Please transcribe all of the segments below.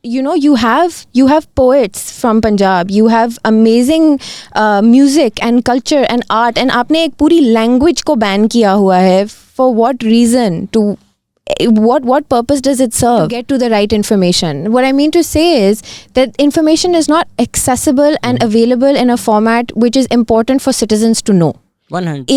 you have poets from Punjab, you have amazing music and culture and art, and आपने एक पूरी language को ban किया हुआ है. For what reason? What purpose does it serve? To get to the right information. What I mean to say is that information is not accessible and available in a format which is important for citizens to know. 100.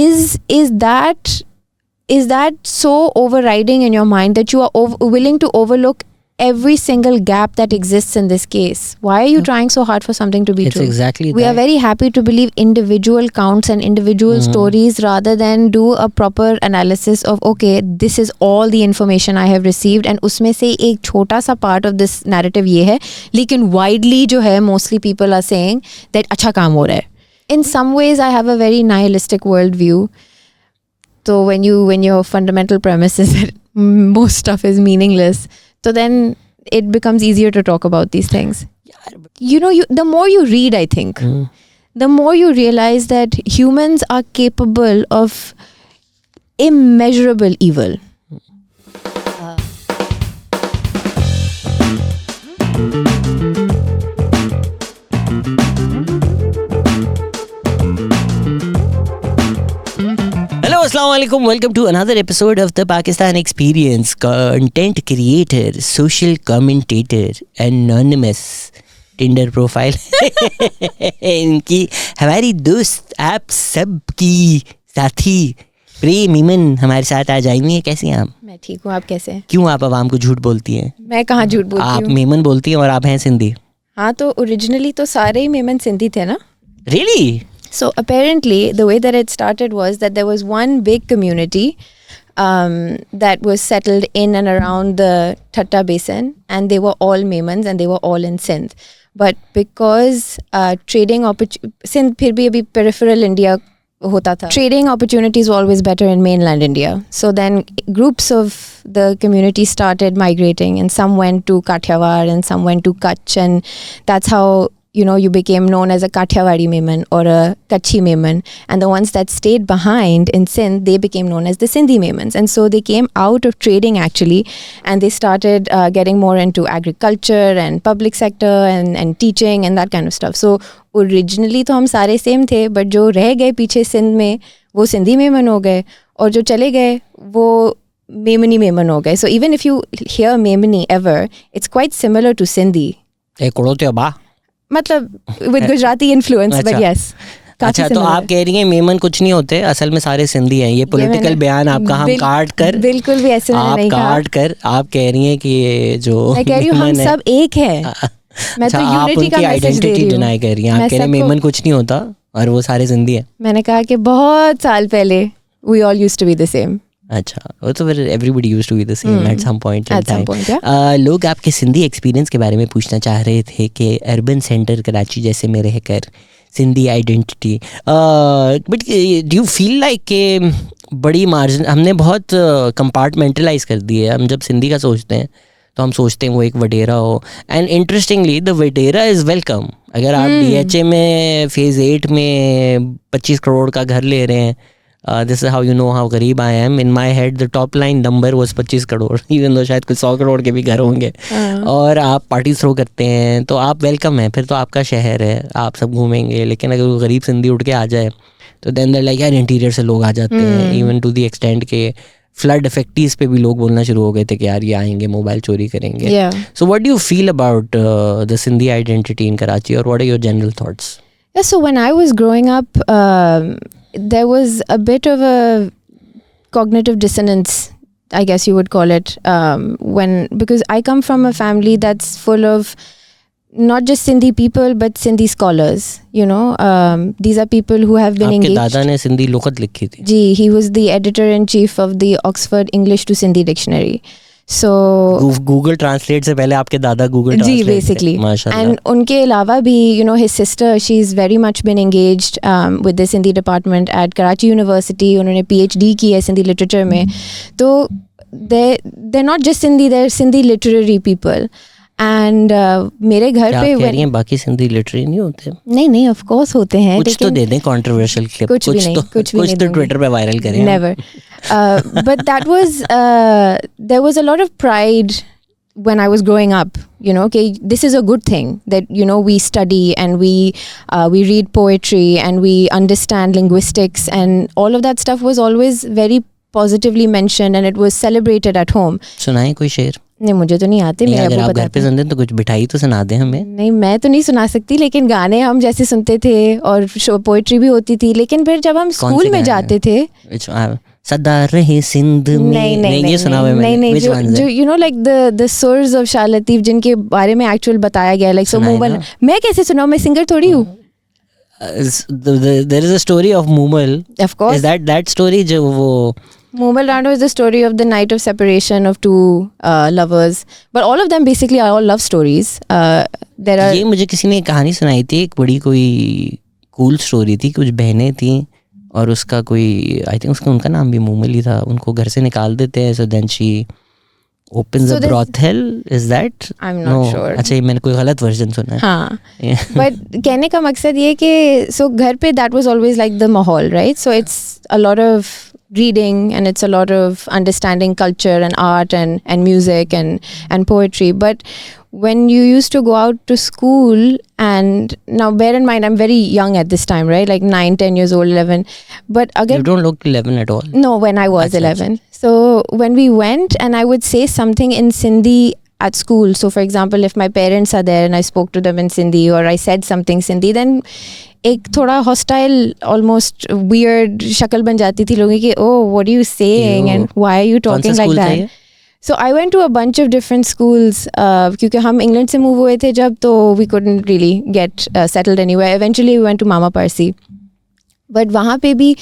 Is that so overriding in your mind that you are willing to overlook every single gap that exists in this case? Why are you trying so hard for something to be It's true? exactly We that. are very happy to believe individual counts and individual stories rather than do a proper analysis of, okay, this is all the information I have received and उसमें से एक छोटा सा part of this narrative ये है, लेकिन widely जो है mostly people are saying that अच्छा काम हो रहा है. In some ways I have a very nihilistic worldview. So when your fundamental premise is that most stuff is meaningless, so then it becomes easier to talk about these things. The more you read, I think, the more you realize that humans are capable of immeasurable evil. Hello, Assalamu alaikum. Welcome to another episode of the Pakistan Experience. Content creator, social commentator, anonymous Tinder profile. इनकी हमारी दोस्त आप सब की साथी pray Memon हमारे साथ आ जाएंगी. कैसी हैं आप? मैं ठीक हूँ, आप कैसे हैं? क्यों आप आवाम को झूठ बोलती हैं? मैं कहाँ झूठ बोलती हूँ? आप मेमन बोलती हैं और आप हैं सिंधी. हाँ, तो ओरिजिनली तो सारे ही मेमन सिंधी थे ना. Really? So apparently the way that it started was that there was one big community that was settled in and around the Thatta basin, and they were all Memons and they were all in Sindh. But because Sindh फिर भी अभी peripheral India होता था, trading opportunities were always better in mainland India. So then groups of the community started migrating, and some went to Kathiawar and some went to Kutch, and that's how you became known as a Kathiawari Memon or a Kutchi Memon, and the ones that stayed behind in Sindh, they became known as the Sindhi Memons. And so they came out of trading actually, and they started getting more into agriculture and public sector and teaching and that kind of stuff. So originally तो हम सारे same थे, but जो रह गए पीछे सिंध में वो सिंधी मेमन हो गए, और जो चले गए वो मेमनी मेमन हो गए. So even if you hear Memoni ever, it's quite similar to Sindhi. मतलब with Gujarati influence, but yes. अच्छा, तो आप कह रही हैं मेमन कुछ नहीं होते, असल में सारे सिंधी हैं. ये पॉलिटिकल बयान आपका हम काट कर, बिल्कुल भी ऐसे नहीं कहा. आप काट कर आप कह रही हैं कि ये जो मैं कह रही हूँ हम सब एक हैं. मैं तो यूनिटी का मैसेज दे रही हूँ. डिनाई कर रही हैं. आप कह रहे हैं मेमन कुछ नहीं होता और वो सारे सिंधी हैं. मैंने कहा कि बहुत साल पहले we all used to be the same. अच्छा, वो तो फिर everybody used to be the same at some point in time. लोग आपके सिंधी एक्सपीरियंस के बारे में पूछना चाह रहे थे कि अर्बन सेंटर कराची जैसे में रहकर Sindhi identity, but do you feel like कि बड़ी मार्जिन हमने बहुत कंपार्टमेंटलाइज कर दी है. हम जब सिंधी का सोचते हैं तो हम सोचते हैं वो एक वडेरा हो, and interestingly the wadera is welcome. अगर आप DHA में फेज़ 8 में 25 करोड़ का घर ले रहे हैं, this is how you know how गरीब I am. In my head the top line number was 25 crore, even though शायद कुछ 100 करोड़ के भी घर होंगे. और आप पार्टी थ्रो करते हैं तो आप वेलकम हैं, फिर तो आपका शहर है, आप सब घूमेंगे. लेकिन अगर वो गरीब सिंधी उठ के आ जाए तो देन दे लाइक यार इंटीरियर से लोग आ जाते हैं, इवन टू द एक्सटेंड के फ्लड इफेक्टिव्स पे भी लोग बोलना शुरू हो गए थे कि यार ये आएंगे मोबाइल चोरी करेंगे. So what do you feel about the Sindhi identity in Karachi, और what are your general thoughts? So when I was growing up, there was a bit of a cognitive dissonance, I guess you would call it, because I come from a family that's full of not just Sindhi people but Sindhi scholars. These are people who have been engaged. आपके दादा ने सिंधी लुगत लिखी थी. जी, he was the editor-in-chief of the Oxford English to Sindhi dictionary. So Google Translate से पहले आपके दादा Google Translate ji basically, and उनके अलावा भी his sister, she's very much been engaged with the Sindhi department at Karachi University. उन्होंने PhD की है Sindhi literature में. तो they're not just Sindhi, they're Sindhi literary people. And मेरे घर पे कह रही हैं बाकी सिंधी लिटरेरी नहीं होते? नहीं of course होते हैं. कुछ तो दे दें कंट्रोवर्शियल क्लिप, कुछ तो ट्विटर पे वायरल करें. Never. But that was there was a lot of pride when I was growing up, okay, this is a good thing that, we study and we read poetry and we understand linguistics, and all of that stuff was always very positively mentioned and it was celebrated at home. सुनाए कोई शेर? नहीं, मुझे तो नहीं आते. नहीं, अगर आप घर पे सुनते हैं तो कुछ बिठाई तो सुना दे हमें. नहीं, मैं तो नहीं सुना सकती, लेकिन गाने हम जैसे सुनते थे और पोएट्री भी होती थी. लेकिन फिर जब हम स्कूल में जाते थे, सदा रहे सिंध में, नहीं ये सुना हुआ है मैंने. जो like the source of Shah Latif, जिनके बारे में एक्चुअल बताया गया, like so Mumal. मैं कैसे सुनाऊं, मैं सिंगर थोड़ी हूँ. There is a story of Mumal. Of course. Is that story जो वो Mumal Rando is the story of the night of separation of two lovers, but all of them basically are all love stories. There are. ये मुझे किसी ने कहानी सुनाई थी, एक बड़ी कोई cool story थी, कुछ बहनें थी और उसका कोई, I think उनका नाम भी मुमल ही था, उनको घर से निकाल देते हैं, so then she opens a brothel. Is that? I'm not sure. अच्छा, ये मैंने कोई गलत वर्जन सुना है. हाँ. But कहने का मकसद ये कि so घर पे that was always like the माहौल, right? So it's a lot of reading and it's a lot of understanding culture and art and music and poetry. But when you used to go out to school, and now bear in mind I'm very young at this time, right? Like 9-10 years old, 11. But again, you don't look 11 at all. No, when I was 11. So when we went and I would say something in Sindhi at school, so for example if my parents are there and I spoke to them in Sindhi or I said something Sindhi, then एक थोड़ा hostile, almost weird शक्ल बन जाती थी लोगों की. Oh, what are you saying and why are you talking like that? So I went to a bunch of different schools क्योंकि हम इंग्लैंड से मूव हुए थे जब, तो we couldn't really get settled anywhere. Eventually we went to Mama Parsi. But वहाँ पे भी,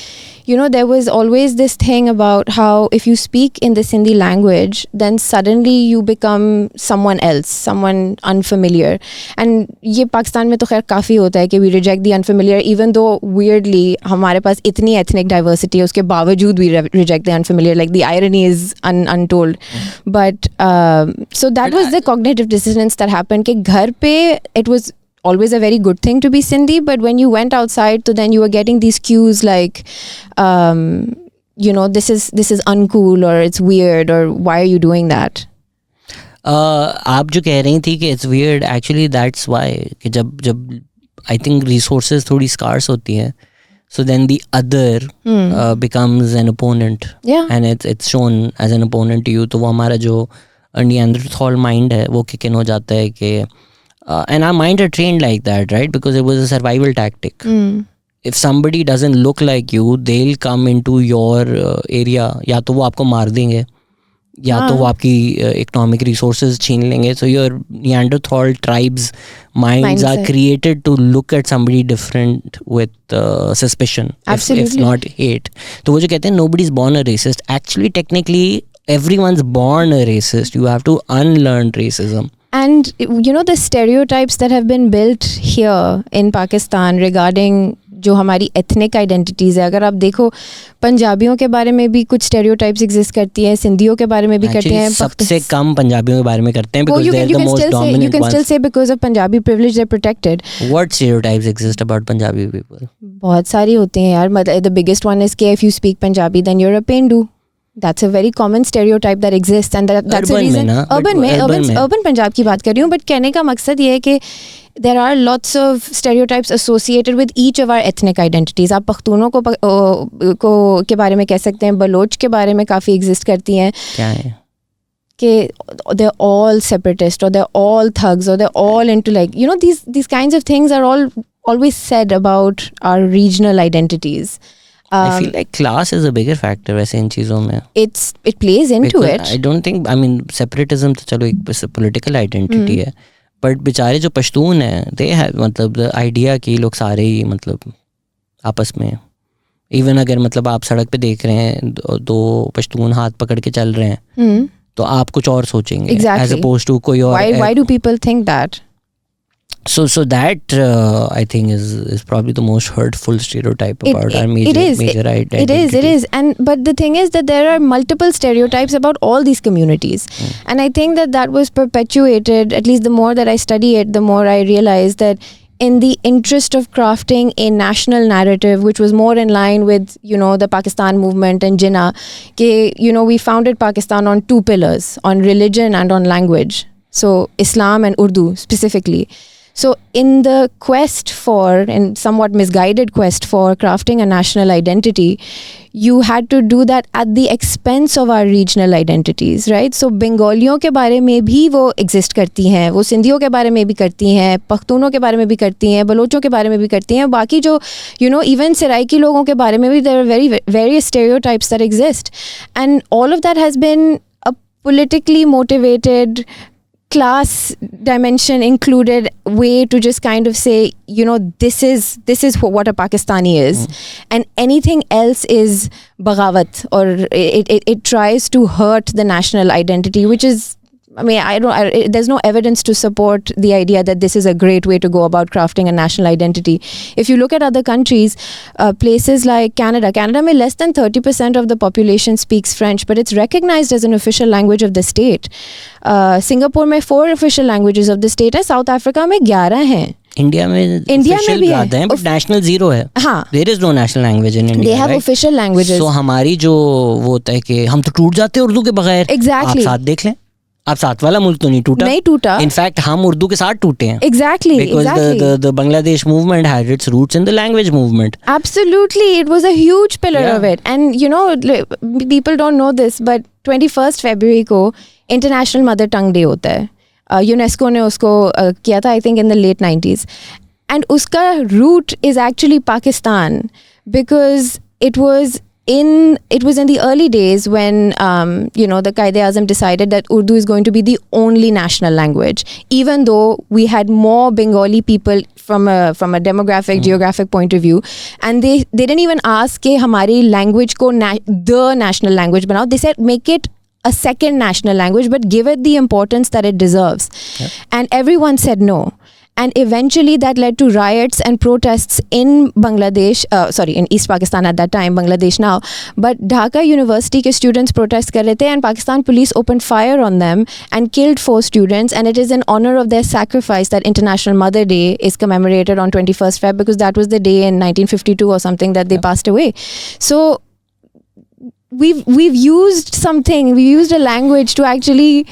there was always this thing about how if you speak in the Sindhi language, then suddenly you become someone else, someone unfamiliar. And ये पाकिस्तान में तो खैर काफ़ी होता है कि we reject the unfamiliar, even though weirdly हमारे पास इतनी ethnic diversity है, उसके बावजूद we reject the unfamiliar. Like the irony is untold. But so that was the cognitive dissonance that happened कि घर पे it was always a very good thing to be Sindhi, but when you went outside, so then you were getting these cues like, this is uncool or it's weird or why are you doing that? आप जो कह रही थी कि it's weird, actually that's why कि जब I think resources थोड़ी scarce होती हैं, so then the other becomes an opponent, and it's shown as an opponent to you. तो वो हमारा जो Neanderthal mind है वो kick in हो जाता है कि and our mind are trained like that, right? Because it was a survival tactic. If somebody doesn't look like you, they'll come into your area. या तो वो आपको मार देंगे, या तो वो आपकी economic resources छीन लेंगे. So your Neanderthal tribes minds are created to look at somebody different with suspicion, if not hate. तो वो जो कहते हैं nobody's born a racist. Actually, technically, everyone's born a racist. You have to unlearn racism. And the stereotypes that have been built here in Pakistan regarding जो हमारी ethnic identities है, अगर आप देखो पंजाबियों के बारे में भी कुछ stereotypes exist करती हैं, सिंधियों के बारे में भी करते हैं. सबसे कम पंजाबियों के बारे में करते हैं because they're the most dominant ones. You can still say because of Punjabi privilege they're protected. What stereotypes exist about Punjabi people? बहुत सारी होती हैं यार. मतलब the biggest one is कि if you speak Punjabi then you're a Pendu. That's a very common stereotype that exists, and that's a reason. Urban Punjab की बात कर रही हूँ, but कहने का मकसद ये है कि there are lots of stereotypes associated with each of our ethnic identities. आप पख्तूनों को के बारे में कह सकते हैं, बलोच के बारे में काफ़ी exist करती हैं. क्या है? कि they're all separatist or they're all thugs or they're all into like these kinds of things are all always said about our regional identities. I feel like class is a bigger factor वैसे इन चीज़ों में. It plays into it. I don't think, I mean, separatism तो चलो एक political identity है, but बेचारे जो पश्तून हैं, they have मतलब the idea कि लोग सारे ही मतलब आपस में, even अगर मतलब आप सड़क पे देख रहे हैं दो पश्तून हाथ पकड़ के चल रहे हैं, तो आप कुछ और सोचेंगे. Exactly. As opposed to कोई और. Why do people think that? So that I think is probably the most hurtful stereotype about our major identity. It is. But the thing is that there are multiple stereotypes about all these communities. And I think that was perpetuated, at least the more that I study it, the more I realize that in the interest of crafting a national narrative, which was more in line with, the Pakistan movement and Jinnah, we founded Pakistan on two pillars, on religion and on language. So Islam and Urdu specifically. So in the quest for, and somewhat misguided quest for crafting a national identity, you had to do that at the expense of our regional identities, right? So बंगालियों के बारे में भी वो exist करती हैं, वो सिंधियों के बारे में भी करती हैं, पख्तूनों के बारे में भी करती हैं, बलोचों के बारे में भी करती हैं, बाकी जो even सराइकी लोगों के बारे में भी there are various stereotypes that exist, and all of that has been a politically motivated, class dimension included way to just kind of say, this is what a Pakistani is, and anything else is baghawat, or it tries to hurt the national identity, which is, there's no evidence to support the idea that this is a great way to go about crafting a national identity. If you look at other countries, places like Canada mein less than 30% of the population speaks French, but it's recognized as an official language of the state. Singapore mein 4 official languages of the state hai, South Africa mein 11 hain. India में official ज़्यादा है, but national 0 है. हाँ. There is no national language in India. They have official languages. So हमारी जो वो होता है कि हम तो टूट जाते हैं उर्दू के बगैर. Exactly. आप साथ देख लें. आप साथ वाला मुल्क तो नहीं टूटा. इनफैक्ट हम उर्दू के साथ टूटे हैं. Exactly. Because the Bangladesh movement had its roots in the language movement. Absolutely, it was a huge pillar of it. And people don't know this, but 21st February को International Mother Tongue Day होता है. UNESCO ने उसको किया था, I think in the late 90s. And उसका root is actually Pakistan, because it was in the early days when the Quaid-e-Azam decided that Urdu is going to be the only national language, even though we had more Bengali people from a demographic geographic point of view, and they didn't even ask ke hamari language ko the national language banao. They said make it a second national language, but give it the importance that it deserves. Yep. And everyone said no. And eventually that led to riots and protests in Bangladesh, in East Pakistan at that time, Bangladesh now. But Dhaka University ke students protest kar rahe the, and Pakistan police opened fire on them and killed 4 students. And it is in honor of their sacrifice that International Mother Day is commemorated on 21st Feb, because that was the day in 1952 or something that they passed away. So we've used a language to actually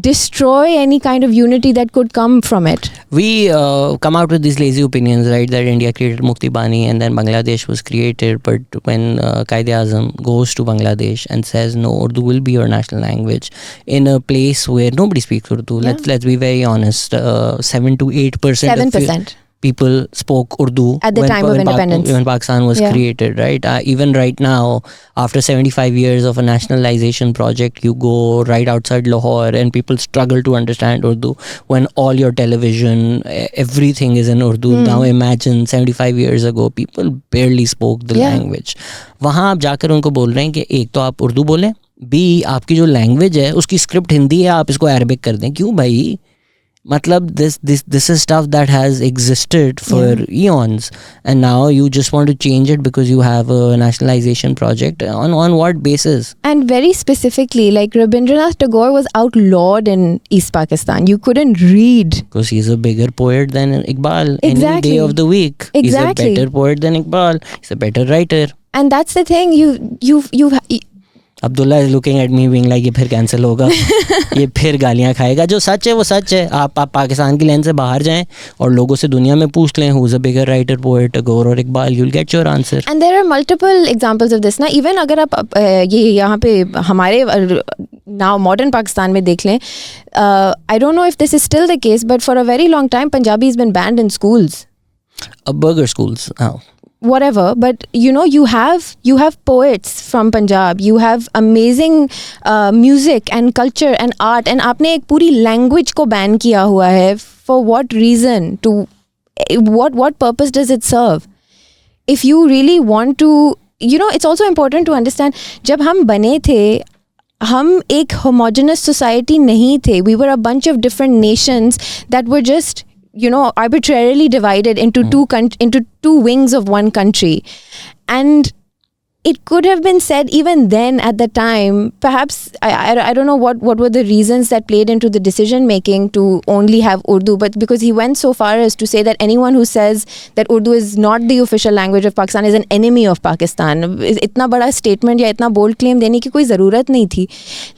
destroy any kind of unity that could come from it. We come out with these lazy opinions, right, that India created Mukti Bani and then Bangladesh was created, but when Quaid-e-Azam goes to Bangladesh and says no, Urdu will be your national language in a place where nobody speaks Urdu, let's be very honest, 7 to 8% people spoke Urdu at the time of independence when Pakistan was created, right? Even right now, after 75 years of a nationalization project, you go right outside Lahore and people struggle to understand Urdu when all your television, everything is in Urdu. Now imagine 75 years ago, people barely spoke the language. वहाँ आप जाकर उनको बोल रहे हैं कि एक तो आप उर्दू बोलें, बी आपकी जो लैंग्वेज है उसकी स्क्रिप्ट हिंदी है, आप इसको अरबिक कर दें. क्यों भाई? Matlab, this is stuff that has existed for eons, and now you just want to change it because you have a nationalization project. On what basis? And very specifically, like Rabindranath Tagore was outlawed in East Pakistan. You couldn't read. Because he's a bigger poet than Iqbal. Exactly. Any day of the week. Exactly. He's a better poet than Iqbal. He's a better writer. And that's the thing. You Abdullah is looking at me being like ये फिर cancel होगा, ये फिर गालियाँ खाएगा. जो सच है वो सच है. आप पाकिस्तान की लेन से बाहर जाएं और लोगों से दुनिया में पूछ लें who's a bigger writer, poet, Tagore or Iqbal, you'll get your answer. And there are multiple examples of this. ना even अगर आप ये यहाँ पे हमारे now modern Pakistan में देख लें, I don't know if this is still the case, but for a very long time Punjabi has been banned in schools. Burger schools. Oh. Whatever, but you have poets from Punjab, you have amazing music and culture and art, and आपने एक पूरी language को ban किया हुआ है. For what reason? To what purpose does it serve? If you really want to, it's also important to understand, जब हम बने थे, हम एक homogeneous society नहीं थे. We were a bunch of different nations that were just arbitrarily divided into two wings of one country. And it could have been said even then at the time, perhaps, I don't know what were the reasons that played into the decision making to only have Urdu, but because he went so far as to say that anyone who says that Urdu is not the official language of Pakistan is an enemy of Pakistan. इतना बड़ा statement या इतना bold claim देने की कोई ज़रूरत नहीं थी.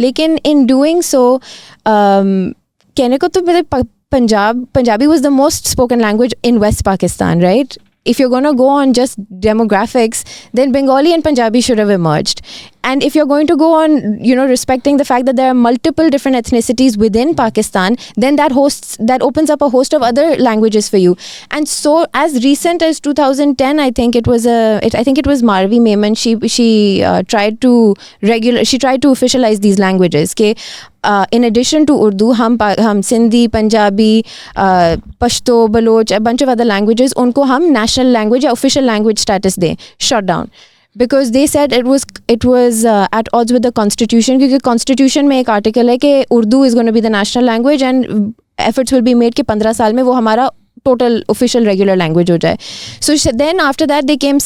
लेकिन in doing so, कहने को तो मतलब Punjabi was the most spoken language in West Pakistan, right? If you're going to go on just demographics, then Bengali and Punjabi should have emerged. And if you're going to go on, respecting the fact that there are multiple different ethnicities within Pakistan, then that opens up a host of other languages for you. And so, as recent as 2010, I think it was Preh Memon. She tried to officialize these languages. In addition to Urdu, hum Sindhi, Punjabi, Pashto, Baloch, a bunch of other languages, unko hum national language या official language status दें, shut down. Because they said it was at odds with the constitution, क्योंकि constitution में एक article है कि Urdu is going to be the national language and efforts will be made कि 15 साल में वो हमारा total official regular language हो जाए. So then after that they came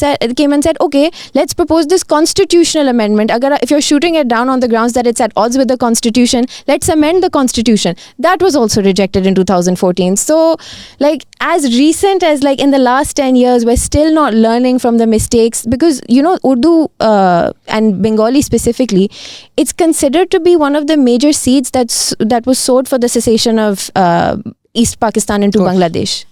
and said, okay, let's propose this constitutional amendment. If you're shooting it down on the grounds that it's at odds with the constitution, let's amend the constitution. That was also rejected in 2014. So like as recent as like in the last 10 years, we're still not learning from the mistakes, because Urdu and Bengali specifically, it's considered to be one of the major seeds that was sowed for the secession of East Pakistan into Bangladesh.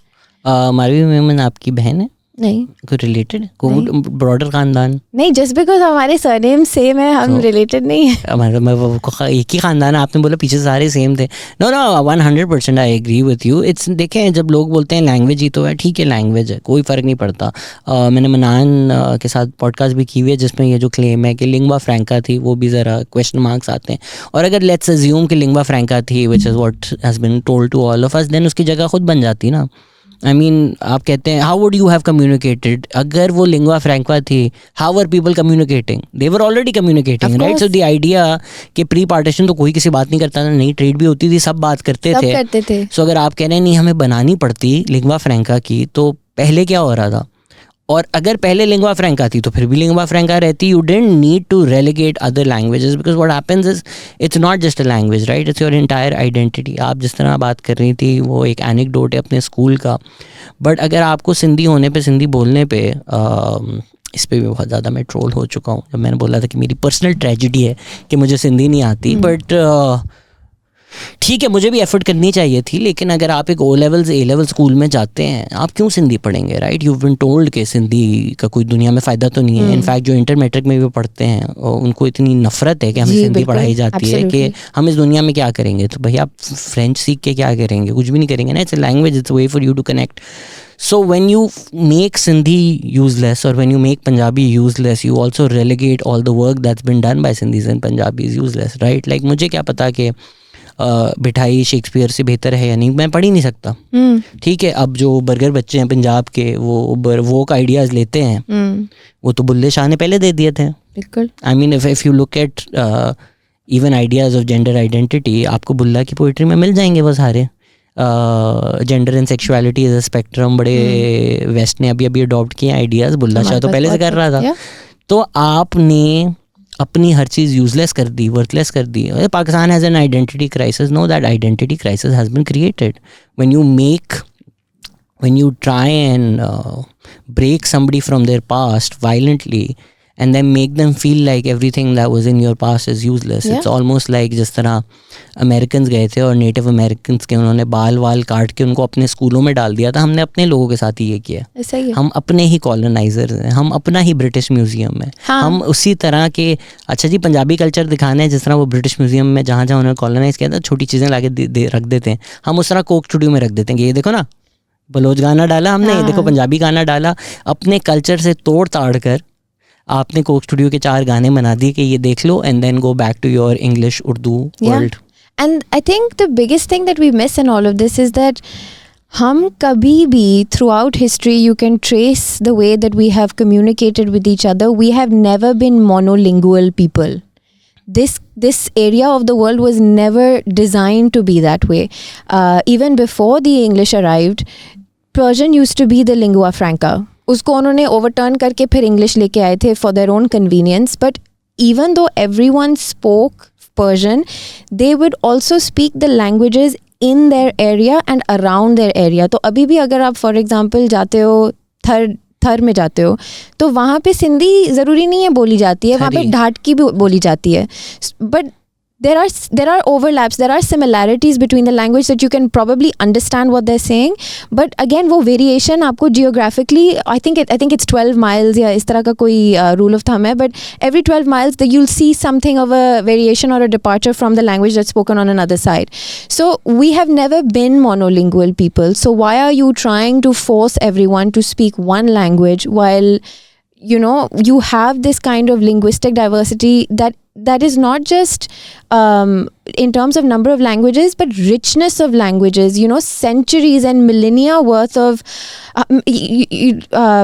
Preh Memon आपकी बहन है? नहीं. कोई related? कोई broader खानदान? नहीं, just because हमारे surname same है, हम रिलेटेड नहीं है. हमारा एक ही खानदान है. आपने बोला पीछे सारे सेम थे. No 100% I agree with you. It's देखें, जब लोग बोलते हैं लैंग्वेज ही तो है, ठीक है लैंग्वेज है, कोई फ़र्क नहीं पड़ता. मैंने मनान के साथ पॉडकास्ट भी की हुई है जिसमें ये जो क्लेम है कि लिंग्वा फ्रैंका थी, वो भी ज़रा क्वेश्चन मार्क्स आते हैं. और अगर लेट्स अज्यूम कि लिंग्वा फ्रैंका थी, which is what has been told to all of us, then उसकी जगह खुद बन जाती ना. आई मीन आप कहते हैं how would you have communicated? अगर वो लिंग्वा फ्रैंका थी, how are people communicating? They were already communicating, right? So the idea कि प्री पार्टीशन तो कोई किसी बात नहीं करता था, नहीं ट्रेड भी होती थी, सब बात करते थे. सो अगर आप कह रहे हैं नहीं हमें बनानी पड़ती लिंग्वा फ्रैंका की, तो पहले क्या हो रहा था? और अगर पहले लिंग्वा फ्रैंका थी तो फिर भी लिंग्वा फ्रैंका रहती. You didn't need to relegate other languages, because what happens is it's not just a language, right? It's your entire identity. आप जिस तरह बात कर रही थी वो एक एनेक्डोट है अपने स्कूल का, बट अगर आपको सिंधी होने पे, सिंधी बोलने पे, इस पर भी बहुत ज़्यादा मैं ट्रोल हो चुका हूँ. जब मैंने बोला था कि मेरी पर्सनल ट्रेजिडी है कि मुझे सिंधी नहीं आती, बट ठीक है मुझे भी एफर्ट करनी चाहिए थी. लेकिन अगर आप एक O levels A level school में जाते हैं, आप क्यों सिंधी पढ़ेंगे, राइट? यू बीन टोल्ड कि सिंधी का कोई दुनिया में फ़ायदा तो नहीं है. इनफैक्ट जो इंटर मैट्रिक में भी पढ़ते हैं उनको इतनी नफ़रत है कि हमें सिंधी पढ़ाई जाती है कि हम इस दुनिया में क्या करेंगे. तो भैया आप फ्रेंच सीख के क्या करेंगे? कुछ भी नहीं करेंगे ना. It's a language, it's a way for you to connect. So when you make Sindhi useless or when you make Punjabi useless, you also relegate all the work that's been done by Sindhis and Punjabis useless, right? Like मुझे क्या पता कि बिठाई Shakespeare से बेहतर है या नहीं, मैं पढ़ ही नहीं सकता. ठीक है, अब जो बर्गर बच्चे हैं पंजाब के, वो आइडियाज़ लेते हैं, वो तो बुल्ले शाह ने पहले दे दिए थे. बिल्कुल. I mean if you look at even ideas of gender identity, आपको बुल्ला की पोइट्री में मिल जाएंगे वो सारे. Gender and sexuality as a spectrum बड़े वेस्ट ने अभी अडॉप्ट किए आइडियाज़. बुल्ला शाह तो पहले से कर रहा था. तो आपने अपनी हर चीज़ यूजलेस कर दी, वर्थलेस कर दी. Pakistan has an identity crisis. No, that identity crisis has been created when you try and break somebody from their past violently and then make them feel like everything that was in your past is useless. It's almost like जिस तरह Americans गए थे और native Americans के उन्होंने बाल काट के उनको अपने स्कूलों में डाल दिया था. हमने अपने लोगों के साथ ही ये किया. हम अपने ही कॉलोनाइजर्स हैं, हम अपना ही ब्रिटिश म्यूजियम है. हम उसी तरह के, अच्छा जी पंजाबी कल्चर दिखाना है जिस तरह वो ब्रिटिश म्यूजियम में जहाँ उन्होंने कॉलोनाइज किया था, छोटी चीज़ें ला के रख देते हैं. हम उस तरह कोक स्टूडियो में रख देते हैं कि ये देखो ना बलोच गाना डाला हमने, ये देखो पंजाबी गाना डाला. अपने कल्चर से तोड़ ताड़ कर आपने कोक स्टूडियो के 4 गाने बना दिए कि ये देख लो, and then go back to your English Urdu world. And I think the biggest thing that we miss in all of this is that हम कभी भी throughout history you can trace the way that we have communicated with each other. We have never been monolingual people. This area of the world was never designed to be that way. Even before the English arrived, Persian used to be the lingua franca. उसको उन्होंने overturn करके फिर English लेके आए थे for their own convenience. But even though everyone spoke Persian, they would also speak the languages in their area and around their area. तो अभी भी अगर आप for example जाते हो थर में जाते हो तो वहाँ पे सिंधी ज़रूरी नहीं है बोली जाती है, वहाँ पे ढाट की भी बोली जाती है. But there are overlaps, there are similarities between the language that you can probably understand what they're saying, but again वो variation आपको geographically I think it's 12 miles या इस तरह का कोई rule of thumb है, but every 12 miles you'll see something of a variation or a departure from the language that's spoken on another side. So we have never been monolingual people, so why are you trying to force everyone to speak one language while you have this kind of linguistic diversity that is not just in terms of number of languages, but richness of languages, centuries and millennia worth of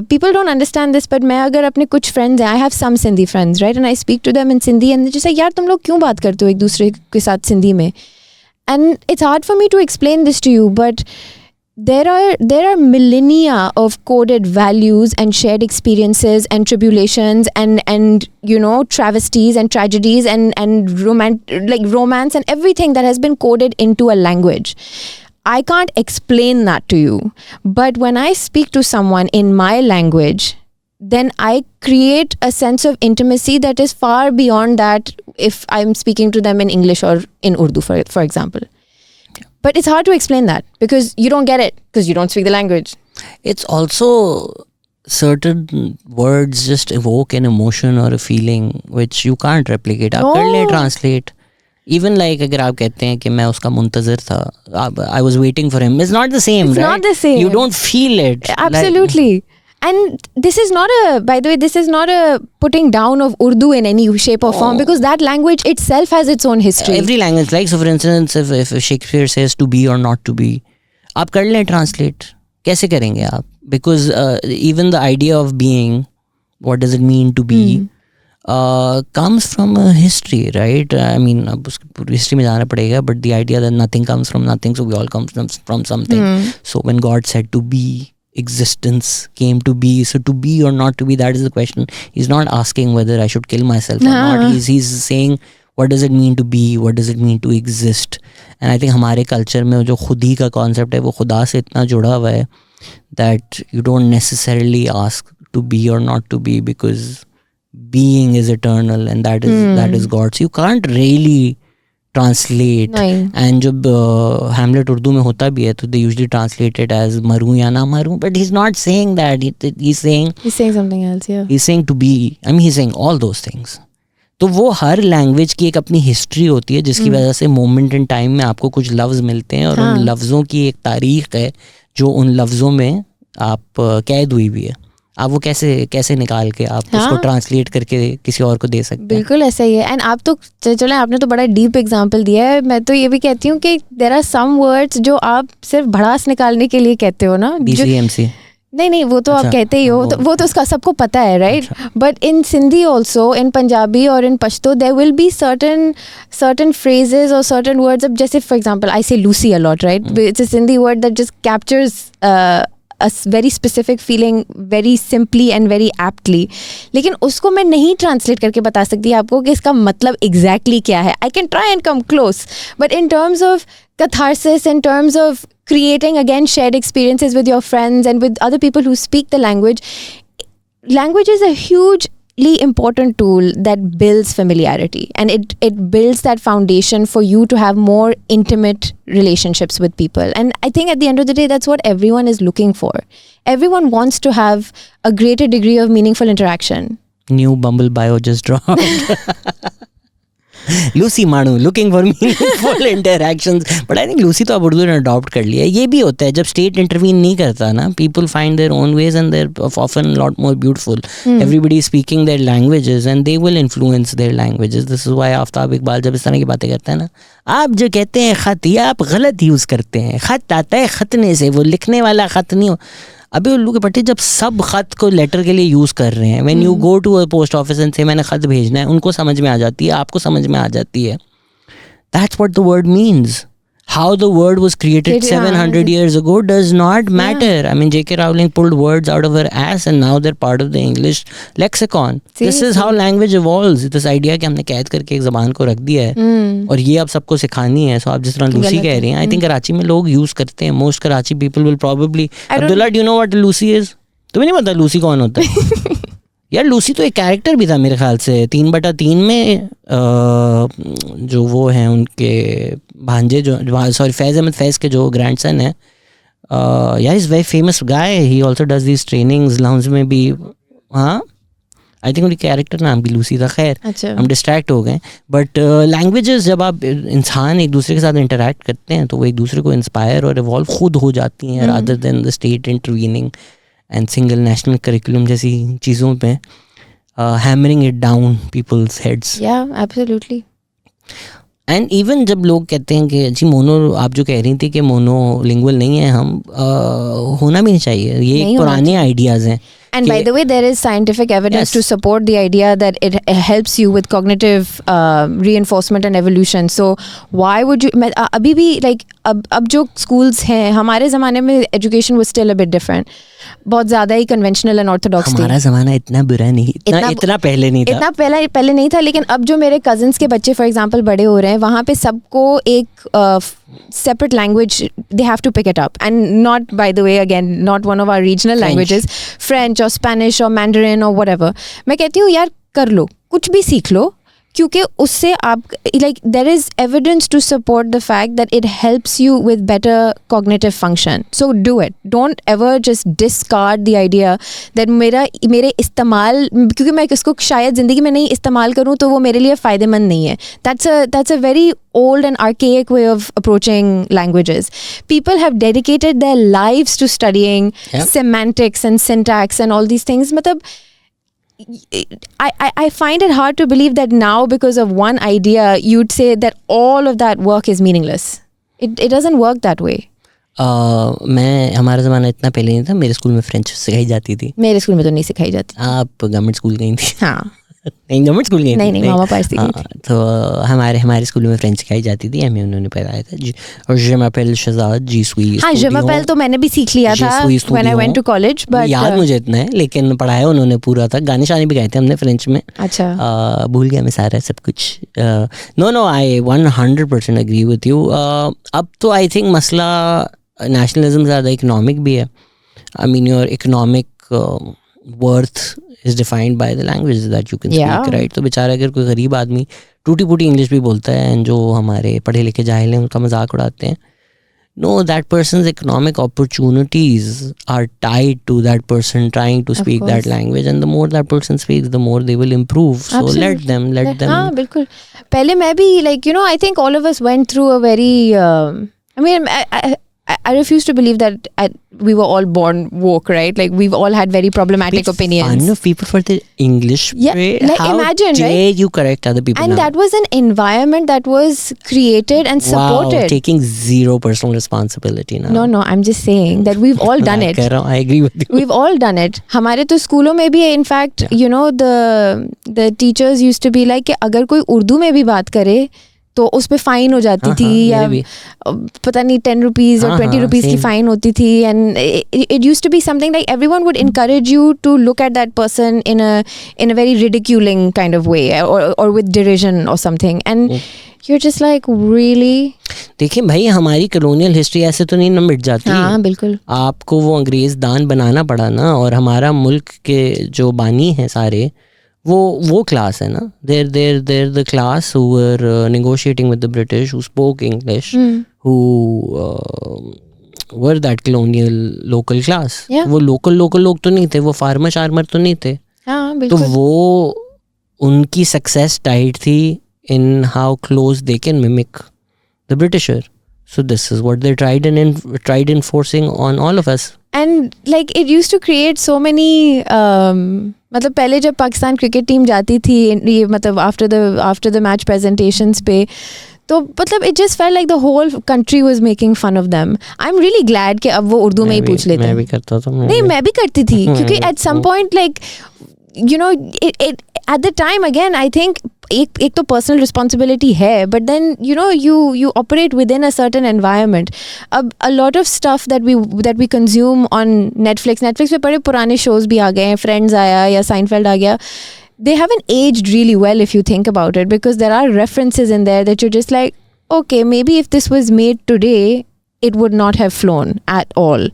people don't understand this, but मैं अगर अपने कुछ friends हैं, I have some Sindhi friends, right, and I speak to them in Sindhi and they just say यार तुम लोग क्यों बात करते हो एक दूसरे के साथ सिंधी में, and it's hard for me to explain this to you, but there are millennia of coded values and shared experiences and tribulations and travesties and tragedies and romance and everything that has been coded into a language. I can't explain that to you, but when I speak to someone in my language, then I create a sense of intimacy that is far beyond that if I'm speaking to them in English or in Urdu, for example. But it's hard to explain that because you don't get it because you don't speak the language. It's also certain words just evoke an emotion or a feeling which you can't replicate. आप कर ले translate. Even like अगर आप कहते हैं कि मैं उसका मुंतज़र था, I was waiting for him. It's not the same, it's right? Not the same. You don't feel it. Absolutely. And this is not by the way, this is not a putting down of Urdu in any shape or form because that language itself has its own history. Every language, like so for instance, if Shakespeare says to be or not to be, आप कर लें translate. कैसे करेंगे आप? Because even the idea of being, what does it mean to be, comes from a history, right? I mean, अब उसकी history में जाना पड़ेगा, but the idea that nothing comes from nothing, so we all come from something. So when God said to be, existence came to be. So to be or not to be, that is the question. He's not asking whether I should kill myself or not. He's saying what does it mean to be, what does it mean to exist. And I think हमारे culture में जो खुद ही का concept है वो खुदा से इतना जुड़ा हुआ है that you don't necessarily ask to be or not to be because being is eternal and that is God. So you can't really translate. And जब Hamlet Urdu में होता भी है तो they usually translate it as मरूं या ना मरूं, but he's not saying that. He's saying something else. Yeah, he's saying to be. I mean, he's saying all those things. तो वो हर लैंग्वेज की एक अपनी हिस्ट्री होती है जिसकी वजह से मोमेंट इन टाइम में आपको कुछ लफ्ज़ मिलते हैं और उन लफ्ज़ों की एक तारीख है जो उन लफ्ज़ों में आप कैद हुई भी है. आप वो कैसे निकाल के आप उसको ट्रांसलेट करके किसी और को दे सकते हैं. बिल्कुल ऐसा ही है. एंड आप तो चलो आपने तो बड़ा डीप एग्जांपल दिया है. मैं तो ये भी कहती हूँ कि देयर आर सम वर्ड्स जो आप सिर्फ भड़ास निकालने के लिए कहते हो ना. BCMC नहीं वो तो आप कहते ही हो. तो वो तो उसका सबको पता है, right? But in Sindhi also, in Punjabi और in Pashto there will be certain phrases or certain words. अब जैसे फॉर एग्जांपल आई से Lucy a lot, right? It's a Sindhi word that just captures a very specific feeling very simply and very aptly. लेकिन उसको मैं नहीं translate करके बता सकती आपको कि इसका मतलब exactly क्या है. I can try and come close, but in terms of catharsis, in terms of creating again shared experiences with your friends and with other people who speak the language is a hugely important tool that builds familiarity, and it builds that foundation for you to have more intimate relationships with people. And I think at the end of the day that's what everyone is looking for. Everyone wants to have a greater degree of meaningful interaction. New Bumble bio just dropped. Lucy Manu looking for meaningful interactions. But I think Lucy तो अब उर्दू ने adopt कर लिया है. ये भी होता है जब स्टेट इंटरवीन नहीं करता ना, people find their own ways and they're often lot more beautiful. Everybody speaking their languages and they will influence their languages. This is why Aftab Iqbal जब इस तरह की बातें करता है ना, आप जो कहते हैं खत, ये आप गलत यूज़ करते हैं. खत आता है खतने से, वो लिखने वाला खत नहीं हो. अभी उल्लू के पट्टे जब सब ख़त को लेटर के लिए यूज़ कर रहे हैं, when you go to a post office and से मैंने ख़त भेजना है, उनको समझ में आ जाती है, आपको समझ में आ जाती है. That's what the word means. How the word was created 700 years ago does not matter. I mean, J.K. Rowling pulled words out of her ass and now they're part of the English lexicon. This is how language evolves. This idea कि हमने कैद करके एक ज़बान को रख दिया है और ये अब सबको सिखानी है. So आप जिस तरह लूसी कह रही हैं, I think कराची में लोग यूज़ करते हैं. Most Karachi people will probably. Abdullah, do you know what Lucy is? तुम्हें नहीं पता लूसी कौन होता है? यार लूसी तो एक कैरेक्टर भी था मेरे ख्याल से 3/3 में जो वो हैं उनके भांजे जो सॉरी फैज़ अहमद फैज़ के जो ग्रैंडसन है यार is very famous guy he also does these trainings lounge में भी. हाँ आई थिंक उनकी कैरेक्टर नाम भी लूसी था. खैर हम डिस्ट्रैक्ट हो गए. बट लैंग्वेजेस जब आप इंसान एक दूसरे के साथ इंटरेक्ट करते हैं तो वो एक दूसरे को इंस्पायर और इवॉल्व खुद हो जाती हैं rather than the state intervening and single national curriculum जैसी चीज़ों पे hammering it down people's heads. या एब्सोल्युटली. एंड इवन जब लोग कहते हैं कि जी मोनो, आप जो कह रही थी कि मोनो लिंगुअल नहीं है हम, होना भी नहीं चाहिए. ये पुराने आइडियाज़ हैं. And by the way, there is scientific evidence to support the idea that it helps you with cognitive reinforcement and evolution. So why would you? अभी भी like अब जो schools हैं, हमारे ज़माने में education was still a bit different. बहुत ज़्यादा ही conventional and orthodox थी. हमारा ज़माना इतना बुरा नहीं, इतना पहले नहीं था. इतना पहले नहीं था. लेकिन अब जो मेरे cousins के बच्चे for example बड़े हो रहे हैं, वहाँ पे सबको एक separate language they have to pick it up, and not, by the way, again, not one of our regional languages, French or Spanish or Mandarin or whatever. मैं कहती हूँ यार कर लो, कुछ भी सीख लो, क्योंकि उससे आप like there is evidence to support the fact that it helps you with better cognitive function. So do it. Don't ever just discard the idea that मेरे इस्तेमाल, क्योंकि मैं इसको शायद ज़िंदगी में नहीं इस्तेमाल करूँ तो वो मेरे लिए फ़ायदेमंद नहीं है. That's a very old and archaic way of approaching languages. People have dedicated their lives to studying semantics and syntax and all these things. मतलब I find it hard to believe that now, because of one idea, you'd say that all of that work is meaningless. It doesn't work that way. हमारा ज़माना इतना पहले नहीं था. मेरे school में French सिखाई जाती थी. मेरे स्कूल में तो नहीं सिखाई जाती. आप गवर्नमेंट स्कूल गई थी? हाँ. नहीं गवर्नमेंट स्कूल गई? नहीं मामा पास थी. तो हमारे स्कूल में फ्रेंच सिखाई जाती थी. हमें उन्होंने बताया था जी. और je m'appelle Shehzad जी सुई. हाँ je m'appelle तो मैंने भी सीख लिया था when I went to college, but याद मुझे इतना है, लेकिन पढ़ाया उन्होंने पूरा था. गाने शाने भी गाए थे हमने फ्रेंच में. अच्छा. भूल गया मैं सारा सब कुछ. No I 100% agree with you. अब तो आई थिंक मसला नेशनलिज्म ज़्यादा इकोनॉमिक भी है. I mean your economic worth is defined by the languages that you can speak, right? तो बेचारा अगर कोई गरीब आदमी टूटी फूटी इंग्लिश भी बोलता है and जो हमारे पढ़े लिखे जाहिल हैं उनका मजाक उड़ाते हैं. No, that person's economic opportunities are tied to that person trying to speak that language, and the more that person speaks, the more they will improve. So let them. हाँ बिल्कुल. पहले मैं भी like I think all of us went through a very I mean I refuse to believe that we were all born woke, right? Like we've all had very problematic opinions. Fun of people for the English. Yeah, like how imagine, dare right? You correct other people and now. That was an environment that was created and supported. Wow, taking zero personal responsibility now. No, I'm just saying that we've all done it. I agree with you. We've all done it. हमारे तो स्कूलों में भी in fact, the teachers used to be like कि अगर कोई उर्दू में भी बात करे तो उस पे फाइन हो जाती थी, या पता नहीं 10 rupees or 20 rupees की फाइन होती थी. And it used to be something like everyone would encourage you to look at that person in a very ridiculing kind of way, or with derision or something, and you're just like really. देखिए भाई हमारी colonial history ऐसे तो नहीं मिट जाती. हाँ बिल्कुल. आपको वो अंग्रेज दान बनाना पड़ा ना, और हमारा मुल्क के जो बानी हैं सारे वो क्लास है ना. they're the class who were negotiating with the British, who spoke English, who were that colonial local class. वो local लोग तो नहीं थे, वो farmer तो नहीं थे. हाँ बिल्कुल. तो वो उनकी success tied थी in how close they can mimic the Britisher. So this is what they tried enforcing on all of us. And like it used to create so many मतलब पहले जब पाकिस्तान क्रिकेट टीम जाती थी ये मतलब after the match presentations पे, तो मतलब it just felt like the whole country was making fun of them. I'm really glad कि अब वो उर्दू में ही पूछ लेते हैं. मैं भी करता था. नहीं मैं भी करती थी क्योंकि at some point like it at the time again I think एक तो पर्सनल रिस्पॉन्सिबिलिटी है, but then you operate within a certain environment. अब a lot of stuff that we consume on Netflix पे बड़े पुराने shows भी आ गए हैं. Friends आया या Seinfeld आ गया. They haven't aged really well if you think about it, because there are references in there that you're just like, okay, maybe if this was made today it would not have flown at all.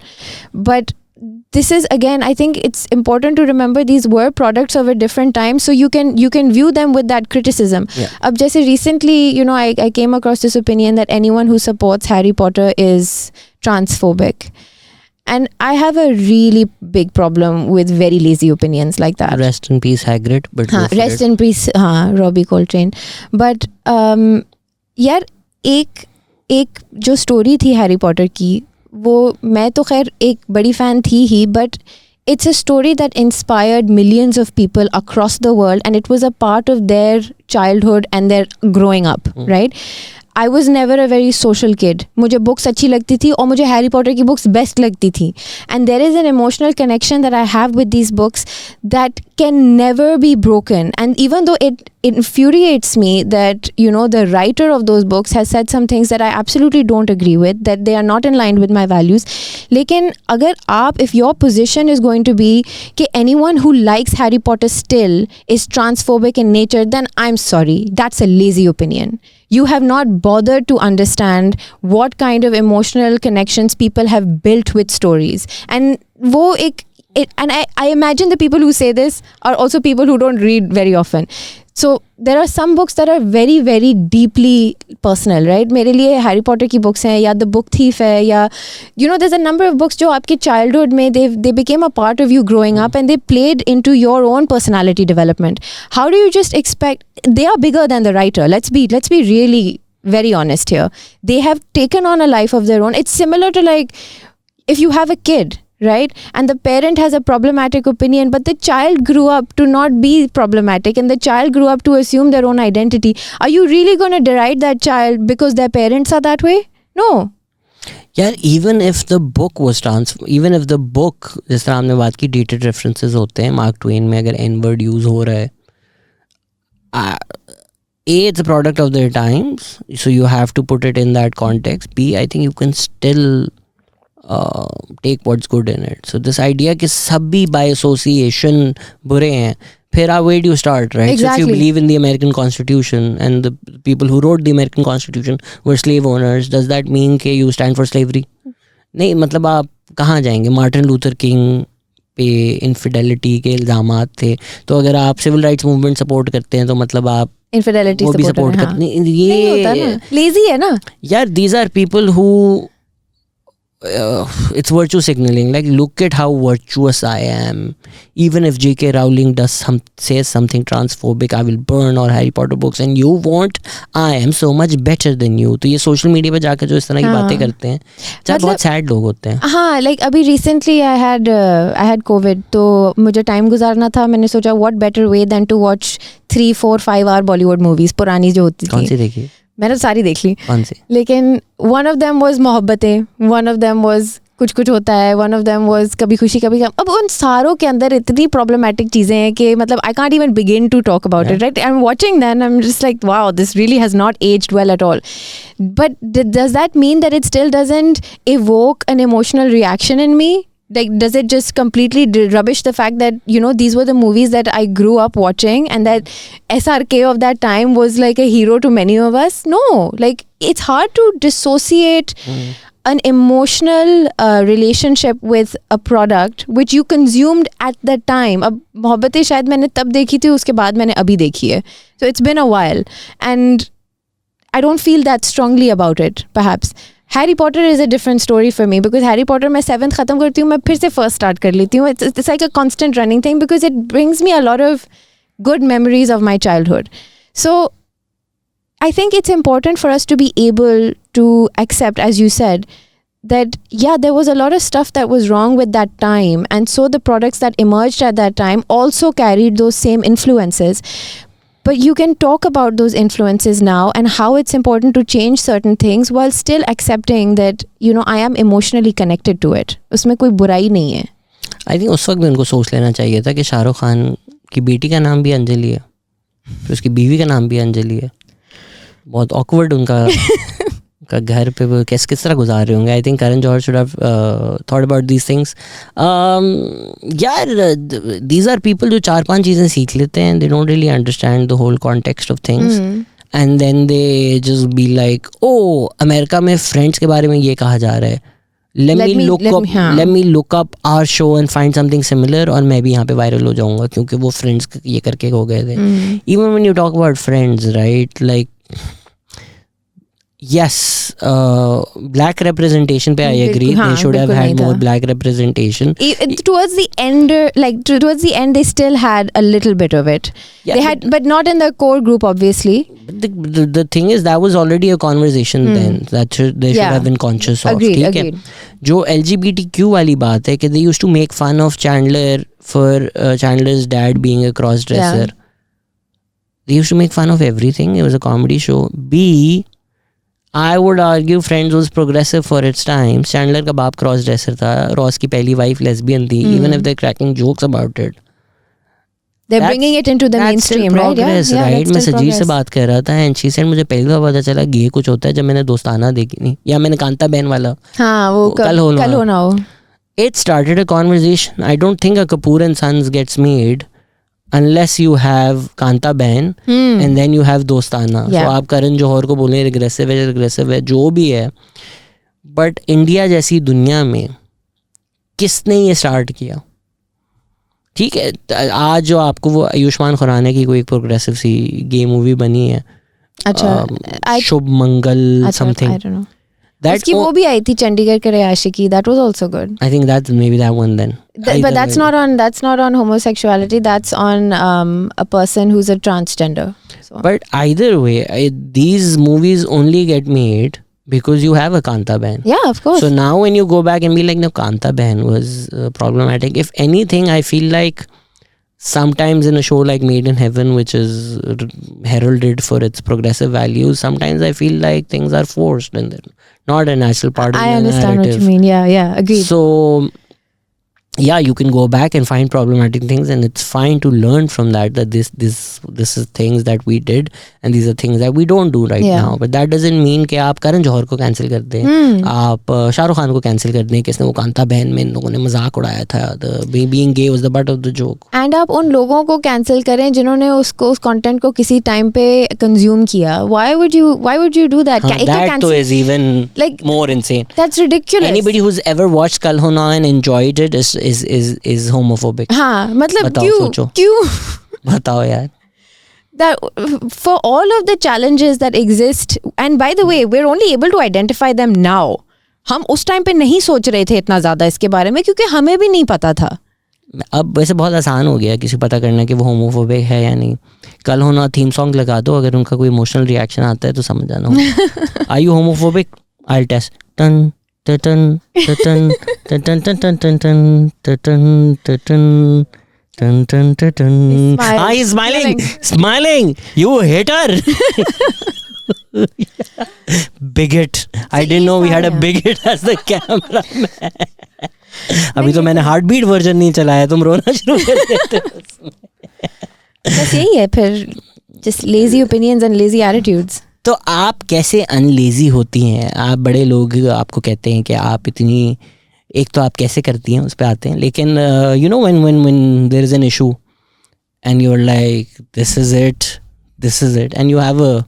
But this is, again, I think it's important to remember these were products of a different time, so you can view them with that criticism. Ab jaise recently, I came across this opinion that anyone who supports Harry Potter is transphobic, and I have a really big problem with very lazy opinions like that. Rest in peace Hagrid, but rest in peace Robbie Coltrane. But यार एक जो story थी Harry Potter की, वो मैं तो खैर एक बड़ी फ़ैन थी ही, but it's a story that inspired millions of people across the world, and it was a part of their childhood and their growing up, right? I was never a very social kid. मुझे books अच्छी लगती थी और मुझे Harry Potter की books best लगती थी. And there is an emotional connection that I have with these books that can never be broken. And even though it infuriates me that, the writer of those books has said some things that I absolutely don't agree with, that they are not in line with my values. लेकिन अगर आप, if your position is going to be कि anyone who likes Harry Potter still is transphobic in nature, then I'm sorry. That's a lazy opinion. You have not bothered to understand what kind of emotional connections people have built with stories. And and I imagine the people who say this are also people who don't read very often. So there are some books that are very, very deeply personal, right? मेरे लिए Harry Potter की books हैं, या The Book Thief है, या there's a number of books जो आपके childhood में they became a part of you growing up, and they played into your own personality development. How do you just expect, they are bigger than the writer. Let's be really very honest here. They have taken on a life of their own. It's similar to like if you have a kid, right, and the parent has a problematic opinion, but the child grew up to not be problematic, and the child grew up to assume their own identity. Are you really going to deride that child because their parents are that way? No. Yeah, even if the book was जिस तरह हमने बात की, dated references होते हैं, mark Twain में अगर n-word use हो रहा है, A, it's a product of their times, so you have to put it in that context. B, I think you can still take what's good in it. So this idea कि सब भी by association बुरे हैं, फिर where do you start, right? Exactly. So if you believe in the American Constitution and the people who wrote the American Constitution were slave owners, does that mean कि you stand for slavery? नहीं, मतलब आप कहाँ जाएंगे? Martin Luther king पे infidelity के इल्ज़ामात थे, तो अगर आप सिविल राइट्स मूवमेंट सपोर्ट करते हैं तो मतलब आप इनफिडेलिटी सपोर्ट करते हैं. ये लेजी है ना यार. These are people who it's virtue signaling, like look at how virtuous I am. Even if J.K. Rowling says something transphobic, I will burn all Harry Potter books, and you won't. I am so much better than you. तो ये social media पे जाकर जो इस तरह की बातें करते हैं, चाहे बहुत सैड लोग होते हैं. हाँ, like अभी recently I had COVID, तो मुझे टाइम गुजारना था. मैंने सोचा what better way than to watch 3, 4, 5 hour Bollywood movies पुरानी जो होती थी. कौन सी देखी? मैंने सारी देख ली. कौन सी? लेकिन one of them was Mohabbatein, one of them was कुछ होता है, one of them was कभी खुशी कभी गम. अब उन सारों के अंदर इतनी problematic चीज़ें हैं कि मतलब I can't even begin to talk about it, right? I'm watching then, I'm just like, wow, this really has not aged well at all. But does that mean that it still doesn't evoke an emotional reaction in me? Like, does it just completely rubbish the fact that, these were the movies that I grew up watching, and that SRK of that time was like a hero to many of us? No, like, it's hard to dissociate an emotional relationship with a product which you consumed at that time. अब मोहब्बतें शायद मैंने तब देखी थी, उसके बाद मैंने अभी देखी है. So it's been a while, and I don't feel that strongly about it, perhaps. Harry Potter is a different story for me, because Harry Potter मैं 7th ख़त्म करती हूँ, मैं फिर से first start कर लेती हूँ. It's like a constant running thing, because it brings me a lot of good memories of my childhood. So I think it's important for us to be able to accept, as you said, that yeah, there was a lot of stuff that was wrong with that time, and so the products that emerged at that time also carried those same influences. But you can talk about those influences now and how it's important to change certain things while still accepting that, I am emotionally connected to it. उसमें कोई बुराई नहीं है. I think उस वक्त भी उनको सोच लेना चाहिए था कि शाहरुख खान की बेटी का नाम भी अंजलि है, फिर उसकी बीवी का नाम भी अंजलि है. बहुत awkward उनका का घर पे वो किस तरह गुजार रहे होंगे. I think Karan Johar should have thought about these things. यार, दीज आर पीपल जो 4-5 चीज़ें सीख लेते हैं, they don't really understand the whole context of things, and then they just be like, oh America में फ्रेंड्स के बारे में ये कहा जा रहा है, let me look up our show and find something similar, और मैं भी यहाँ पे viral हो जाऊँगा क्योंकि वो friends ये करके हो गए थे. Even when you talk about friends, right, like yes, black representation पे I agree. They should have had more black representation. Towards the end, they still had a little bit of it. Yeah, they had, but not in the core group, obviously. But the thing is, that was already a conversation then. They should have been conscious of. Agreed. जो LGBTQ वाली बात है कि they used to make fun of Chandler for Chandler's dad being a cross-dresser. Yeah. They used to make fun of everything. It was a comedy show. B, I would argue Friends was progressive for its time. Chandler का बाप cross-dresser था. Ross की पहली wife lesbian थी. Even if they're cracking jokes about it. They're bringing it into the mainstream, right? Right? मैं सजीर से बात कर रहा था and she said मुझे पहली बार पता चला गे कुछ होता है जब मैंने दोस्ताना देखी नहीं या मैंने कांता बहन वाला हाँ वो कल होना हो. It started a conversation. I don't think a Kapoor and Sons gets made unless you have Kanta Behan and then you have Dostana. So आप करण जौहर को बोलें regressive है जो भी है, but India जैसी दुनिया में किसने ये स्टार्ट किया? ठीक है, आज जो आपको वो आयुष्मान खुराना की कोई प्रोग्रेसिव सी गे मूवी बनी है, अच्छा शुभ मंगल समथिंग, उसकी वो भी आई थी चंडीगढ़ के आशिकी, that was also good. I think that's maybe that one then. But that's not on homosexuality, that's on a person who's a transgender. So. But either way, these movies only get made because you have a Kanta Behan. Yeah, of course. So now when you go back and be like, no, Kanta Behan was problematic. If anything, I feel like sometimes in a show like Made in Heaven, which is heralded for its progressive values, sometimes I feel like things are forced and they're not a natural part of the narrative. I understand what you mean. Yeah, agreed. So yeah, you can go back and find problematic things, and it's fine to learn from that this is things that we did and these are things that we don't do right now. But that doesn't mean कि आप करण जौहर को cancel कर दें, आप शाहरुख खान को cancel कर दें किसने वो कांता बहन में इन लोगों ने मजाक उड़ाया था, the being gay was the butt of the joke. And आप उन लोगों को कैंसिल करें जिन्होंने उस कंटेंट को किसी टाइम पे कंज्यूम किया. Why would you do that? That too is even like more insane. That's ridiculous. Anybody who's ever watched Kal Ho Na and enjoyed it is homophobic. हाँ मतलब क्यों बताओ यार. That for all of the challenges that exist, and by the way, we're only able to identify them now. हम उस time पे नहीं सोच रहे थे इतना ज़्यादा इसके बारे में क्योंकि हमें भी नहीं पता था. अब वैसे बहुत आसान हो गया किसी पता करना कि वो होमोफोबिक है या नहीं. कल होना थीम सॉन्ग लगा दो, अगर उनका कोई इमोशनल रिएक्शन आता है तो समझ जाना. Are you homophobic? I'll test. Dun dun dun dun dun dun dun dun dun dun dun dun dun dun dun dun. Ah, he's smiling. You hater. Bigot. I didn't know we had a bigot as the cameraman. अभी तो मैंने heart beat version नहीं चलाया, तुम रोना शुरू कर देते हो. बस यही है फिर, just lazy opinions and lazy attitudes. तो आप कैसे अनलेजी होती हैं? आप बड़े लोग आपको कहते हैं कि आप इतनी, एक तो आप कैसे करती हैं उस पे आते हैं, लेकिन you know when there is an issue and you're like this is it and you have a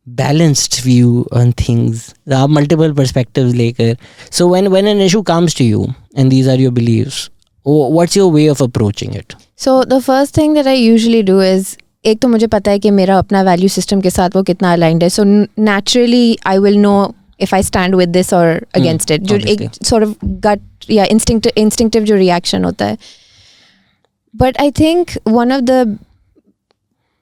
balanced view on things, आप multiple perspectives लेकर, so when an issue comes to you and these are your beliefs, what's your way of approaching it? So the first thing that I usually do is, एक तो मुझे पता है कि मेरा अपना वैल्यू सिस्टम के साथ वो कितना अलाइंड है, so naturally I will know if I stand with this और अगेंस्ट इट. जो एक सॉर्ट ऑफ गट या इंस्टिंक्टिव जो रिएक्शन होता है. But I think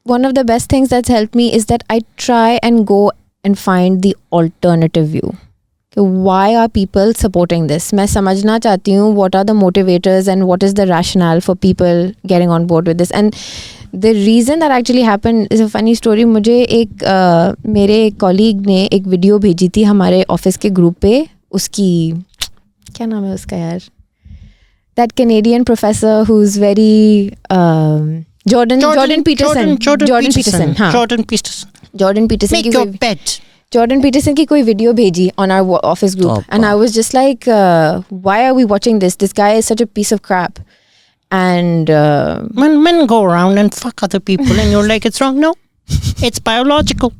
one of the best things that's helped me is that I try and go and find the alternative view. Why are people supporting this? मैं समझना चाहती हूँ what are the motivators and what is the rationale for people getting on board with this. And the reason that actually happened is a funny story. मुझे मेरे colleague ने एक video भेजी थी हमारे ऑफिस के ग्रुप पे. उसकी क्या नाम है उसका यार, that Canadian professor who's very Jordan Peterson. Make your bet. Jordan Peterson की कोई वीडियो भेजी on our office group and I was just like why are we watching this? This guy is such a piece of crap. And men go around and fuck other people and you're like it's wrong. No, it's biological.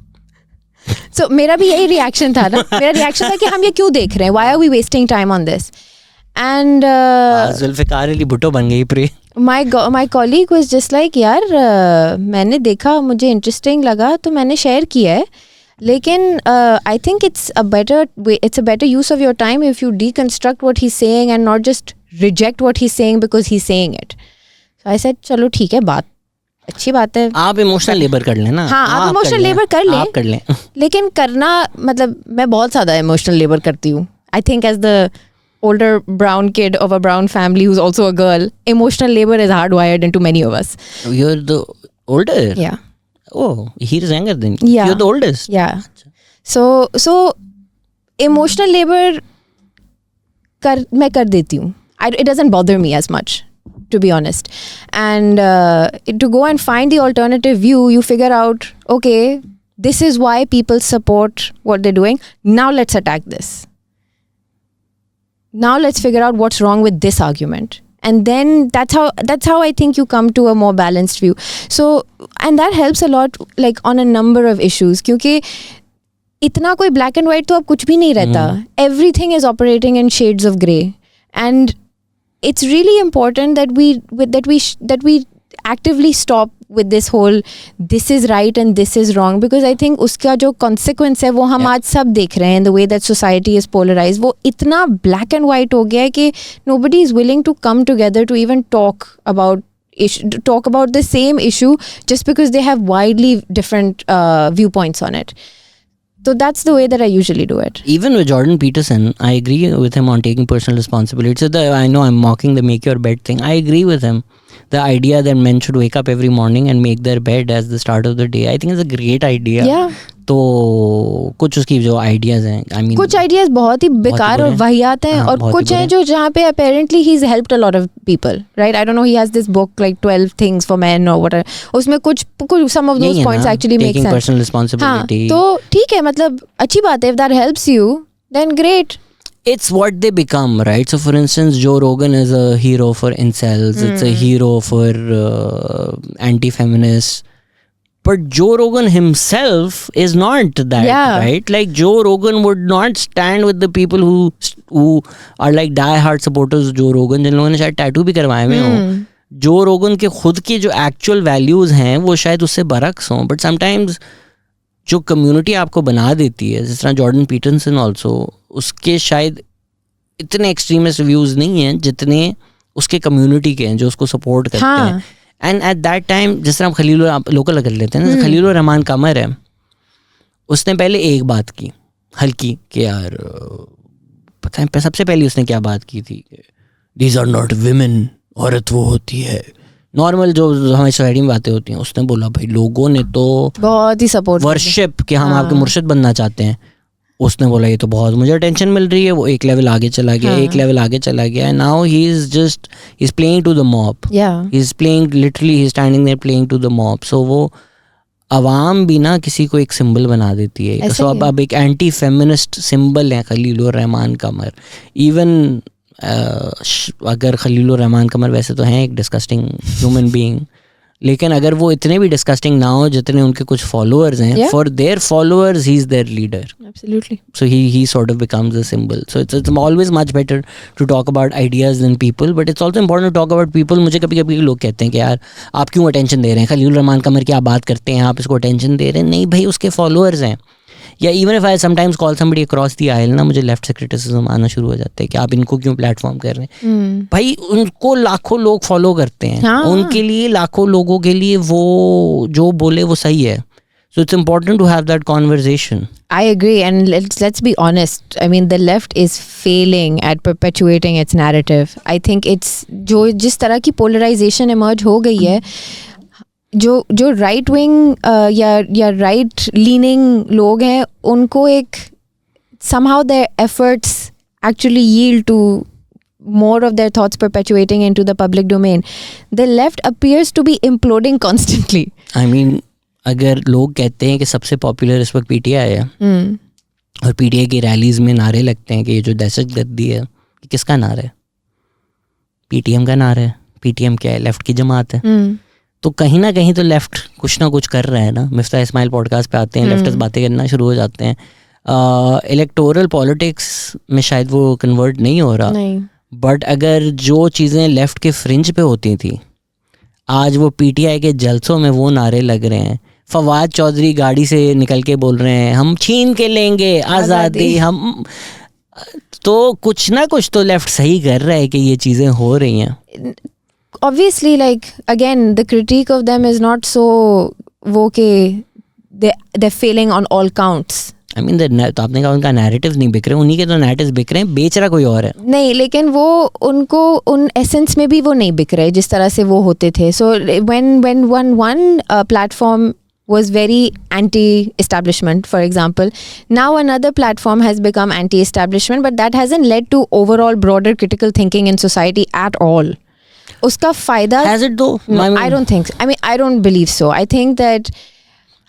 So मेरा भी यही reaction था ना, मेरा reaction था कि हम ये क्यों देख रहे हैं, why are we wasting time on this? And Zulfikar Ali Bhutto बन गई pray. my colleague was just like, यार मैंने देखा, मुझे इंटरेस्टिंग लगा तो मैंने शेयर किया है, लेकिन I think it's a better use of your time if you deconstruct what he's saying and not just reject what he's saying because he's saying it. So I said चलो ठीक है, बात अच्छी बात है, आप इमोशनल लेबर कर लें ना. हाँ, आप इमोशनल लेबर कर लें, लेकिन करना मतलब मैं बहुत ज़्यादा इमोशनल लेबर करती हूँ. I think as the older brown kid of a brown family who's also a girl, emotional labor is hardwired into many of us. You're the older? Yeah. Oh, he's younger than you. Yeah. You're the oldest? Yeah. So emotional labor मैं कर देती हूँ. It doesn't bother me as much, to be honest. And to go and find the alternative view, you figure out, okay, this is why people support what they're doing. Now let's attack this. Now let's figure out what's wrong with this argument. And then that's how I think you come to a more balanced view. So, and that helps a lot, like on a number of issues. क्योंकि इतना कोई black and white तो अब कुछ भी नहीं रहता. Everything is operating in shades of grey. And it's really important that we actively stop with this whole this is right and this is wrong, because I think उसका जो consequence है वो हम आज सब देख रहे हैं. The way that society is polarized, वो इतना black and white हो गया है कि nobody is willing to come together to even talk about the same issue just because they have widely different viewpoints on it. So that's the way that I usually do it. Even with Jordan Peterson, I agree with him on taking personal responsibility. So I know I'm mocking the make your bed thing. I agree with him. The idea that men should wake up every morning and make their bed as the start of the day, I think is a great idea. Yeah. तो कुछ उसकी जो ideas हैं, I mean, कुछ ideas बहुत ही बेकार और वाहियात हैं, और कुछ हैं जो जहाँ पे apparently he's helped a lot of people, right? I don't know, he has this book like 12 things for men or whatever. उसमें कुछ some of those points actually make sense. Taking personal responsibility. हाँ, तो ठीक है, मतलब अच्छी बात है. If that helps you, then great. It's what they become, right? So for instance, Joe Rogan is a hero for incels. It's a hero for anti-feminists. But Joe Rogan himself is not that, right? Like Joe Rogan would not stand with the people who are like die-hard supporters of Joe Rogan, जिन लोगों ने शायद tattoo भी करवाए हुए हों. Joe Rogan के खुद की जो actual values हैं वो शायद उससे बरक्स हों. But sometimes जो community आपको बना देती है, जिस तरह Jordan Peterson also, उसके शायद इतने extremist views नहीं हैं जितने उसके community के हैं जो उसको support करते हैं. एंड एट दैट टाइम जिस तरह हम खलील लोकल कर लेते हैं ना, खलील रहमान कमर है, उसने पहले एक बात की हल्की कि यार पता है सबसे पहले उसने क्या बात की थी, दीज आर नॉट विमेन, औरत वो होती है, नॉर्मल जो हमारी सोसाइटी में बातें होती हैं. उसने बोला भाई लोगों ने तो बहुत ही सपोर्ट वर्शिप कि हम आपके मुर्शिद बनना चाहते हैं. उसने बोला ये तो बहुत मुझे अटेंशन मिल रही है. वो एक लेवल आगे चला गया, एक लेवल आगे चला गया. And now he is playing to the mob. He is playing literally, he is standing there playing to the mob. So वो अवाम भी ना किसी को एक सिंबल बना देती है. सो अब एक एंटी फेमिनिस्ट सिंबल है खलील रहमान कमर. इवन अगर खलील रहमान कमर वैसे तो हैं एक डिस्कस्टिंग ह्यूमन बीइंग, लेकिन अगर वो इतने भी डिस्कस्टिंग ना हो जितने उनके कुछ फॉलोअर्स हैं, for their followers he is there leader. Absolutely. So he sort of becomes a symbol. So it's always much better to talk about ideas than people, but it's also important to talk about people. मुझे कभी कभी लोग कहते हैं कि यार आप क्यों अटेंशन दे रहे हैं, खलील रहमान कमर की आप बात करते हैं, आप इसको अटेंशन दे रहे हैं. नहीं भाई, उसके फॉलोअर्स हैं. या even if I sometimes call somebody across the aisle ना, मुझे लेफ्ट से क्रिटिसिज्म आना शुरू हो जाता है कि आप इनको क्यों प्लेटफॉर्म कर रहे हैं. भाई उनको लाखों लोग फॉलो करते हैं, उनके लिए लाखों लोगों के लिए वो जो बोले वो सही है. So it's important to have that conversation. I agree, and let's be honest. I mean, the left is failing at perpetuating its narrative. I think it's जो जिस तरह की polarization emerge हो गई है, जो right wing या right leaning लोग हैं, उनको एक somehow their efforts actually yield to more of their thoughts perpetuating into the public domain. The left appears to be imploding constantly. I mean, अगर लोग कहते हैं कि सबसे पॉपुलर इस वक्त पीटीआई है, और पीटीआई की रैलीज में नारे लगते हैं कि ये जो दहशतगर्दी है, किसका नारा है? पीटीएम का नारा है. पीटीएम क्या है? लेफ्ट की जमात है. तो कहीं ना कहीं तो लेफ्ट कुछ ना कुछ कर रहा है ना. मिफ्ता इस्माइल पॉडकास्ट पे आते हैं, लेफ्टिस्ट बातें करना शुरू हो जाते हैं. इलेक्टोरल पॉलिटिक्स में शायद वो कन्वर्ट नहीं हो रहा, बट अगर जो चीज़ें लेफ्ट के फ्रिंज पे होती थी, आज वो पीटीआई के जलसों में वो नारे लग रहे हैं. फवाद चौधरी गाड़ी से निकल के बोल रहे हैं हम छीन के लेंगे आज़ादी. हम तो कुछ ना कुछ तो लेफ्ट सही कर रहा है कि ये चीज़ें हो रही हैं. Obviously, like, again, the critique of them is not so वो कि they're failing on all counts. I mean, तो आपने कहा उनका नैरेटिव नहीं बिक रहे, उन्हीं के तो नैरेटिव बिक रहे हैं, बेच रहा कोई और है. नहीं, लेकिन वो उनको उन एसेंस में भी वो नहीं बिक रहे जिस तरह से वो होते थे. So when one platform was very anti-establishment, for example, now another platform has become anti-establishment, but that hasn't led to overall broader critical thinking in society at all. उसका फायदा Has it though? No, I don't think so. I mean, I don't believe so. I think that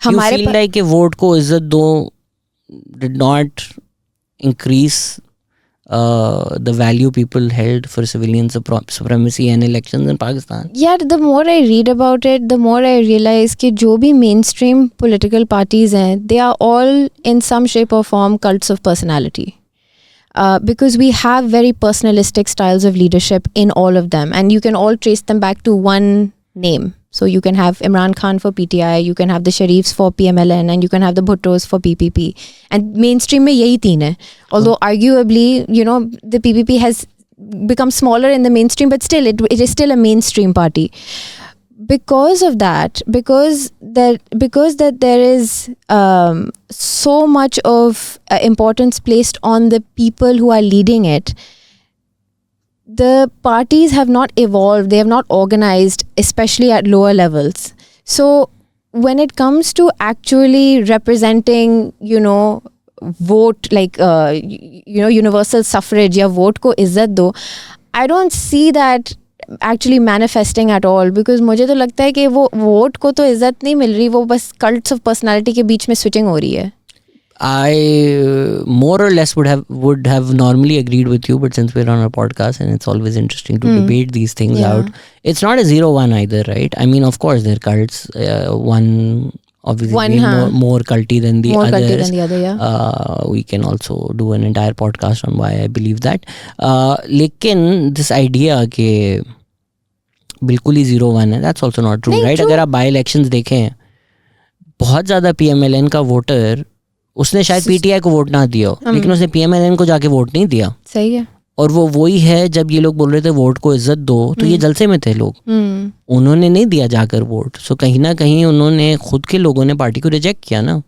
हमारे you feel like कि vote को इज्जत दो did not increase the value people held for civilian supremacy and elections in Pakistan? Yeah, the more I read about it, the more I realize कि जो भी mainstream political parties हैं, they are all in some shape or form cults of personality. Because we have very personalistic styles of leadership in all of them, and you can all trace them back to one name. So you can have Imran Khan for PTI, you can have the Sharifs for PMLN, and you can have the Bhuttos for PPP. And mainstream में यही तीन है. Although arguably, you know, the PPP has become smaller in the mainstream, but still it is still a mainstream party. Because of that, because that there is so much of importance placed on the people who are leading it, the parties have not evolved, they have not organized, especially at lower levels. So when it comes to actually representing, you know, vote, like you know, universal suffrage या vote को इज्जत दो, I don't see that actually manifesting at all, because मुझे तो लगता है कि वो वोट को तो इज्जत नहीं मिल रही, वो बस cults of personality के बीच में switching हो रही है. I more or less would have normally agreed with you, but since we're on a podcast and it's always interesting to debate these things out, it's not a 0-1 either, right? I mean, of course they're cults, one obviously more culty than the others. Culty than the other, yeah. We can also do an entire podcast on why I believe that. लेकिन this idea कि बिल्कुल ही 0-1 है, that's also not true, right? अगर आप by elections देखें, बहुत ज़्यादा PMLN का वोटर, उसने शायद PTI को वोट ना दिया, लेकिन उसने PMLN को जाके वोट नहीं दिया. सही है. और वो वही है जब ये लोग बोल रहे थे वोट को इज्जत दो, तो ये जलसे में थे लोग, उन्होंने नहीं दिया जाकर वोट. सो कहीं ना कहीं उन्होंने खुद के लोगों ने पार्टी को रिजेक्ट किया ना.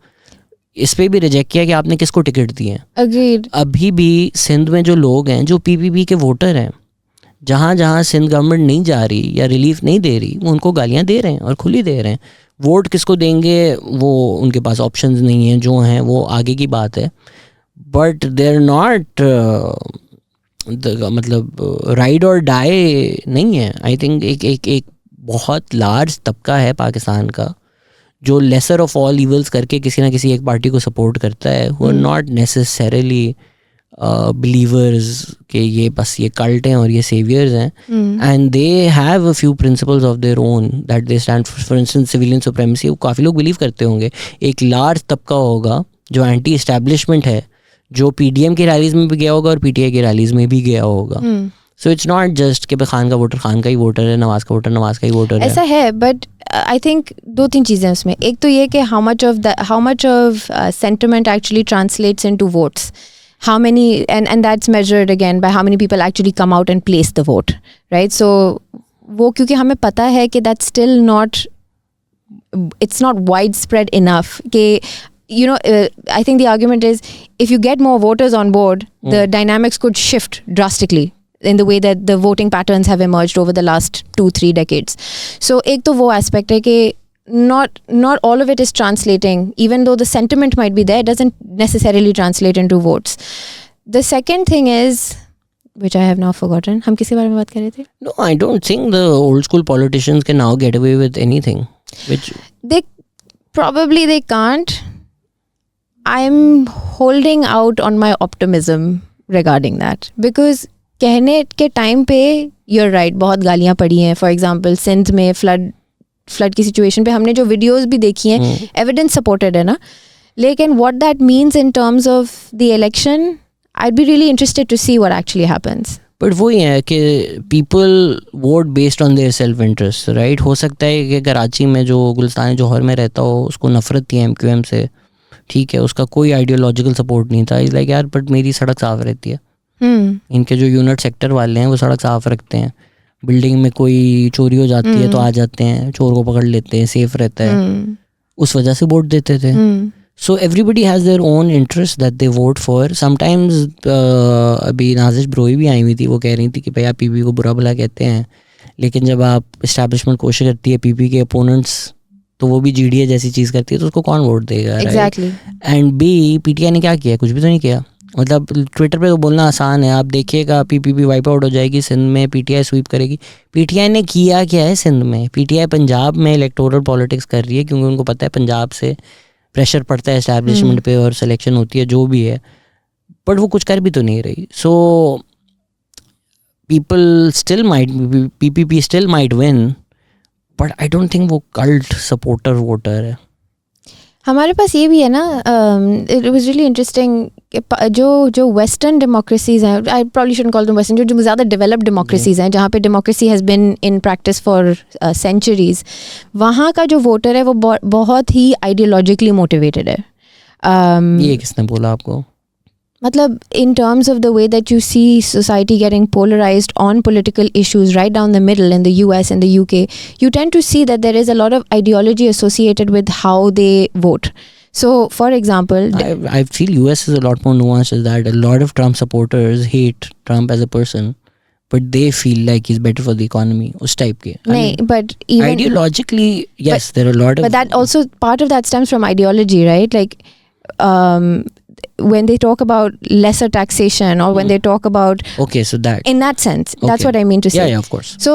इस पे भी रिजेक्ट किया कि आपने किसको टिकट दिए. अभी भी सिंध में जो लोग हैं जो PPP के वोटर हैं, जहाँ जहाँ सिंध गवर्नमेंट नहीं जा रही या रिलीफ नहीं दे रही, वो उनको गालियाँ दे रहे हैं और खुली दे रहे हैं. वोट किसको देंगे वो उनके पास ऑप्शंस नहीं हैं, जो हैं वो आगे की बात है. बट दे आर नॉट मतलब राइड और डाई नहीं है. आई थिंक एक बहुत लार्ज तबका है पाकिस्तान का जो लेसर ऑफ ऑल इवल्स करके किसी ना किसी एक पार्टी को सपोर्ट करता है, who are not necessarily believers कि ये बस ये कल्ट हैं और ये सेवियर्स हैं, and they have a few principles of their own that they stand for instance civilian supremacy. काफ़ी लोग बिलीव करते होंगे. एक लार्ज तबका होगा जो एंटी एस्टैब्लिशमेंट है, जो PDM की रैलीज में भी गया होगा और PTI की रैलीज में भी गया होगा. सो इट्स नॉट जस्ट कि खान का वोटर खान का ही वोटर है, नवाज का वोटर नवाज का ही वोटर है. ऐसा है, बट आई थिंक 2-3 चीज़ें उसमें. एक तो ये कि how much of sentiment actually translates into votes. How many, and that's measured again by how many people actually come out and place the vote, right? So वो क्योंकि हमें पता है कि that's still not, it's not widespread enough कि, you know, I think the argument is if you get more voters on board, the dynamics could shift drastically in the way that the voting patterns have emerged over the last 2-3 decades. So एक तो वो aspect है कि not all of it is translating, even though the sentiment might be there, it doesn't necessarily translate into votes. The second thing is, which I have now forgotten, हम किसके बारे में बात कर रहे थे? No, I don't think the old school politicians can now get away with anything, which they can't. I'm holding out on my optimism regarding that, because कहने के टाइम पे you're right, बहुत गालियाँ पड़ी हैं. For example, सिंध में flood flood की situation पे हमने जो वीडियोस भी देखी हैं एविडेंस सपोर्टेड है ना, लेकिन what that means in terms of the election I be really interested to see what actually happens. But वही है कि people vote based on their self interest, right. हो सकता है कि कराची में जो गुलिस्तान जौहर में रहता हो उसको नफरत थी MQM से, ठीक है, उसका कोई आइडियोलॉजिकल सपोर्ट नहीं था. इज लाइक यार बट मेरी सड़क साफ रहती है. इनके जो यूनिट सेक्टर वाले हैं वो सड़क साफ रखते हैं, बिल्डिंग में कोई चोरी हो जाती है तो आ जाते हैं, चोर को पकड़ लेते हैं, सेफ रहता है, उस वजह से वोट देते थे. So everybody has their own interest that they vote for. Sometimes अभी नाजिश ब्रोई भी आई हुई थी, वो कह रही थी कि भैया PP को बुरा भला कहते हैं, लेकिन जब आप इस्टेब्लिशमेंट कोशिश करती है PP के अपोनेंट्स तो वो भी GDA जैसी चीज़ करती है तो उसको कौन वोट देगा. Exactly. एंड B PTI ने क्या किया, कुछ भी तो नहीं किया. मतलब ट्विटर पे तो बोलना आसान है, आप देखिएगा PPP वाइप आउट हो जाएगी सिंध में, PTI स्वीप करेगी. PTI ने किया क्या है सिंध में? PTI पंजाब में इलेक्टोरल पॉलिटिक्स कर रही है क्योंकि उनको पता है पंजाब से प्रेशर पड़ता है एस्टैब्लिशमेंट पे और सिलेक्शन होती है जो भी है, बट वो कुछ कर भी तो नहीं रही. So people still might, PPP still might win, but I don't think वो कल्ट सपोर्टर वोटर है. हमारे पास ये भी है ना, इट वाज रियली इंटरेस्टिंग, जो वेस्टर्न डेमोक्रेसीज हैं, I probably shouldn't call them western, जो ज़्यादा डेवलप्ड डेमोक्रेसीज हैं जहाँ पे democracy has been in practice for centuries, वहाँ का जो वोटर है वो बहुत ही आइडियोलॉजिकली मोटिवेटेड है. ये किसने बोला आपको? मतलब in terms of the way that you see society getting polarized on political issues right down the middle in the US and the UK, you tend to see that there is a lot of ideology associated with how they vote. So for example, I feel US is a lot more nuanced as that. A lot of Trump supporters hate Trump as a person, but they feel like he's better for the economy. Us type ke. But even ideologically, yes, there are a lot of. But that also, part of that stems from ideology, right? Like, when they talk about lesser taxation or when they talk about, okay, so that in that sense, that's what I mean to say. Yeah, of course. So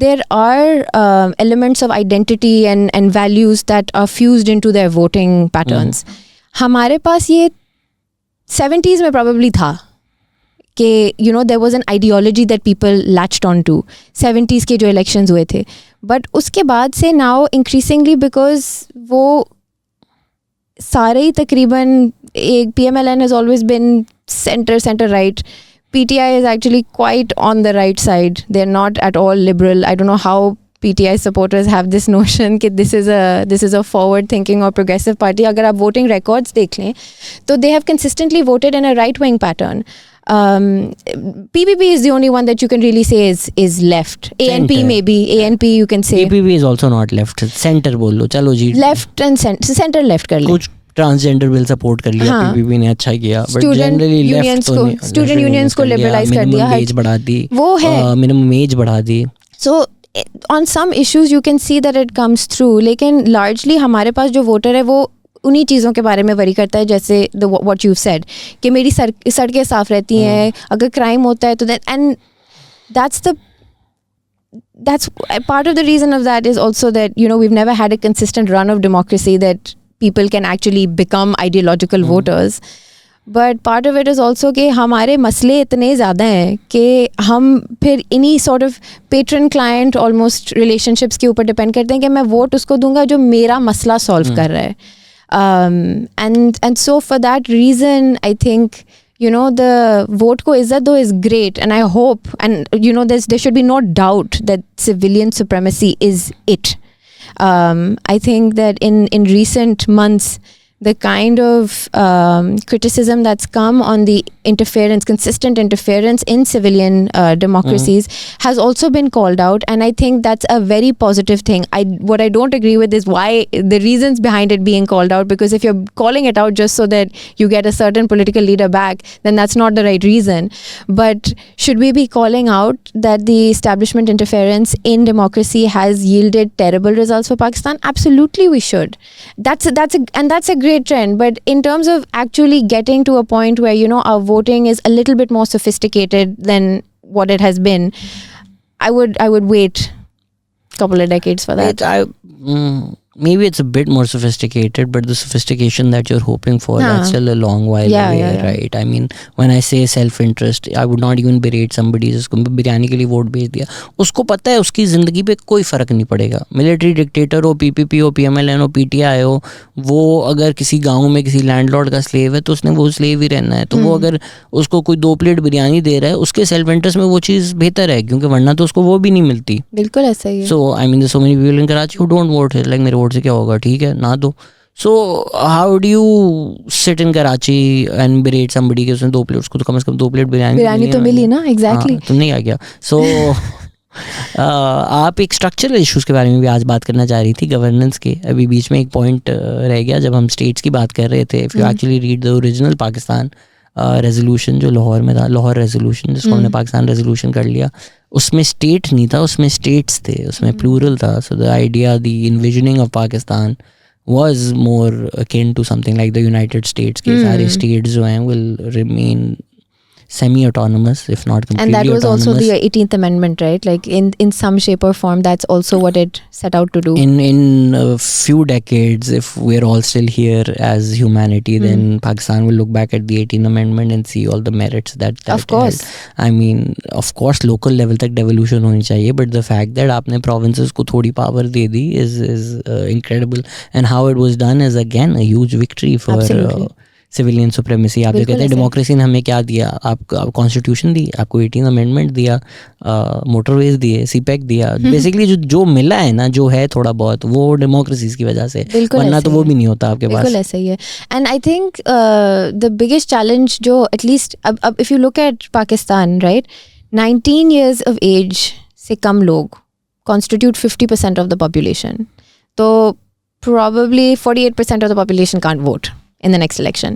there are elements of identity and values that are fused into their voting patterns. हमारे पास ये 70s में probably था कि you know there was an ideology that people latched on to. 70s के जो elections हुए थे, but उसके बाद से now increasingly, because वो सारे ही तकरीबन एक PMLN has always been center right. PTI is actually quite on the right side. They're not at all liberal. I don't know how PTI supporters have this notion that this is a forward thinking or progressive party. अगर आप voting records देख लें तो they have consistently voted in a right wing pattern. PPP is the only one that you can really say is left. ANP maybe. ANP you can say. PPP is also not left. Center बोल लो, चलो जी. Left and center left कर ले. कुछ transgender bill support कर लिया, PPP ने अच्छा किया, बट जनरली लेफ्ट तो नहीं. स्टूडेंट यूनियंस को लिबरलाइज कर दिया, एज बढ़ा दी, वो है मिनिमम एज बढ़ा दी. So on some issues you can see that it comes through, लेकिन लार्जली हमारे पास जो वोटर है वो उन्हीं चीज़ों के बारे में वरी करता है, जैसे व्हाट यू सेड कि मेरी सड़कें साफ रहती हैं, अगर क्राइम होता है तो and that's part of the reason of that is also that, you know, we've never had a consistent run of democracy that people can actually become ideological voters. But part of it is also कि हमारे मसले इतने ज़्यादा हैं कि हम फिर इन्हीं sort of patron client almost relationships के ऊपर डिपेंड करते हैं कि मैं वोट उसको दूंगा जो मेरा मसला सॉल्व कर रहा है. And so for that reason I think, you know, the vote ko izzat do is great, and I hope, and you know, there should be no doubt that civilian supremacy is it. I think that in recent months the kind of criticism that's come on the consistent interference in civilian democracies has also been called out, and I think that's a very positive thing. What I don't agree with is why the reasons behind it being called out, because if you're calling it out just so that you get a certain political leader back, then that's not the right reason. But should we be calling out that the establishment interference in democracy has yielded terrible results for Pakistan? Absolutely we should. That's a great trend, but in terms of actually getting to a point where, you know, our voting is a little bit more sophisticated than what it has been, I would wait a couple of decades for that. maybe it's a bit more sophisticated, but the sophistication that you're hoping for, that's still a long while away, right? I mean, when I say self-interest, I would not even berate somebody जिसको बिरयानी के लिए vote भेज दिया, उसको पता है उसकी ज़िंदगी पे कोई फ़र्क नहीं पड़ेगा. मिलिट्री डिक्टेटर हो, PPP हो, PMLN हो, PTI हो, वो अगर किसी गाँव में किसी लैंडलॉर्ड का स्लेव है तो उसने वो स्लेव ही रहना है. तो वो अगर उसको कोई 2 प्लेट बिरयानी दे रहा है, उसके सेल्फ इंटरेस्ट में वो चीज़ बेहतर है, क्योंकि वरना तो उसको वो भी नहीं मिलती. बिल्कुल ऐसा ही है. So I mean, there's so many people in Karachi who don't vote. Like मेरे वोट से क्या होगा, ठीक है ना दो. So how do you sit in Karachi and berate somebody कि उसने 2 प्लेट, उसको तो कम से कम 2 प्लेट बिरयानी तो मिली ना. एग्जैक्टली. तो नहीं आ गया. So आप एक स्ट्रक्चरल इश्यूज़ के बारे में भी आज बात करना चाह रही थी, गवर्नेंस के. अभी बीच में एक पॉइंट रह गया जब हम स्टेट्स की बात कर रहे थे. If you actually read the original Pakistan resolution जो लाहौर में था, लाहौर रेजोल्यूशन जिसको हमने पाकिस्तान रेजोल्यूशन कर लिया, उसमें स्टेट नहीं था, उसमें स्टेट्स थे, उसमें प्लूरल था. So the idea, the envisioning of Pakistan was more akin to something like the United States के सारे स्टेट्स जो हैं will remain semi-autonomous, if not completely autonomous. And that was also the 18th Amendment, right? Like in some shape or form, that's also what it set out to do. In a few decades, if we're all still here as humanity, then Pakistan will look back at the 18th Amendment and see all the merits that of course had. I mean, of course local level तक devolution होनी चाहिए, but the fact that आपने provinces को थोड़ी power they the is incredible, and how it was done is again a huge victory for civilian supremacy. आप जो कहते हैं डेमोक्रेसी ने हमें क्या दिया, आपको कॉन्स्टिट्यूशन दी, आपको 18th अमेंडमेंट दिया, मोटरवेज दिए, सीपैक दिया. बेसिकली जो मिला है ना, जो है थोड़ा बहुत, वो डेमोक्रेसी की वजह से, वरना तो वो भी नहीं होता आपके पास. बिल्कुल ऐसा ही है. And I think the biggest challenge जो एटलीस्ट अब if you look eight Pakistan, right, 19 years of age से कम लोग constitute 50% of the population. तो probably 48% of the population can't vote in the next election.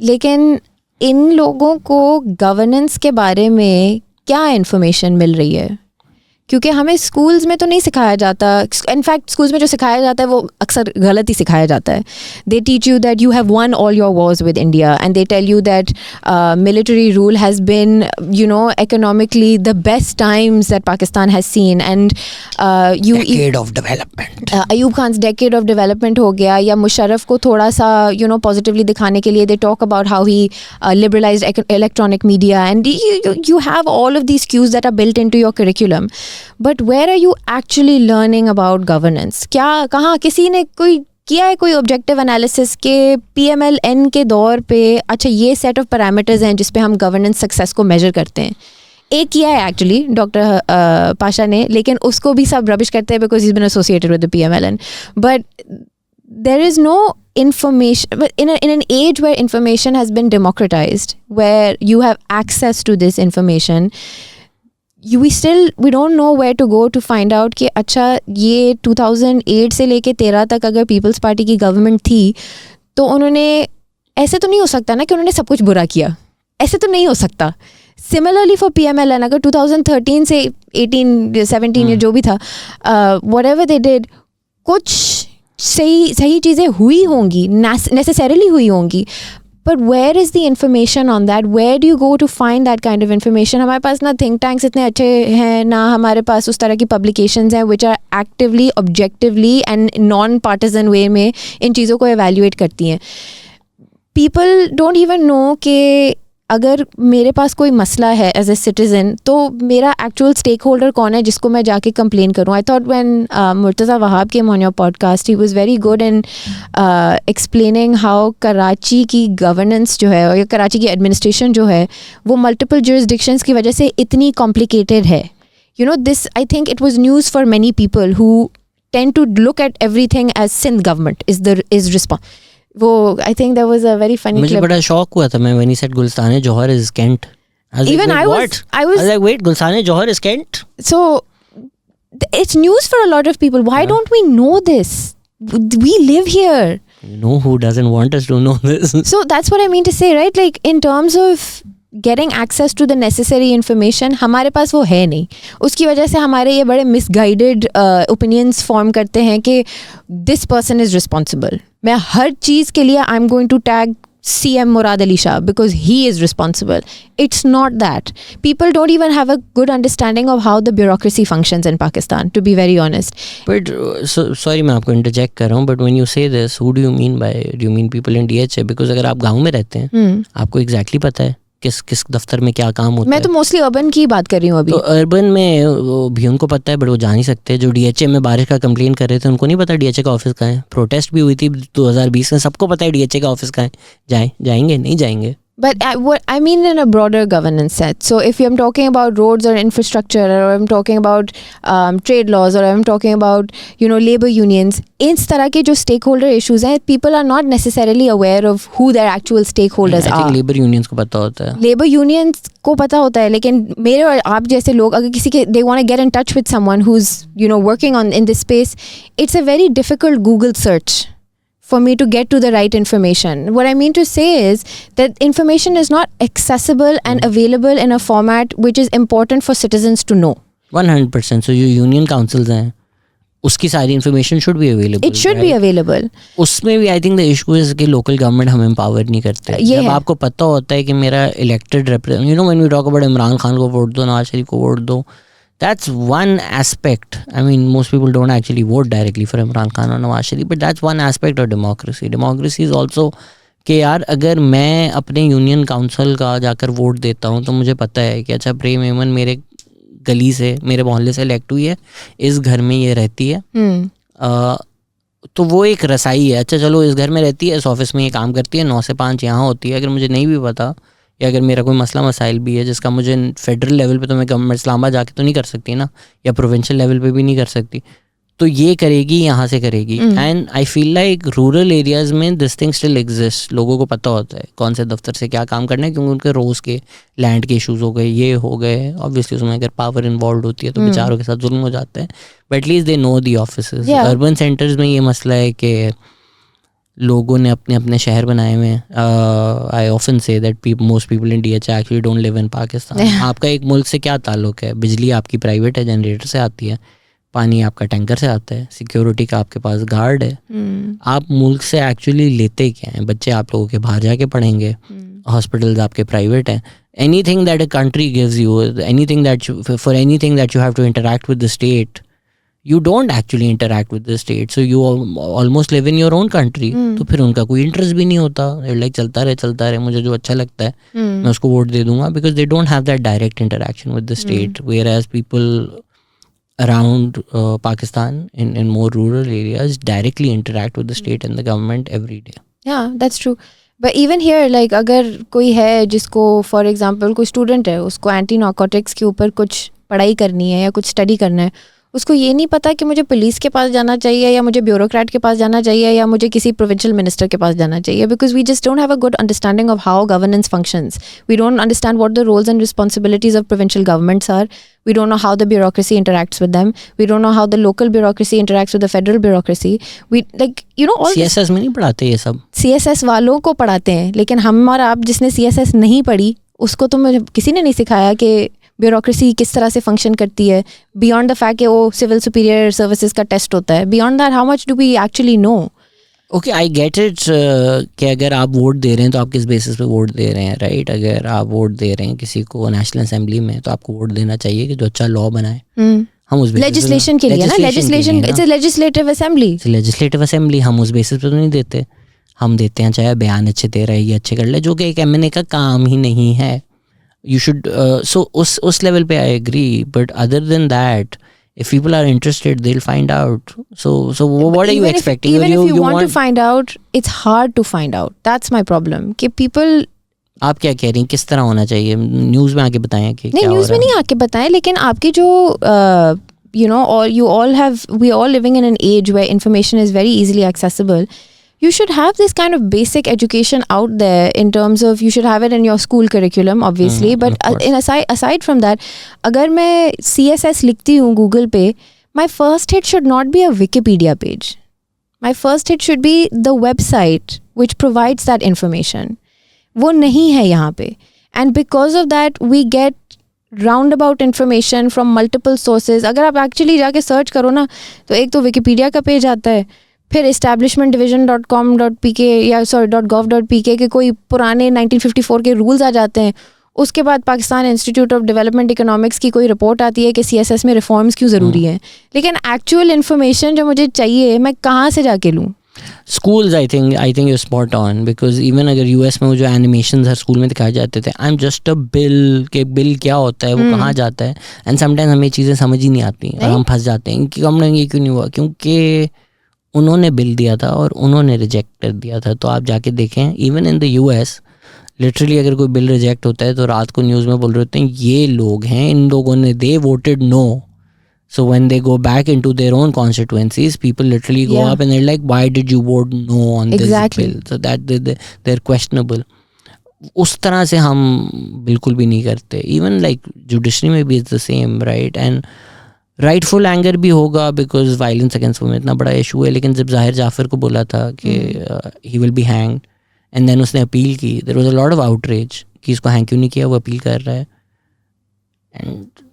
लेकिन इन लोगों को गवर्नेंस के बारे में क्या इन्फॉर्मेशन मिल रही है? क्योंकि हमें स्कूल्स में तो नहीं सिखाया जाता. इनफैक्ट स्कूल्स में जो सिखाया जाता है वो अक्सर गलत ही सिखाया जाता है. They teach you that you have won all your wars with India and they tell you that military rule has been economically the best times that Pakistan has seen, and decade of development. Ayub Khan decade of development हो गया, या मुशर्रफ को थोड़ा सा positively दिखाने के लिए they talk about how he liberalised electronic media, and you have all of these cues that are built into your curriculum. But where are you actually learning about governance? क्या कहाँ किसी ने कोई किया है कोई ऑब्जेक्टिव एनालिसिस के PMLN के दौर पे अच्छा ये सेट ऑफ पैरामीटर्स हैं जिस पे हम गवर्नेंस सक्सेस को मेजर करते हैं? एक किया है एक्चुअली डॉक्टर पाशा ने, लेकिन उसको भी सब रबिश करते हैं because he is been associated with the PMLN. But there is no information, but in an age where information has been democratized, where you have access to this information, we don't know where to go to find out कि अच्छा ये 2008 से लेके 13 तक अगर peoples party की government थी तो उन्होंने ऐसे तो नहीं हो सकता ना कि उन्होंने सब कुछ बुरा किया, ऐसे तो नहीं हो सकता. सिमिलरली फॉर PMLN अगर 2013 से 18 17 या जो भी था, whatever they did, कुछ सही चीज़ें हुई होंगी, नेसेसरीली हुई होंगी. But where is the information on that? Where do you go to find that kind of information? हमारे पास ना think tanks इतने अच्छे हैं, ना हमारे पास उस तरह की publications हैं which are actively, objectively and non-partisan way में इन चीज़ों को evaluate करती हैं. People don't even know कि अगर मेरे पास कोई मसला है एज ए सिटीज़न तो मेरा एक्चुअल स्टेक होल्डर कौन है जिसको मैं जाके कंप्लेन करूँ. I thought when Murtaza Wahab came on your podcast he was very good in explaining how Karachi की गवर्नेंस जो है और कराची की एडमिनिस्ट्रेशन जो है वो मल्टीपल जुरिसडिक्शंस की वजह से इतनी कॉम्प्लिकेटेड है. This I think it was news for many people who tend to look at everything as Sindh government is response. वो I think there was a very funny मुझे बड़ा शॉक हुआ था मैं when he said Gulstan-e Johar is Kent. Even I was like, wait, Gulstan-e Johar is Kent? So it's news for a lot of people. Why don't we know this? We live here. Who doesn't want us to know this? So that's what I mean to say, right? Like in terms of getting access to the necessary information, हमारे पास वो है नहीं. उसकी वजह से हमारे ये बड़े misguided opinions form करते हैं कि this person is responsible. मैं हर चीज़ के लिए I'm going to tag CM Murad Ali Shah because he is responsible. It's not that. People don't even have a good understanding of how the bureaucracy functions in Pakistan, to be very honest. But sorry मैं आपको interject कर रहा हूँ, but when you say this, who do you mean by, do you mean people in DHA? Because अगर आप गाँव में रहते हैं आपको exactly पता है किस दफ्तर में क्या काम होता है. मैं तो मोस्टली अर्बन की बात कर रही हूँ अभी. तो अर्बन में भी उनको पता है, बट वो जा नहीं सकते. जो DHA में बारिश का कंप्लेन कर रहे थे उनको नहीं पता DHA का ऑफिस कहाँ है. प्रोटेस्ट भी हुई थी 2020 में, सबको पता है DHA का ऑफिस कहाँ है. जाएंगे नहीं जाएंगे. But what I mean in a broader governance set. So if I'm talking about roads or infrastructure, or I'm talking about trade laws, or I'm talking about labor unions, इस तरह के जो stakeholder issues हैं, people are not necessarily aware of who their actual stakeholders are. I think labor unions को पता होता है. Labor unions को पता होता है, लेकिन मेरे और आप जैसे लोग अगर किसी के they want to get in touch with someone who's working on in this space, it's a very difficult Google search for me to get to the right information. What I mean to say is that information is not accessible and available in a format which is important for citizens to know. 100%. So जो union councils हैं उसकी सारी information should be available. It should be available. उसमें भी I think the issue is कि local government हमें empower नहीं करते. जब आपको पता होता है कि मेरा elected representative, when we talk about Imran Khan को वोट दो, नवाज शरीफ को वोट दो, that's one aspect. I mean, most people don't actually vote directly for Imran Khan or Nawaz Sharif, but that's one aspect of democracy. Democracy is also कि यार अगर मैं अपने union council का जाकर वोट देता हूँ तो मुझे पता है कि अच्छा प्रे मेमन मेरे गली से, मेरे मोहल्ले से इलेक्ट हुई है, इस घर में ये रहती है, तो वो एक रसाई है. अच्छा चलो इस घर में रहती है, इस ऑफिस में ये काम करती है, 9 से 5 यहाँ होती है. अगर मुझे नहीं भी पता, या अगर मेरा कोई मसला मसाइल भी है जिसका मुझे फेडरल लेवल पे तो मैं गवर्नमेंट इस्लामाबाद जाके तो नहीं कर सकती ना, या प्रोविंशियल लेवल पे भी नहीं कर सकती, तो ये करेगी, यहाँ से करेगी. And I feel like rural areas में दिस थिंग स्टिल एग्जिस्ट. लोगों को पता होता है कौन से दफ्तर से क्या काम करना है, क्योंकि उनके रोज़ के लैंड के इशूज़ हो गए, ये हो गए. ऑब्वियसली उसमें अगर पावर इन्वॉल्व होती है तो बेचारों के साथ जुल्म हो जाता है, but at least they know the offices. Urban centres में ये मसला है कि लोगों ने अपने अपने शहर बनाए हुए हैं. I often say that most people in DHA actually don't live in Pakistan. आपका एक मुल्क से क्या ताल्लुक है? बिजली आपकी प्राइवेट है, जनरेटर से आती है, पानी आपका टैंकर से आता है, सिक्योरिटी का आपके पास गार्ड है. आप मुल्क से एक्चुअली लेते क्या हैं? बच्चे आप लोगों के बाहर जाके पढ़ेंगे, हॉस्पिटल्स आपके प्राइवेट हैं. Anything that a country gives you, anything that for anything that you have to interact with the state, you don't actually interact with the state, so you almost live in your own country. तो फिर उनका कोई interest भी नहीं होता. Like चलता रहे, मुझे जो अच्छा लगता है मैं उसको वोट दे दूंगा, because they don't have that direct interaction with the state, whereas people around Pakistan in more rural areas directly interact with the state and the government every day. Yeah, that's true. But even here, like अगर कोई है जिसको for example कोई student है, उसको anti narcotics के ऊपर कुछ पढ़ाई करनी है या कुछ स्टडी करना है, उसको ये नहीं पता कि मुझे पुलिस के पास जाना चाहिए, या मुझे ब्यूरोक्रेट के पास जाना चाहिए, या मुझे किसी प्रोविंशियल मिनिस्टर के पास जाना चाहिए, because we just don't have a good understanding of how governance functions. We don't understand what the roles and responsibilities of provincial governments are. We don't know how the bureaucracy interacts with them. We don't know how the local bureaucracy interacts with the federal bureaucracy. We all CSS में नहीं पढ़ाते ये सब. CSS वालों को पढ़ाते हैं, लेकिन हम और आप जिसने CSS नहीं पढ़ी उसको तो मुझे किसी ने नहीं सिखाया कि ब्यूरोक्रेसी किस तरह से फंक्शन करती है. बियॉन्ड द फैक्ट कि वो सिविल सुपीरियर सर्विसेज का टेस्ट होता है, beyond that how much do we actually know. Okay, I get it कि अगर आप वोट दे रहे हैं तो आप किस बेसिस पे वोट दे रहे हैं, राइट? अगर आप वोट दे रहे हैं किसी को नेशनल असेंबली में, तो आपको वोट देना चाहिए कि जो अच्छा लॉ बनाए. हम उस लेजिस्लेशन के लिए ना, legislation it's a legislative assembly. Legislative assembly हम उस बेसिस पे तो नहीं देते. हम देते हैं चाहे बयान अच्छे दे रहे हैं, ये अच्छे कर ले, जो कि एक MNA का काम ही नहीं है. You should so उस level पे I agree, but other than that, if people are interested, they'll find out. So what are you expecting? Even if you want to find out, it's hard to find out. That's my problem. कि people आप क्या कह रही हैं, किस तरह होना चाहिए? न्यूज़ में आके बताएं कि नहीं, न्यूज़ में नहीं आके बताएं, लेकिन आपके जो we all living in an age where information is very easily accessible. You should have this kind of basic education out there in terms of, you should have it in your school curriculum obviously, but aside from that, अगर मैं CSS लिखती हूँ Google पे, my first hit should not be a Wikipedia page. My first hit should be the website which provides that information. वो नहीं है यहाँ पे, and because of that we get roundabout information from multiple sources. अगर आप actually जाके search करो ना, तो एक तो Wikipedia का पेज आता है, फिर establishmentdivision.com.pk या .gov.pk के कोई पुराने 1954 के रूल्स आ जाते हैं. उसके बाद Pakistan institute of development economics की कोई रिपोर्ट आती है कि CSS में रिफॉर्म्स क्यों ज़रूरी हैं. लेकिन एक्चुअल इन्फॉर्मेशन जो मुझे चाहिए मैं कहाँ से जाके लूँ? Schools, I think you're spot on, because even अगर US में वो जो एनिमेशन हर स्कूल में दिखाए जाते थे, I'm just a bill, के बिल क्या होता है, वो कहाँ जाता है, एंड समटाइम्स हमें चीज़ें समझ ही नहीं आती और हम फंस जाते हैं कि हमने ये क्यों नहीं हुआ, क्योंकि उन्होंने बिल दिया था और उन्होंने रिजेक्ट कर दिया था. तो आप जाके देखें, even in the US literally अगर कोई बिल रिजेक्ट होता है तो रात को न्यूज़ में बोल रहे होते हैं ये लोग हैं, इन लोगों ने, they voted no. So when they go back into their own constituencies, people literally go up and they're like, why did you vote no on this bill? So that they're questionable. उस तरह से हम बिल्कुल भी नहीं करते. Even like judiciary में भी it's the same, right? And rightful anger भी होगा because violence against women इतना बड़ा issue है. लेकिन जब ज़ाहिर जाफ़र को बोला था कि he will be hanged, and then उसने अपील की, there was a lot of outrage कि इसको hang क्यों नहीं किया, वो अपील कर रहा है. And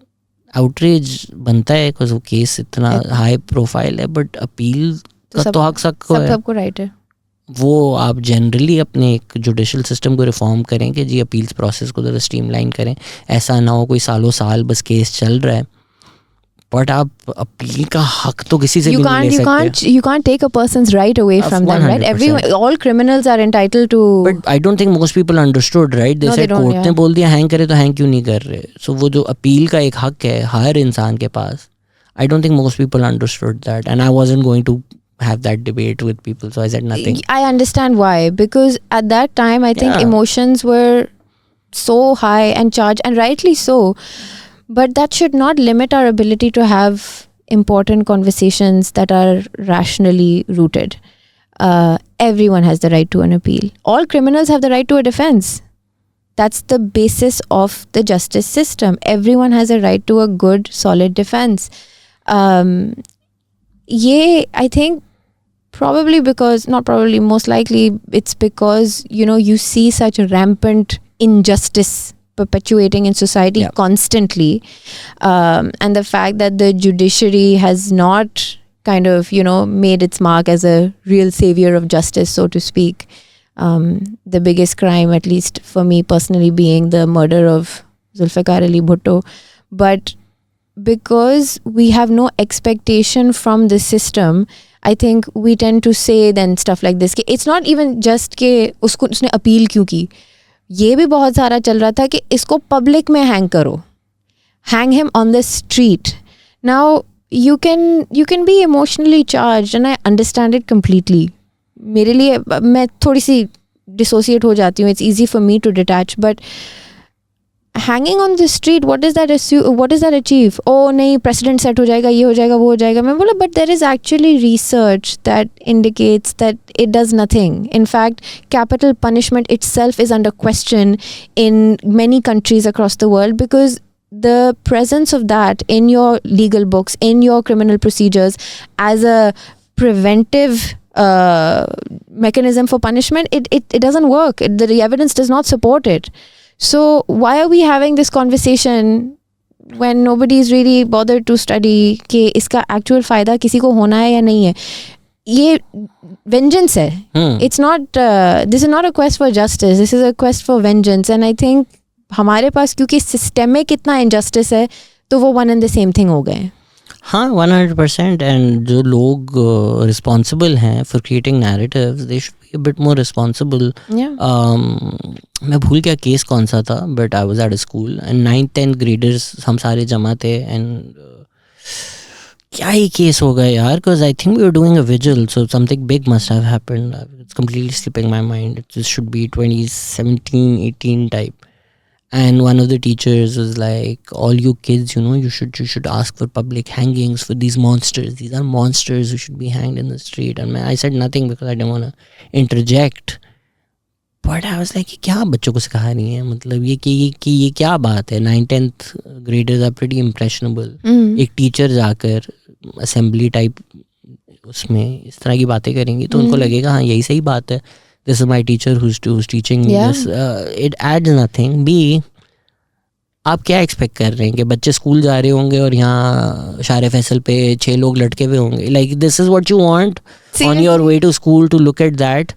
आउटरीच बनता है बिकॉज वो केस इतना हाई प्रोफाइल है, बट अपील का तो हक सबको राइट है. वो आप जनरली अपने एक जुडिशल सिस्टम को रिफॉर्म करें कि जी अपील्स प्रोसेस को ज़रा स्ट्रीमलाइन करें. ऐसा ना हो कोई सालों साल बस केस चल रहा है, बट आप अपील का हक तो किसी से भी नहीं ले सकते. You can't take a person's right away from them, right? All criminals are entitled to. But I don't think most people understood, right? They said court ने बोल दिया हैंग करे तो हैंग क्यों नहीं कर रहे. So वो जो अपील का एक हक है हर इंसान के पास, I don't think most people understood that, and I wasn't going to have that debate with people, so I said nothing. I understand why, because at that time I think emotions were so high and charged, and rightly so. But that should not limit our ability to have important conversations that are rationally rooted. Everyone has the right to an appeal. All criminals have the right to a defense. That's the basis of the justice system. Everyone has a right to a good, solid defense. I think most likely it's because, you see such rampant injustice perpetuating in society constantly, and the fact that the judiciary has not kind of made its mark as a real savior of justice, so to speak. The biggest crime, at least for me personally, being the murder of Zulfikar Ali Bhutto. But because we have no expectation from the system, I think we tend to say then stuff like this. It's not even just कि उसने appeal क्यों की. ये भी बहुत सारा चल रहा था कि इसको पब्लिक में हैंग करो, hang him on the street. Now you can be emotionally charge and I understand it completely. मेरे लिए मैं थोड़ी सी डिसोसिएट हो जाती हूँ. It's easy for me to detach, but hanging on the street, what does that achieve? Oh नहीं, president set हो जाएगा, ये हो जाएगा, वो हो जाएगा. मैं बोला but there is actually research that indicates that it does nothing. In fact capital punishment itself is under question in many countries across the world, because the presence of that in your legal books, in your criminal procedures as a preventive mechanism for punishment, it doesn't work. The evidence does not support it. So why are we having this conversation when nobody is really bothered to study कि इसका actual फ़ायदा किसी को होना है या नहीं है? ये vengeance है. It's not. This is not a quest for justice. This is a quest for vengeance. And I think हमारे पास क्योंकि systemic इतना injustice है, तो वो one and the same thing हो गए. हाँ, 100%. एंड जो लोग रिस्पॉन्सिबल हैं for creating narratives, they should be a bit more responsible. मैं भूल गया केस कौन सा था, but I was at a school and 9th-10th graders हम सारे जमा थे. एंड क्या ही केस होगा यार, because I think we are doing a vigil, so something big must have happened. It's completely slipping my mind. It should be 2017-18 type. And one of the teachers was like, all you kids, you should ask for public hangings for these monsters. These are monsters who should be hanged in the street. And I said nothing because I didn't want to interject. But I was like, क्या बच्चों को सिखा रही है? मतलब ये क्या बात है? 9th-10th graders are pretty impressionable. एक टीचर जाकर assembly type उसमें इस तरह की बातें करेंगी तो उनको लगेगा हाँ यही सही बात है. This is my teacher who's teaching me this. It adds nothing. B, आप क्या एक्सपेक्ट कर रहे हैं कि बच्चे स्कूल जा रहे होंगे और यहाँ शार फैसल पे 6 लोग लटके हुए होंगे? Like this is what you want on your way to school to look at that?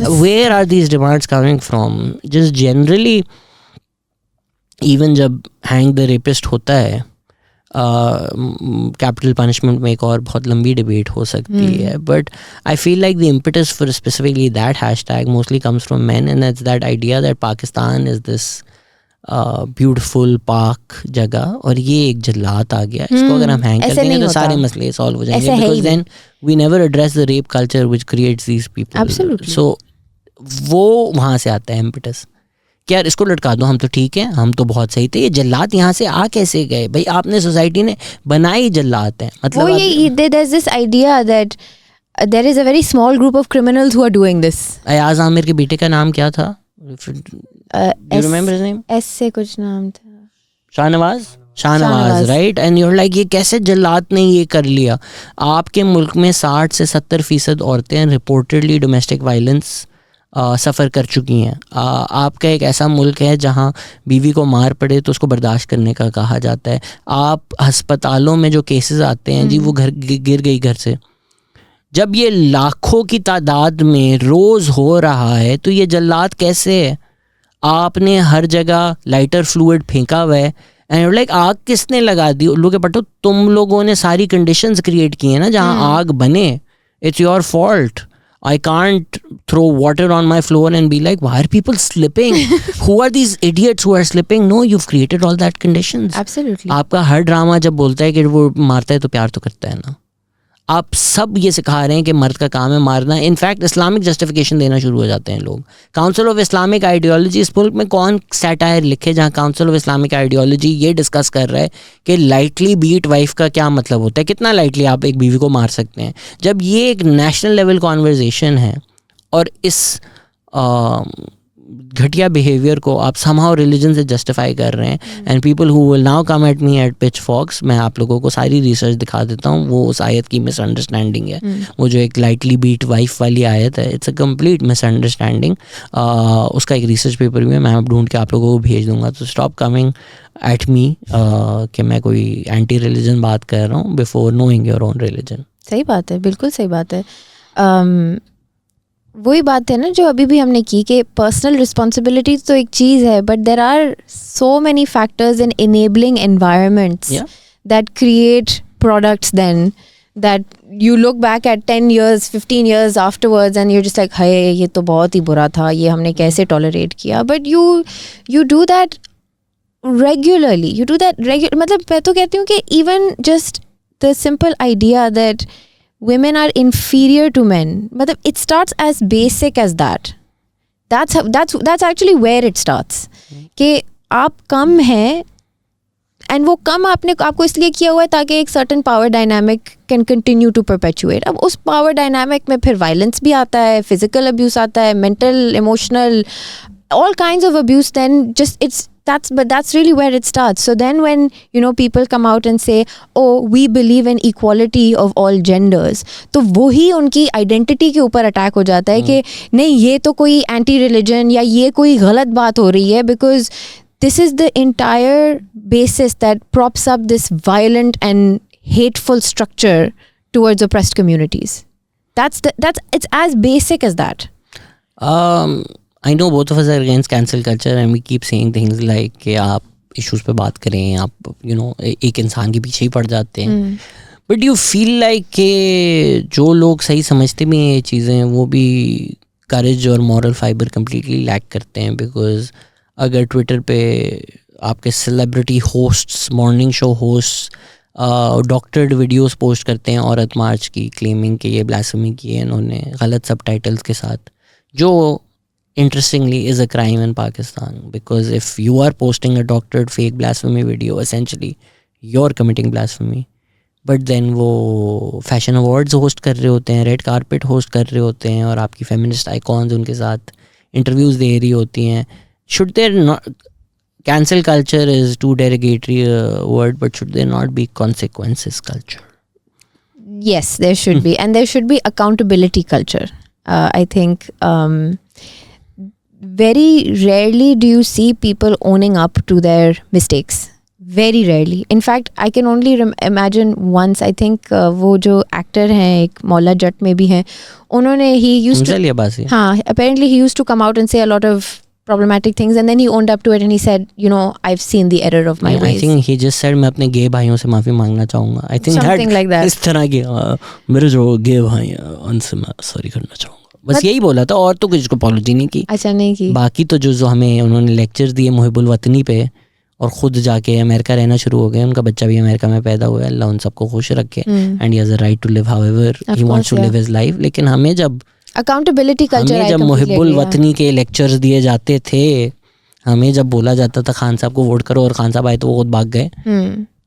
Where are these demands coming from? Just generally even जब हैंग द रेपिस्ट होता है, कैपिटल पनिशमेंट में एक और बहुत लंबी डिबेट हो सकती है, but I feel like the impetus for specifically that hashtag mostly comes from men, and it's that idea that Pakistan is this beautiful पाक जगह और ये एक जल्लात आ गया, इसको अगर हम हैंग कर देंगे तो सारे मसले सॉल्व हो जाएंगे, because then we never address the rape culture which creates these people. So वो वहाँ से आता है इम्पेटस कि यार इसको लटका दो, हम तो ठीक है, हम तो बहुत सही थे, ये जल्लात यहाँ से आ कैसे गए? भाई आपने सोसाइटी ने बनाई जल्लात है. मतलब ये there's this idea that there is a very small group of criminals who are doing this. Ayaz Aamir के बेटे का नाम क्या था? Do you remember his name? S से कुछ नाम था. Shahnawaz, right? And you're like ये कैसे जल्लात ने ये कर लिया? आपके मुल्क में 60 से 70% औरतें रिपोर्टेडली डोमेस्टिक वायलेंस सफ़र कर चुकी हैं. आपका एक ऐसा मुल्क है जहाँ बीवी को मार पड़े तो उसको बर्दाश्त करने का कहा जाता है. आप अस्पतालों में जो केसेस आते हैं जी, वो घर गिर गई घर से, जब ये लाखों की तादाद में रोज़ हो रहा है तो ये जल्लात कैसे है? आपने हर जगह लाइटर फ्लूइड फेंका हुआ है एंड लाइक आग किसने लगा दी? उल्लू के पट्टो, तुम लोगों ने सारी कंडीशंस क्रिएट की हैं ना जहाँ आग बने. It's your fault. I can't throw water on my floor and be like, why are people slipping? Who are these idiots who are slipping? No, you've created all that conditions. Absolutely. आपका हर drama जब बोलता है कि वो मारता है तो प्यार तो करता है ना. आप सब ये सिखा रहे हैं कि मर्द का काम है मारना. इनफैक्ट इस्लामिक जस्टिफिकेशन देना शुरू हो जाते हैं लोग. काउंसिल ऑफ इस्लामिक आइडियोलॉजी, इस मुल्क में कौन सैटायर लिखे जहाँ काउंसिल ऑफ इस्लामिक आइडियोलॉजी ये डिस्कस कर रहा है कि लाइटली बीट वाइफ का क्या मतलब होता है, कितना लाइटली आप एक बीवी को मार सकते हैं, जब ये एक नेशनल लेवल कॉन्वर्जेसन है. और इस घटिया बिहेवियर को आप समहाउ रिलीजन से जस्टिफाई कर रहे हैं. And people who will now come at me at pitchforks, मैं आप लोगों को सारी रिसर्च दिखा देता हूँ, वो उस आयत की मिसअंडरस्टैंडिंग है. वो जो एक लाइटली बीट वाइफ वाली आयत है, इट्स अ कंप्लीट मिसअंडरस्टैंडिंग. उसका एक रिसर्च पेपर भी है, मैं ढूंढ के आप लोगों को भेज दूंगा. तो स्टॉप कमिंग एट मी कि मैं कोई एंटी रिलीजन बात कर रहा हूँ before knowing your own religion. सही बात है, बिल्कुल सही बात है. वही बात है ना जो अभी भी हमने की कि पर्सनल रिस्पॉन्सिबिलिटी तो एक चीज़ है, but there are so many factors in enabling environments that create products then that you look back at 10 years 15 years afterwards and you just like, हाय ये तो बहुत ही बुरा था, ये हमने कैसे टॉलरेट किया. But you do that regularly, मतलब मैं तो कहती हूँ कि even just the simple idea that women are inferior to men, matlab it starts as basic as that. That's actually where it starts. कि आप कम हैं and वो कम आपको इसलिए किया हुआ है ताकि एक certain power dynamic can continue to perpetuate. अब उस power dynamic में फिर violence भी आता है, physical abuse आता है, mental, emotional, all kinds of abuse. Then just that's really where it starts. So then when people come out and say, oh, we believe in equality of all genders, तो वही उनकी identity के ऊपर attack हो जाता है कि नहीं ये तो कोई एंटी रिलीजन या ये कोई गलत बात हो रही है, because this is the entire basis that props up this violent and hateful structure towards oppressed communities. It's as basic as that. I know both of us are against cancel culture and we keep saying things like कि आप issues पे बात करें, आप एक इंसान के पीछे ही पड़ जाते हैं. But you feel like कि जो लोग सही समझते भी हैं ये चीज़ें, वो भी courage और moral fiber completely lack करते हैं. Because अगर ट्विटर पे आपके celebrity hosts, morning show hosts doctored videos post करते हैं औरत मार्च की, क्लेमिंग कि ये ब्लास्फेमी की है इन्होंने गलत सबटाइटल्स के साथ, जो interestingly is a crime in Pakistan, because if you are posting a doctored fake blasphemy video, essentially you're committing blasphemy. But then वो फैशन अवार्ड्स होस्ट कर रहे होते हैं, रेड कारपेट होस्ट कर रहे होते हैं और आपकी फेमिनिस्ट आइकॉन्स उनके साथ इंटरव्यूज़ दे रही होती हैं. Should there not, cancel culture is too derogatory a word, but should there not be consequences culture? Yes, there should be, and there should be accountability culture. I think very rarely do you see people owning up to their mistakes. Very rarely. In fact, I can only imagine once. I think वो जो actor हैं एक मौला जट में भी हैं, उन्होंने he used to हाँ apparently he used to come out and say a lot of problematic things, and then he owned up to it and he said, you know, I've seen the error of my ways. I think he just said मैं अपने गे भाइयों से माफ़ी मांगना चाहूँगा. I think something like that. इस तरह के मेरे जो गे भाई हैं उनसे मैं सॉरी करना चाहूँगा. बस यही बोला था और तो कुछ को अपॉलॉजी नहीं की. अच्छा नहीं की. बाकी तो जो हमें उन्होंने लेक्चर दिए मुहिबुल वतनी पे और ख़ुद जाके अमेरिका रहना शुरू हो गए. उनका बच्चा भी अमेरिका में पैदा हुआ है. अल्लाह उन सबको खुश रखे. And he has a right to live however he wants to live his life. लेकिन हमें जब अकाउंटेबिलिटी कल्चर, हमें जब मुहिबुल वतनी के लेक्चर्स दिए जाते थे, हमें जब बोला जाता था खान साहब को वोट करो और खान साहब आए तो वो खुद भाग गए,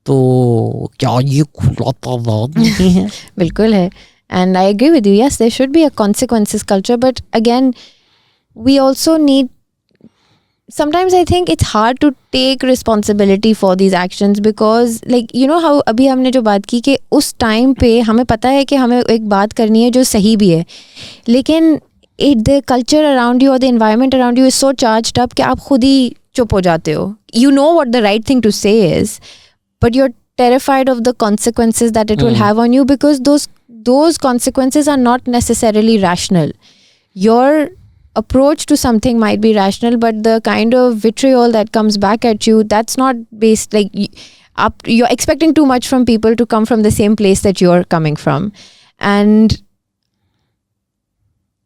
तो क्या ये खुलातावाद नहीं है? बिल्कुल है. And I agree with you. Yes, there should be a consequences culture, but again, we also need. Sometimes I think it's hard to take responsibility for these actions because, like, you know how अभी हमने जो बात की कि उस time पे हमें पता है कि हमें एक बात करनी है जो सही भी है, लेकिन the culture around you or the environment around you is so charged up कि आप खुद ही चुप हो जाते हो. You know what the right thing to say is, but you're terrified of the consequences that it will have on you because those consequences are not necessarily rational. Your approach to something might be rational, but the kind of vitriol that comes back at you, that's not based, like, you're expecting too much from people to come from the same place that you're coming from. And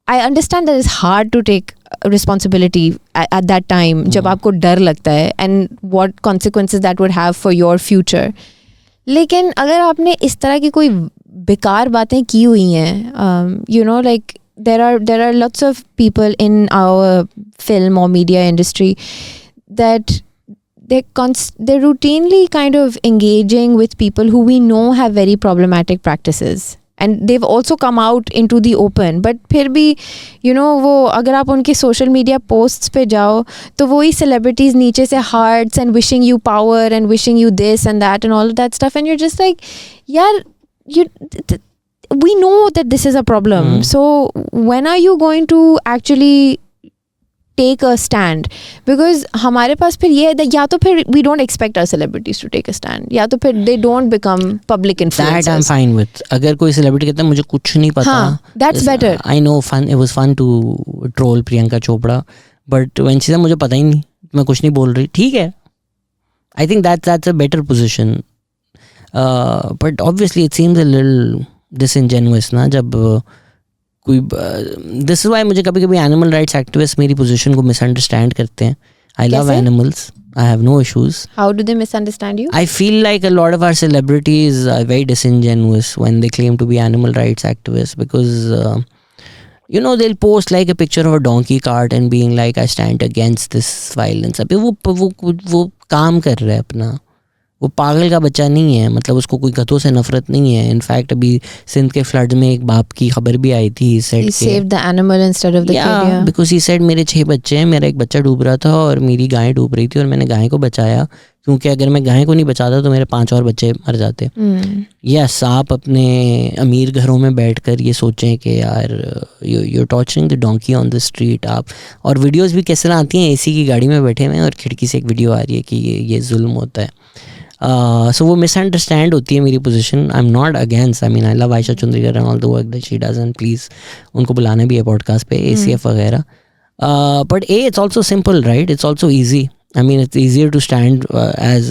I understand that it's hard to take responsibility at that time, जब आपको डर लगता है, and what consequences that would have for your future. लेकिन अगर आपने इस तरह की कोई बेकार बातें की हुई हैं, you know, like there are lots of people in our film or media industry that they're routinely kind of engaging with people who we know have very problematic practices. And they've also come out into the open, but फिर भी you know वो अगर आप उनके social media posts पे जाओ तो वही celebrities नीचे से hearts and wishing you power and wishing you this and that and all of that stuff, and you're just like, यार we know that this is a problem. So when are you going to actually take a stand? Because हमारे पास फिर ये है, या तो फिर we don't expect our celebrities to take a stand, या तो फिर they don't become public influencers. That I'm fine with. अगर कोई celebrity कहता है मुझे कुछ नहीं पता, that's better. I know it was fun to troll Priyanka Chopra, but when she said मुझे पता ही नहीं, मैं कुछ नहीं बोल रही, ठीक है. I think that's a better position. But obviously it seems a little disingenuous ना जब कोई दिस इज वाई मुझे कभी कभी एनिमल राइट्स एक्टिविस्ट मेरी पोजीशन को मिसअंडरस्टैंड करते हैं. I love animals, I have no issues. How do they misunderstand you? I feel like a lot of our celebrities are very disingenuous when they claim to be animal rights activist because you know they'll post like a picture of a donkey cart and being like I stand against this violence. अभी वो काम कर रहा है अपना, वो पागल का बच्चा नहीं है. मतलब उसको कोई गधों से नफरत नहीं है. इनफैक्ट अभी सिंध के फ्लड में एक बाप की खबर भी आई थी. He saved the animal instead of the kid. Yeah, because he said मेरे 6 बच्चे हैं, मेरा एक बच्चा डूब रहा था और मेरी गाय डूब रही थी और मैंने गाय को बचाया, क्योंकि अगर मैं गाय को नहीं बचाता तो मेरे 5 और बच्चे मर जाते. यस, आप अपने अमीर घरों में बैठकर ये सोचें कि यार you're torturing the donkey on the street. आप और वीडियोस भी कैसे आती हैं, एसी की गाड़ी में बैठे हुए हैं और खिड़की से एक वीडियो आ रही है कि ये जुल्म होता है. So वो मिसअंडरस्टैंड होती है मेरी position. I am not against, I mean I love Ayesha Chundrikar and all the work that she does, and please उनको बुलाना भी है पॉडकास्ट पे, ACF वगैरह. But it's also simple, right? It's also easy. I mean, it's easier to stand as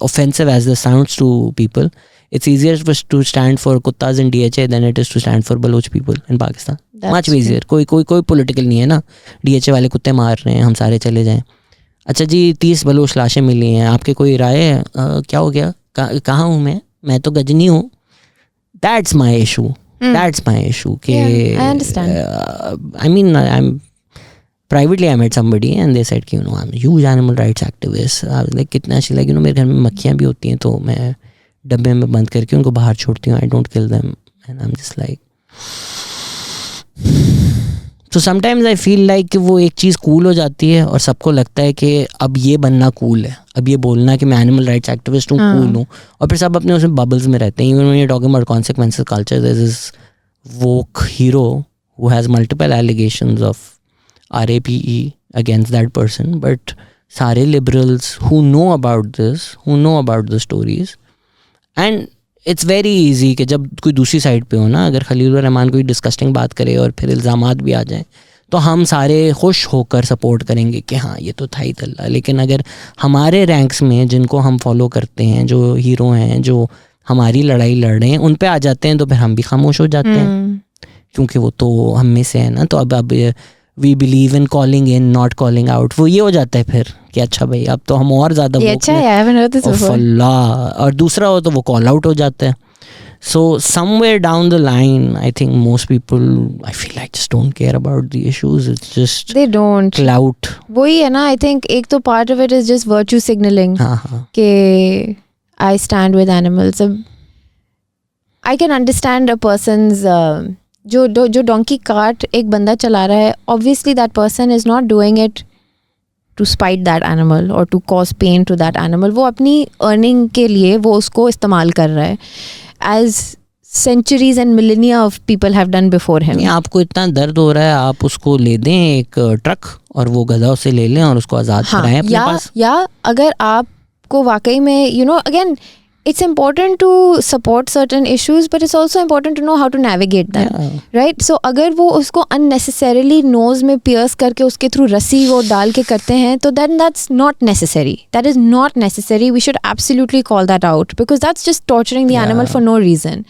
offensive as this sounds to people. It's easier to stand for kuttas in DHA than it is to stand for Baloch people in Pakistan. Much easier. कोई political नहीं है ना. DHA वाले कुत्ते मार रहे हैं, हम सारे चले जाएं. अच्छा जी, 30 बलोच लाशें मिली हैं, आपके कोई राय है? क्या हो गया? कहाँ हूँ मैं तो गजनी हूँ. That's my issue. That's my issue. Yeah, I understand. I mean, privately I met somebody and they said कि you know I'm a huge animal rights activist. I was like कितना अच्छी लगी. मेरे घर में मक्खियाँ भी होती हैं तो मैं डब्बे में बंद करके उनको बाहर छोड़ती हूँ. I don't kill them and I'm just like. So sometimes I feel like कि वो एक चीज़ कूल हो जाती है और सबको लगता है कि अब ये बनना कूल है, अब ये बोलना कि मैं एनिमल राइट्स एक्टिविस्ट हूँ, कूल हूँ, और फिर सब अपने उसमें बबल्स में रहते हैं. Even when you're talking about consequences culture, there's this woke hero who has multiple allegations of RAPE against that person, but सारे liberals who know about this, who know about the stories, and it's very easy कि जब कोई दूसरी side पे हो ना, अगर खलील रहमान कोई डिस्कस्टिंग बात करे और फिर इल्ज़ामात भी आ जाएं, तो हम सारे खुश होकर सपोर्ट करेंगे कि हाँ ये तो था ही तल्ला. लेकिन अगर हमारे रैंक्स में जिनको हम फॉलो करते हैं, जो हीरो हैं, जो हमारी लड़ाई लड़ रहे हैं, उन पे आ जाते हैं, तो फिर हम भी खामोश हो जाते हैं, क्योंकि वो तो हम में से है ना. तो अब we believe in calling in, not calling out. वो ये हो जाता है फिर कि अच्छा भाई अब तो हम और ज़्यादा और दूसरा हो तो वो कॉल आउट हो जाता है. So somewhere down the line, I think most people, I feel like, just don't care about the issues. It's just they don't clout. वही है ना. I think एक तो part of it is just virtue signaling. कि I stand with animals. I can understand a person's जो donkey cart एक बंदा चला रहा है, obviously that person is not doing it to spite that animal or to cause pain to that animal. वो अपनी earning के लिए वो उसको इस्तेमाल कर रहा है, as centuries and millennia of people have done before him. आपको इतना दर्द हो रहा है, आप उसको ले दें एक ट्रक और वो गधा उसे ले लें और उसको आज़ाद कराएं अपने पास. या अगर आपको वाकई में again, it's important to support certain issues, but it's also important to know how to navigate them. Right? So अगर वो उसको unnecessarily nose में pierce करके उसके through रस्सी वो डाल के करते हैं, तो then that's not necessary. That is not necessary. We should absolutely call that out, because that's just torturing the animal for no reason.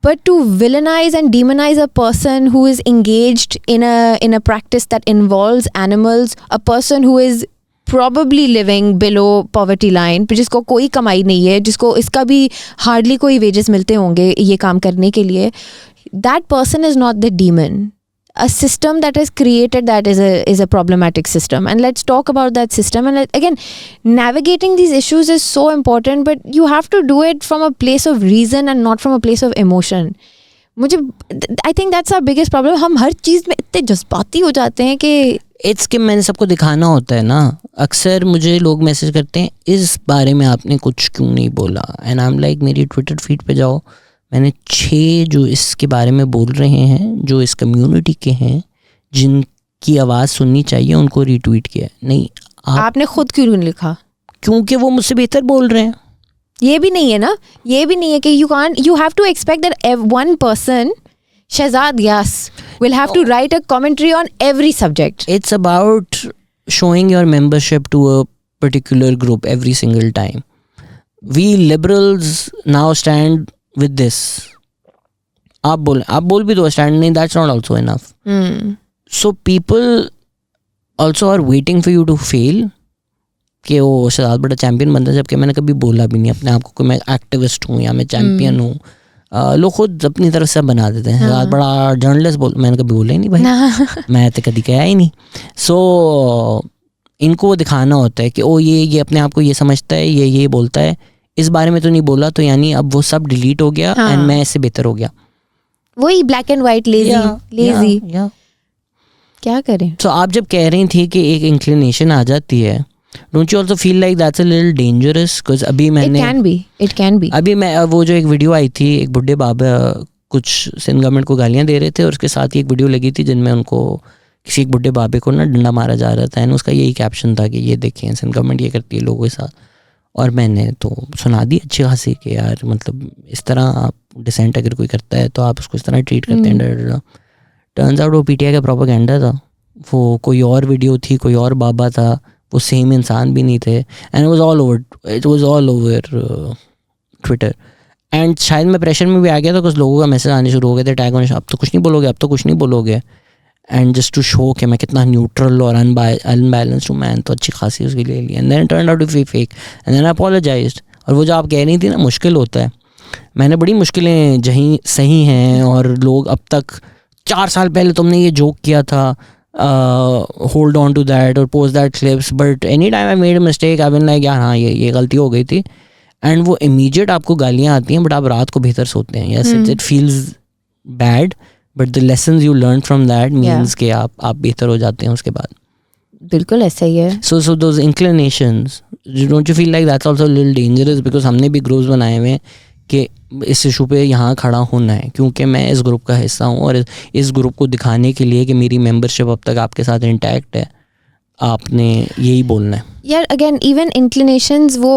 But to villainize and demonize a person who is engaged in a practice that involves animals, a person who is probably living below poverty line, जिसको कोई कमाई नहीं है, जिसको इसका भी hardly कोई wages मिलते होंगे ये काम करने के लिए, that person is not the demon. A system that is created that is a problematic system, and let's talk about that system. And again, navigating these issues is so important, but you have to do it from a place of reason and not from a place of emotion. I think that's our biggest problem. हम हर चीज़ में इतने जज्बाती हो जाते हैं कि it's कि मैंने सबको दिखाना होता है ना. अक्सर मुझे लोग मैसेज करते हैं इस बारे में आपने कुछ क्यों नहीं बोला, एंड आई एम लाइक मेरी ट्विटर फीड पे जाओ, मैंने 6 जो इसके बारे में बोल रहे हैं, जो इस कम्युनिटी के हैं, जिनकी आवाज़ सुननी चाहिए, उनको रीट्वीट किया. नहीं आपने खुद क्यों नहीं लिखा? क्योंकि वो मुझसे बेहतर बोल रहे हैं. ये भी नहीं है ना, ये भी नहीं है कि you have to expect that one person, Shehzad Ghias, will have to write a commentary on every subject. It's about showing your membership to a particular group every single time. We liberals now stand with this. आप बोल भी दो stand नहीं, that's not also enough. So people also are waiting for you to fail. कि वो शहजाद बड़ा champion बनता है, जबकि मैंने कभी बोला भी नहीं अपने आप को कि मैं एक्टिविस्ट हूँ या मैं चैम्पियन हूँ. लोग खुद अपनी तरफ से बना देते हैं शहजाद बड़ा जर्नलिस्ट मैंने कभी बोला ही नहीं भाई. मैं तो कभी कहा ही नहीं. सो इनको दिखाना होता है कि ओ ये अपने आप को ये समझता है, ये बोलता है, इस बारे में तो नहीं बोला, तो यानी अब वो सब डिलीट हो गया एंड मैं इससे बेहतर हो गया. वही ब्लैक एंड वाइट लेजी क्या करें. सो आप जब कह रही थी कि एक इंक्लिनेशन आ जाती है, Don't you also feel like that's a little dangerous? Because अभी मैंने it can be. अभी मैं वो जो एक वीडियो आई थी, एक बुढ़े बाबा कुछ सिंध गवर्नमेंट को गालियाँ दे रहे थे और उसके साथ ही एक वीडियो लगी थी जिनमें उनको किसी एक बुढ़े बाबे को ना डंडा मारा जा रहा था, एंड उसका यही कैप्शन था कि ये देखें सिंध गवर्नमेंट ये करती है लोगों के साथ. और मैंने तो सुना दी अच्छी खासी कि यार मतलब इस तरह आप डिसेंट अगर कोई करता है तो आप उसको इस तरह ट्रीट करते हैं. टर्न्स आउट वो PTI का प्रोपेगेंडा था. वो कोई और वीडियो थी, कोई और बाबा था, वो सेम इंसान भी नहीं थे. And it was all over Twitter. And शायद मैं प्रेशर में भी आ गया था, कुछ लोगों का मैसेज आने शुरू हो गए थे टैग होने, अब तो कुछ नहीं बोलोगे, अब तो कुछ नहीं बोलोगे. एंड जस्ट टू शो कि मैं कितना न्यूट्रल और अनबैलेंस्ड हूँ, मैंने तो अच्छी खासी उसके लिए ली. And then turned out to be fake and then I apologised. और वो जो आप कह रही थी ना मुश्किल होता है, मैंने बड़ी मुश्किलें जहीं सही हैं, और लोग अब तक 4 साल पहले तुमने ये जोक किया था, hold on to that or post that clips, but anytime I made a mistake I've been like यार हाँ ये गलती हो गई थी. एंड वो immediate आपको गालियाँ आती हैं, बट आप रात को बेहतर सोते हैं. yes it feels bad, but the lessons you learn from that means कि आप बेहतर हो जाते हैं उसके बाद. बिल्कुल ऐसा ही है. so those inclinations, don't you feel like that's also a little dangerous? because हमने भी ग्रुप्स बनाए हुए हैं कि इस इशू पे यहाँ खड़ा होना है क्योंकि मैं इस ग्रुप का हिस्सा हूँ और इस ग्रुप को दिखाने के लिए कि मेरी मेंबरशिप अब तक आपके साथ इंटैक्ट है, आपने यही बोलना है. यार अगेन इवन इंक्लिनेशंस वो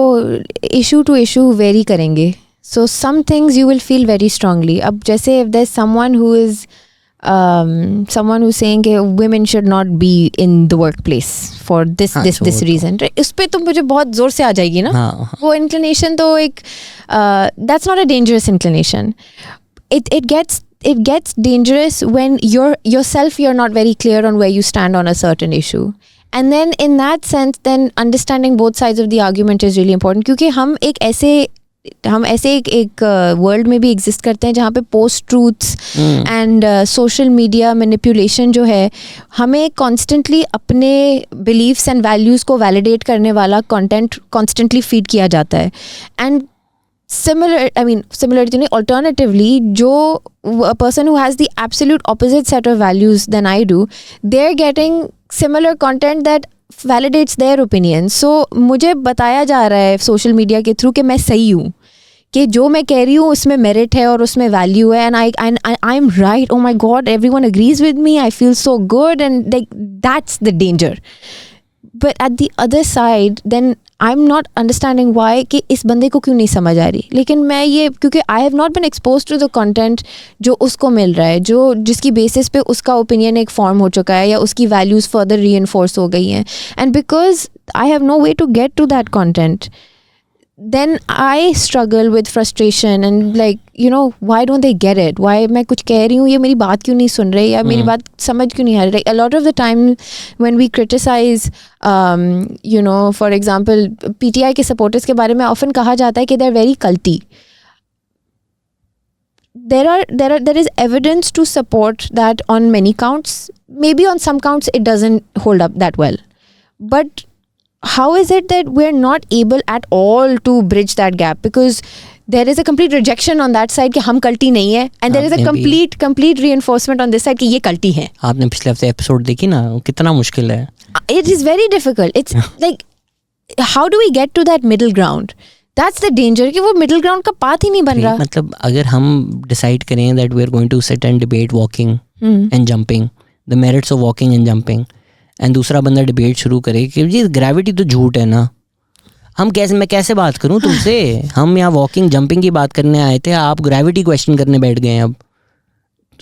इशू टू इशू वेरी करेंगे. So some things you will feel very strongly. अब जैसे if there is someone who is someone who's saying कि women should not be in the workplace for this reason, उस पे तो मुझे बहुत जोर से आ जाएगी ना. वो inclination तो एक that's not a dangerous inclination. It gets dangerous when you're not very clear on where you stand on a certain issue. And then in that sense then understanding both sides of the argument is really important, क्योंकि हम ऐसे एक world में भी exist करते हैं जहाँ पे post truths and social media manipulation जो है, हमें कॉन्स्टेंटली अपने बिलीव्स एंड वैल्यूज़ को वैलिडेट करने वाला कंटेंट कॉन्स्टेंटली फीड किया जाता है. And similarly, alternatively, a person who has the absolute opposite set of values than I do, they're getting similar content that validates their opinion. So मुझे बताया जा रहा है सोशल मीडिया के थ्रू कि मैं सही हूँ, कि जो मैं कह रही हूँ उसमें मेरिट है और उसमें वैल्यू है, and I'm right. Oh my God, everyone agrees with me. I feel so good, and like that's the danger. But at the other side, then I'm not understanding why कि इस बंदे को क्यों नहीं समझ आ रही. लेकिन मैं ये क्योंकि I have not been exposed to the content जो उसको मिल रहा है, जिसकी बेसिस पे उसका ओपिनियन एक फॉर्म हो चुका है या उसकी वैल्यूज़ फर्दर रीइंफोर्स हो गई हैं. And because I have no way to get to that content, then I struggle with frustration and like, why don't they get it? Why मैं कुछ कह रही हूँ, ये मेरी बात क्यों नहीं सुन रहे, या मेरी बात समझ क्यों नहीं आ रही? Like a lot of the time when we criticize, for example, PTI के supporters के बारे में often कहा जाता है कि they're very culty. There is evidence to support that on many counts. Maybe on some counts it doesn't hold up that well. But how is it that we're not able at all to bridge that gap? Because there is a complete rejection on that side कि हम कल्टी नहीं है, and there is a complete reinforcement on this side कि ये कल्टी है. आपने पिछले हफ्ते एपिसोड देखी ना, कितना मुश्किल है. It is very difficult. It's like how do we get to that middle ground? That's the danger कि वो middle ground का पाथ ही नहीं बन रहा. मतलब अगर हम decide करें that we are going to sit and debate walking and jumping, the merits of walking and jumping, and दूसरा बंदा डिबेट शुरू करे कि जी ग्रेविटी तो झूठ है ना, मैं कैसे बात करूं तुमसे? हम यहाँ वॉकिंग जंपिंग की बात करने आए थे, आप ग्रेविटी क्वेश्चन करने बैठ गए हैं अब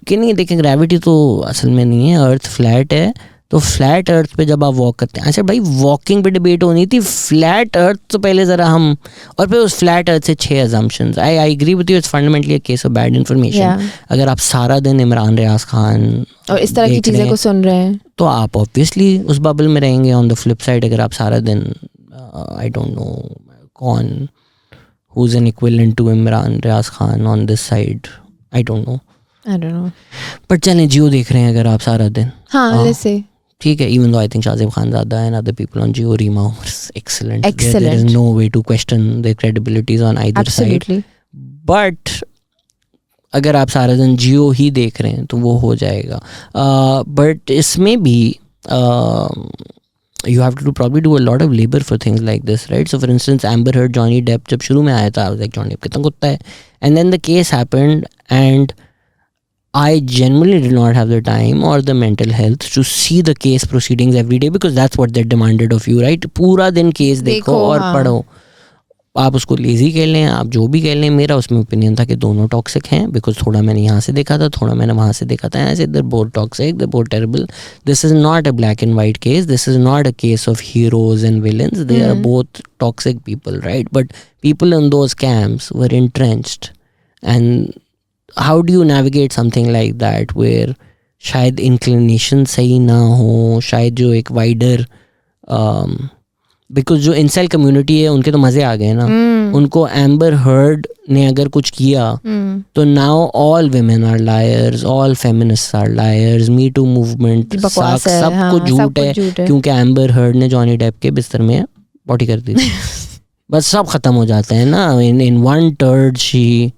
कि नहीं. देखें, ग्रेविटी तो असल में नहीं है, अर्थ फ्लैट है, तो फ्लैट अर्थ पे जब आप वॉक करते हैं, अच्छा भाई वॉकिंग पे डिबेट होनी थी, फ्लैट अर्थ तो पहले ज़रा हम, और फिर उस फ्लैट अर्थ से 6 assumptions. I agree with you, it's fundamentally a case of bad information. अगर आप सारा दिन इमरान रियाज खान और इस तरह की चीज़ें को सुन रहे हैं तो आप ऑब्वियसली उस बबल में रहेंगे. ऑन द फ्लिप साइड, अगर आप सारा दिन आई डोंट नो कौन who is an equivalent to Imran Riaz Khan on this side, I don't know. But चलें, जियो देख रहे हैं अगर आप सारा दिन, हाँ लेट्स से ठीक है. Even though I think Shahzad Khanzada and other people on Jio, Reema was excellent. There is no way to question their credibilities on either side. But अगर आप सारा दिन जियो ही देख रहे हैं तो वो हो जाएगा. But इसमें भी you have to probably do a lot of labor for things like this, right? So for instance, Amber Heard, Johnny Depp जब शुरू में आया था, I was like, Johnny Depp कितना कुत्ता है. And then the case happened and I genuinely did not have the time or the mental health to see the case proceedings every day, because that's what they demanded of you, right? पूरा दिन case देखो और पढ़ो. आप उसको lazy कह लें, आप जो भी कह लें. मेरा उसमें ओपिनियन था कि दोनों टॉक्सिक हैं, बिकॉज थोड़ा मैंने यहाँ से देखा था, थोड़ा मैंने वहाँ से देखा था. ऐसे they're both toxic, they're both terrible. This is not a black and white case. This is not a case of heroes and villains. They are both toxic people, right? But people in those camps were entrenched. And how do you navigate something like that where शायद inclination सही ना हो, शायद जो एक wider because जो incel community है उनके तो मजे आ गए ना. उनको एम्बर हर्ड ने अगर कुछ किया तो now all women are liars, all feminist are liars, me too movement सब कुछ झूठ है, क्योंकि एम्बर हर्ड ने जॉनी डेप के बिस्तर में पॉटी कर दी. बस सब खत्म हो जाते हैं ना. In one third she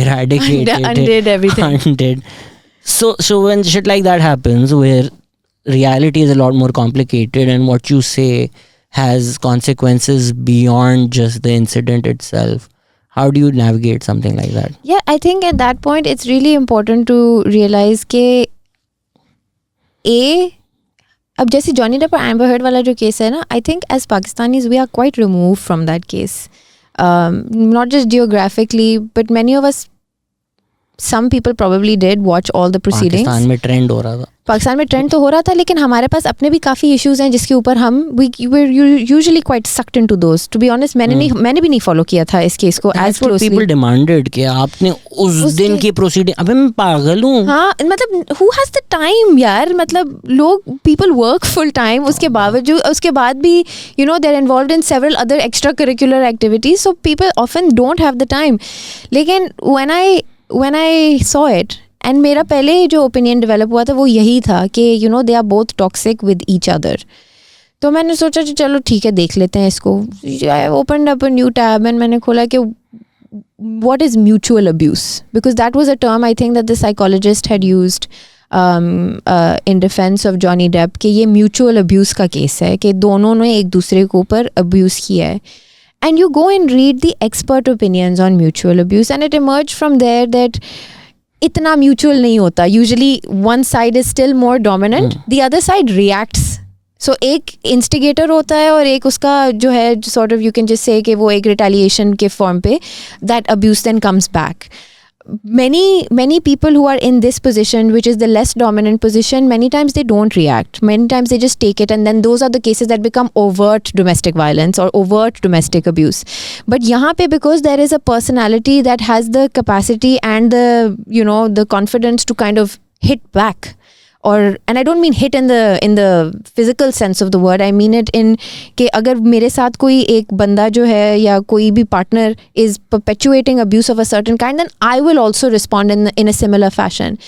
eradicated undid everything. Undid. So when shit like that happens, where reality is a lot more complicated and what you say has consequences beyond just the incident itself, How do you navigate something like that? Yeah, I think at that point it's really important to realize के अब जैसे Johnny Depp और amber heard वाला जो case है ना, I think as Pakistanis we are quite removed from that case, not just geographically but many of us, some people probably did watch all the proceedings. Pakistan में trend हो रहा था, पाकिस्तान में ट्रेंड तो हो रहा था, लेकिन हमारे पास अपने भी काफ़ी इश्यूज हैं जिसके ऊपर हम we were usually quite sucked into those. To be honest, मैंने भी नहीं फॉलो किया था इस केस को as closely. People demanded कि आपने उस दिन की प्रोसीडिंग, अबे मैं पागल हूँ. हाँ, मतलब who has the time यार, मतलब लोग people work full time, उसके बावजूद उसके बाद भी you know they're involved in several other extracurricular activities, so people often don't have the time. लेकिन when I saw it, and मेरा पहले जो ओपिनियन डेवलप हुआ था वो यही था कि you know they are both toxic with each other. तो मैंने सोचा चलो ठीक है देख लेते हैं इसको. I opened up a new tab and मैंने खोला कि what is mutual abuse, because that was a term I think that the psychologist had used in defense of Johnny Depp, कि ये mutual abuse का केस है कि दोनों ने एक दूसरे के ऊपर abuse किया है. And you go and read the expert opinions on mutual abuse and it emerged from there that इतना mutual नहीं होता. Usually one side is still more dominant, the other side reacts. So एक instigator होता है और एक उसका जो है sort of you can just say कि वो एक retaliation के form पे that abuse then comes back. Many people who are in this position, which is the less dominant position, many times they don't react. Many times they just take it, and then those are the cases that become overt domestic violence or overt domestic abuse. But यहाँ पे because there is a personality that has the capacity and the confidence to kind of hit back. And I don't mean hit in the physical sense of the word. I mean it in कि अगर मेरे साथ कोई एक बंदा जो है या कोई भी partner is perpetuating abuse of a certain kind, then I will also respond in a similar fashion.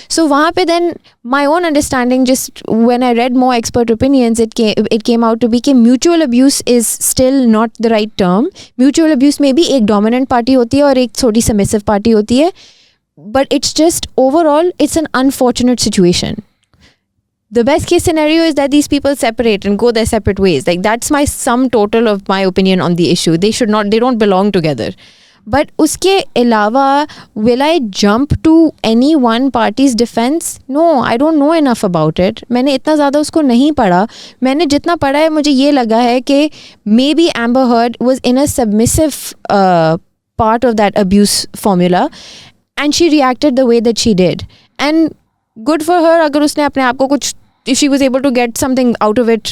So वहाँ पे then my own understanding, just when I read more expert opinions, it came out to be कि mutual abuse is still not the right term. Mutual abuse में भी एक dominant party होती है और एक थोड़ी submissive party होती है. But it's just overall it's an unfortunate situation. The best case scenario is that these people separate and go their separate ways. Like that's my sum total of my opinion on the issue. They don't belong together. But uske alawa, will I jump to any one party's defense? No, I don't know enough about it. मैंने इतना ज़्यादा उसको नहीं पढ़ा. मैंने जितना पढ़ा है मुझे ये लगा है कि maybe Amber Heard was in a submissive part of that abuse formula and she reacted the way that she did. And good for her अगर उसने अपने आप को कुछ, if she was able to get something out of it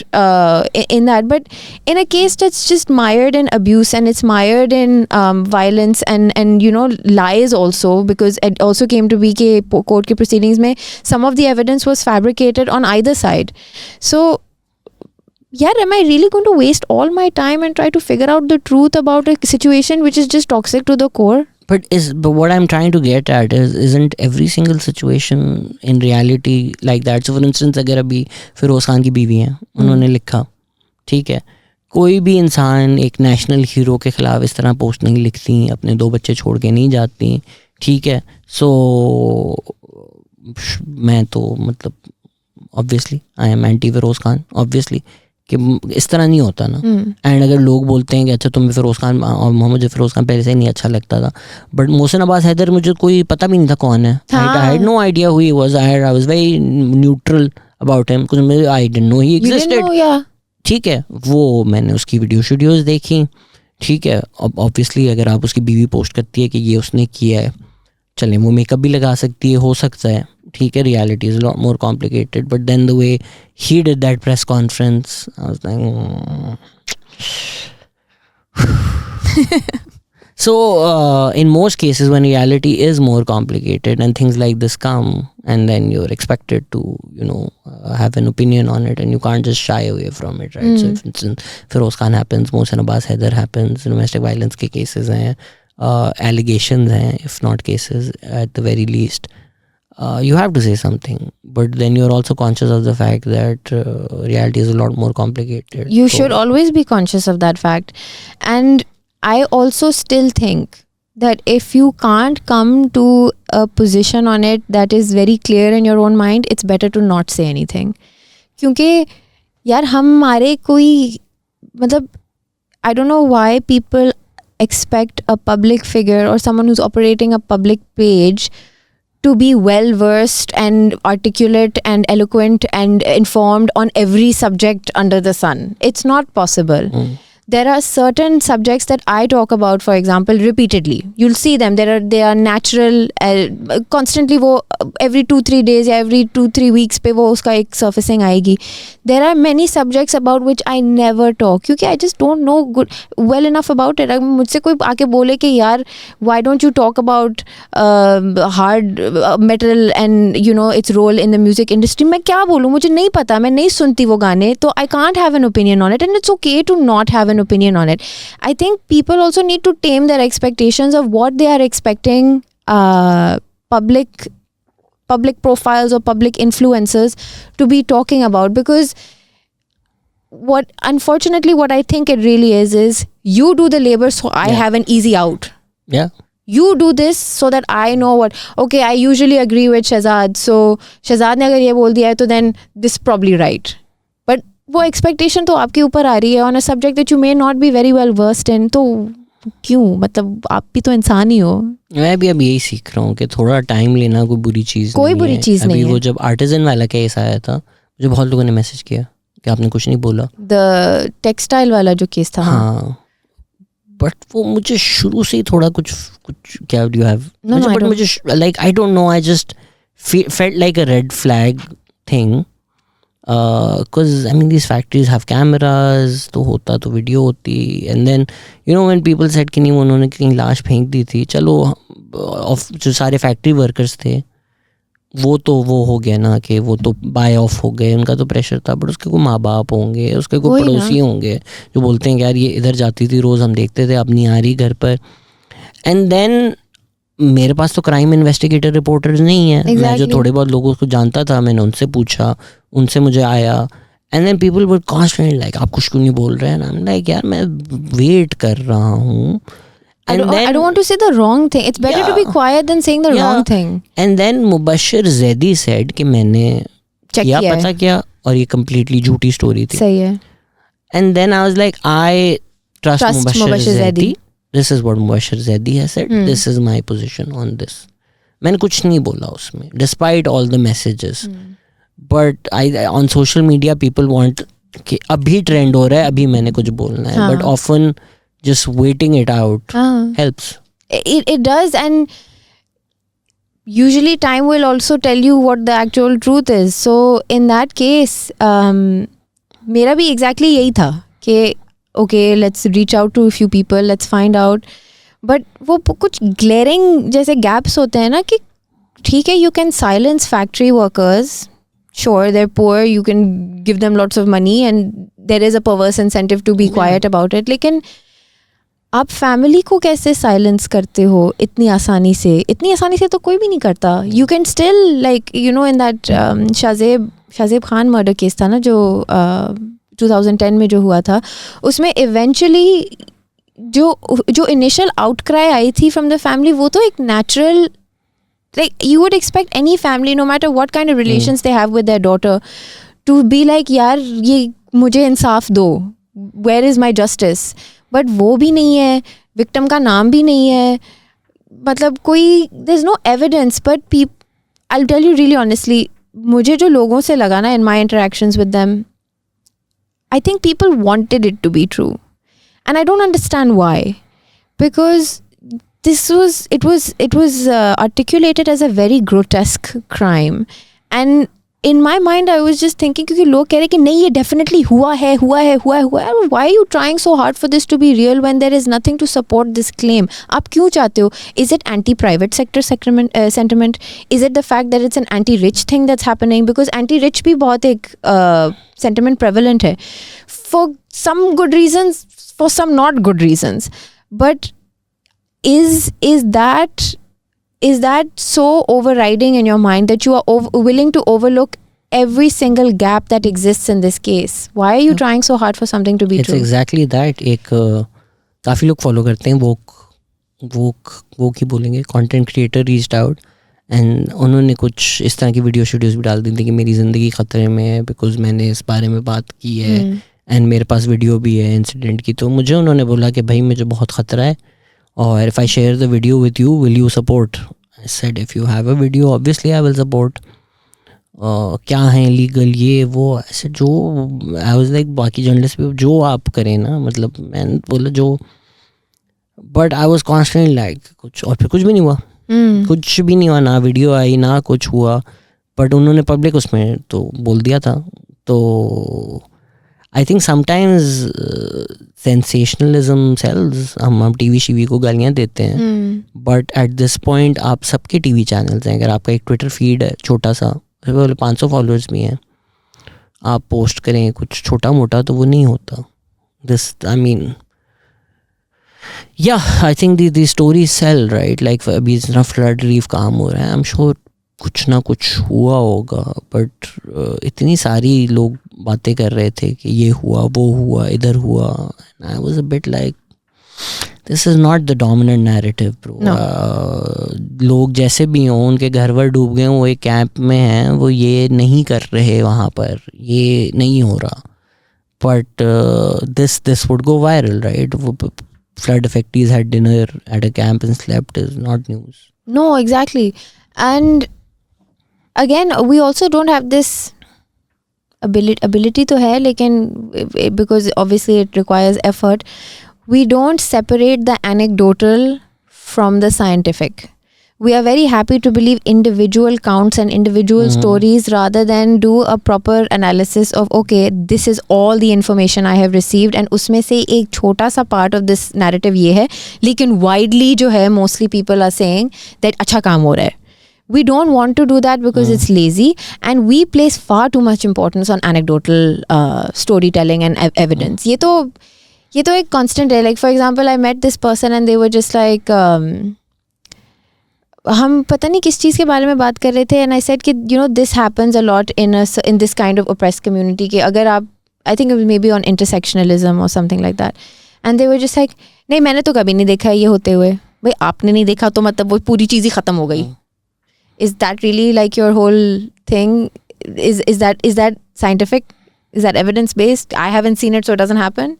in that. But in a case that's just mired in abuse and it's mired in violence and you know lies also, because it also came to be कि court के proceedings में some of the evidence was fabricated on either side. So yeah, am I really going to waste all my time and try to figure out the truth about a situation which is just toxic to the core? But what I'm trying to get at isn't every single situation in reality like that. So for instance, अगर अभी फिरोज खान की बीवी हैं, उन्होंने लिखा, ठीक है, कोई भी इंसान एक नेशनल हीरो के खिलाफ इस तरह पोस्ट नहीं लिखती, अपने 2 बच्चे छोड़ के नहीं जाती, ठीक है. सो मैं तो मतलब obviously I am anti Firoz Khan, obviously कि इस तरह नहीं होता ना. एंड अगर लोग बोलते हैं कि अच्छा तुम्हें फिरोज खान और मुझे फिरोज खान पहले से नहीं अच्छा लगता था, बट मोहसिन अब्बास हैदर मुझे कोई पता भी नहीं था कौन है. I had no idea who he was. I was very neutral about him because I didn't know he existed. ठीक है, वो मैंने उसकी वीडियोज देखी, ठीक है. अब ऑब्वियसली अगर आप उसकी बीवी पोस्ट करती है कि ये उसने किया है, चलें वो मेकअप भी लगा सकती है, हो सकता है, ठीक है. Reality is a lot more complicated, but then the way he did that press conference, I was like so in most cases when reality is more complicated and things like this come, and then you're expected to have an opinion on it and you can't just shy away from it, right? So if instance Feroz Khan happens, Mohsin Abbas Haider happens, domestic violence के cases हैं, allegations हैं, if not cases at the very least. You have to say something, but then you're also conscious of the fact that reality is a lot more complicated. You should always be conscious of that fact. And I also still think that if you can't come to a position on it that is very clear in your own mind, it's better to not say anything. क्योंकि यार हमारे कोई मतलब I don't know why people expect a public figure or someone who's operating a public page to be well versed and articulate and eloquent and informed on every subject under the sun. It's not possible. There are certain subjects that I talk about, for example, repeatedly. You'll see them. They are natural. Constantly, वो every 2-3 days या every 2-3 weeks पे वो उसका एक surfacing आएगी. There are many subjects about which I never talk क्योंकि I just don't know well enough about it. अगर मुझसे कोई आके बोले कि यार why don't you talk about hard metal and you know its role in the music industry, मैं क्या बोलूँ? मुझे नहीं पता, मैं नहीं सुनती वो गाने, तो I can't have an opinion on it, and it's okay to not have an opinion on it. I think people also need to tame their expectations of what they are expecting public profiles or public influencers to be talking about, because unfortunately what I think it really is you do the labor so I have an easy out. Yeah. You do this so that I know what, okay, I usually agree with Shehzad, so Shehzad ने अगर ये बोल दिया है तो then this is probably right. But वो expectation तो आपके ऊपर आ रही है on a subject that you may not be very well versed in, तो क्यों? मतलब आप भी तो इंसान ही हो. मैं भी अब यही सीख रहा हूँ कि थोड़ा टाइम लेना कोई बुरी चीज़ नहीं है. कोई बुरी चीज़ नहीं है. अभी वो जब आर्टिजन वाला केस आया था, मुझे बहुत लोगों ने मैसेज किया कि आपने कुछ नहीं बोला. द टेक्सटाइल वाला जो केस था. हाँ, बट वो मुझे शुरू से ही थोड़ा कुछ क्या डू यू हैव, बट मुझे like I don't no, I just felt like a red flag thing. Because I mean these factories have cameras, तो होता तो वीडियो होती. And then you know when people said कि नहीं उन्होंने कहीं लाश फेंक दी थी, चलो जो सारे फैक्ट्री वर्कर्स थे वो तो वो हो गया ना कि वो तो बाय ऑफ हो गए, उनका तो प्रेशर था. बट उसके कोई माँ बाप होंगे, उसके कोई पड़ोसी होंगे जो बोलते हैं कि यार ये इधर जाती थी रोज़, हम देखते थे, अब नहीं आ रही घर पर. एंड देन मेरे पास तो क्राइम इन्वेस्टिगेटर रिपोर्टर्स नहीं है. मैं जो थोड़े बहुत लोगों को जानता था मैंने उनसे पूछा, उनसे मुझे आया. And then people were constantly like आप कुछ क्यों नहीं बोल रहे हैं. आई एम लाइक यार मैं वेट कर रहा हूँ. I don't want to say the wrong thing. It's better to be quiet than saying the wrong thing. And then Mubashir Zaidi said कि मैंने किया, पता किया, और ये completely झूठी स्टोरी थी. सही है. And then I was like, I trust Mubashir Zaidi. This is what Mubashir Zaidi has said. This is my position on this. मैंने कुछ नहीं बोला उसमें, despite all the messages. But on social media people want कि अभी trend हो रहा है, अभी मैंने कुछ बोलना है. But often just waiting it out helps. It does, and usually time will also tell you what the actual truth is. So in that case, मेरा भी exactly यही था कि okay, let's reach out to a few people, let's find out. But वो कुछ glaring जैसे gaps होते हैं ना कि ठीक है, you can silence factory workers. Sure, they're poor, you can give them lots of money and there is a perverse incentive to be quiet about it. लेकिन आप फैमिली को कैसे साइलेंस करते हो इतनी आसानी से? इतनी आसानी से तो कोई भी नहीं करता. You can still like you know in that Shahzeb Khan murder case था ना जो 2010 में जो हुआ था, उसमें इवेंचुअली जो इनिशियल आउटक्राई आई थी फ्रॉम द फैमिली, वो तो एक natural, like you would expect any family no matter what kind of relations they have with their daughter to be like यार ये मुझे इंसाफ दो, where is my justice. But वो भी नहीं है, विक्टिम का नाम भी नहीं है, मतलब कोई there's no evidence. But I'll tell you really honestly, मुझे जो लोगों से लगा ना in my interactions with them, I think people wanted it to be true, and I don't understand why, because it was articulated as a very grotesque crime, and in my mind I was just thinking क्योंकि लोग कह रहे कि नहीं ये definitely हुआ है. Why are you trying so hard for this to be real when there is nothing to support this claim? आप क्यों चाहते हो? Is it anti-private sector sentiment? Is it the fact that it's an anti-rich thing that's happening? Because anti-rich भी बहुत एक sentiment prevalent है, for some good reasons, for some not good reasons. But is that so overriding in your mind that you are willing to overlook every single gap that exists in this case? Why are you trying so hard for something to be true? It's exactly that. एक काफ़ी लोग follow करते हैं वो की बोलेंगे content creator reached out and उन्होंने कुछ इस तरह की वीडियोस भी डाल दी थी कि मेरी ज़िंदगी ख़तरे में है बिकॉज मैंने इस बारे में बात की है एंड मेरे पास वीडियो भी है इंसिडेंट की. तो मुझे उन्होंने बोला कि भाई मुझे बहुत ख़तरा है, or if I share the video with you, will you support? I said, if you have a video, obviously I will support. क्या है लीगल ये वो ऐसे जो आई वाज लाइक बाकी जर्नलिस्ट भी जो आप करें ना, मतलब मैंने बोला जो, but I was constantly like कुछ, और फिर कुछ भी नहीं हुआ. कुछ भी नहीं हुआ, ना वीडियो आई ना कुछ हुआ, बट उन्होंने पब्लिक उसमें तो बोल दिया था. तो I think sometimes sensationalism sells. हम टीवी शीवी को गालियाँ देते हैं, बट एट दिस पॉइंट आप सबके टीवी चैनल्स हैं. अगर आपका एक ट्विटर फीड है छोटा सा, बोले 500 फॉलोअर्स भी हैं, आप पोस्ट करें कुछ छोटा मोटा तो वो नहीं होता. This I mean I think the story sell right. Like अभी इतना फ्लड रिलीफ काम हो रहा है, आई एम श्योर कुछ ना कुछ हुआ होगा, बट इतनी सारी लोग बातें कर रहे थे कि ये हुआ वो हुआ इधर हुआ. I was a bit like this is not the dominant narrative bro. लोग जैसे भी हों, उनके घर वर डूब गए, वो एक कैंप में हैं, वो ये नहीं कर रहे वहाँ पर, ये नहीं हो रहा. But this would go viral right. Flood affectees had dinner at a camp and slept is not news. No, exactly. And again, we also don't have this ability to hai, lekin because obviously it requires effort. We don't separate the anecdotal from the scientific. We are very happy to believe individual counts and individual stories rather than do a proper analysis of okay, this is all the information I have received and उसमें से एक छोटा सा part of this narrative ये है, लेकिन widely जो है mostly people are saying that अच्छा काम हो रहा है. We don't want to do that because it's lazy, and we place far too much importance on anecdotal storytelling and evidence. ये तो एक constant है. Like for example, I met this person and they were just like हम पता नहीं किस चीज़ के बारे में बात कर रहे थे, एंड आई सेड कि you know this happens a lot in this kind of oppressed community के अगर आप, I think maybe on intersectionalism और something like that, and they were just like नहीं मैंने तो कभी नहीं देखा है ये होते हुए. भाई आपने नहीं देखा तो मतलब वो पूरी चीज़ ही ख़त्म हो गई. Is that really like your whole thing? Is that scientific? Is that evidence based? I haven't seen it so it doesn't happen.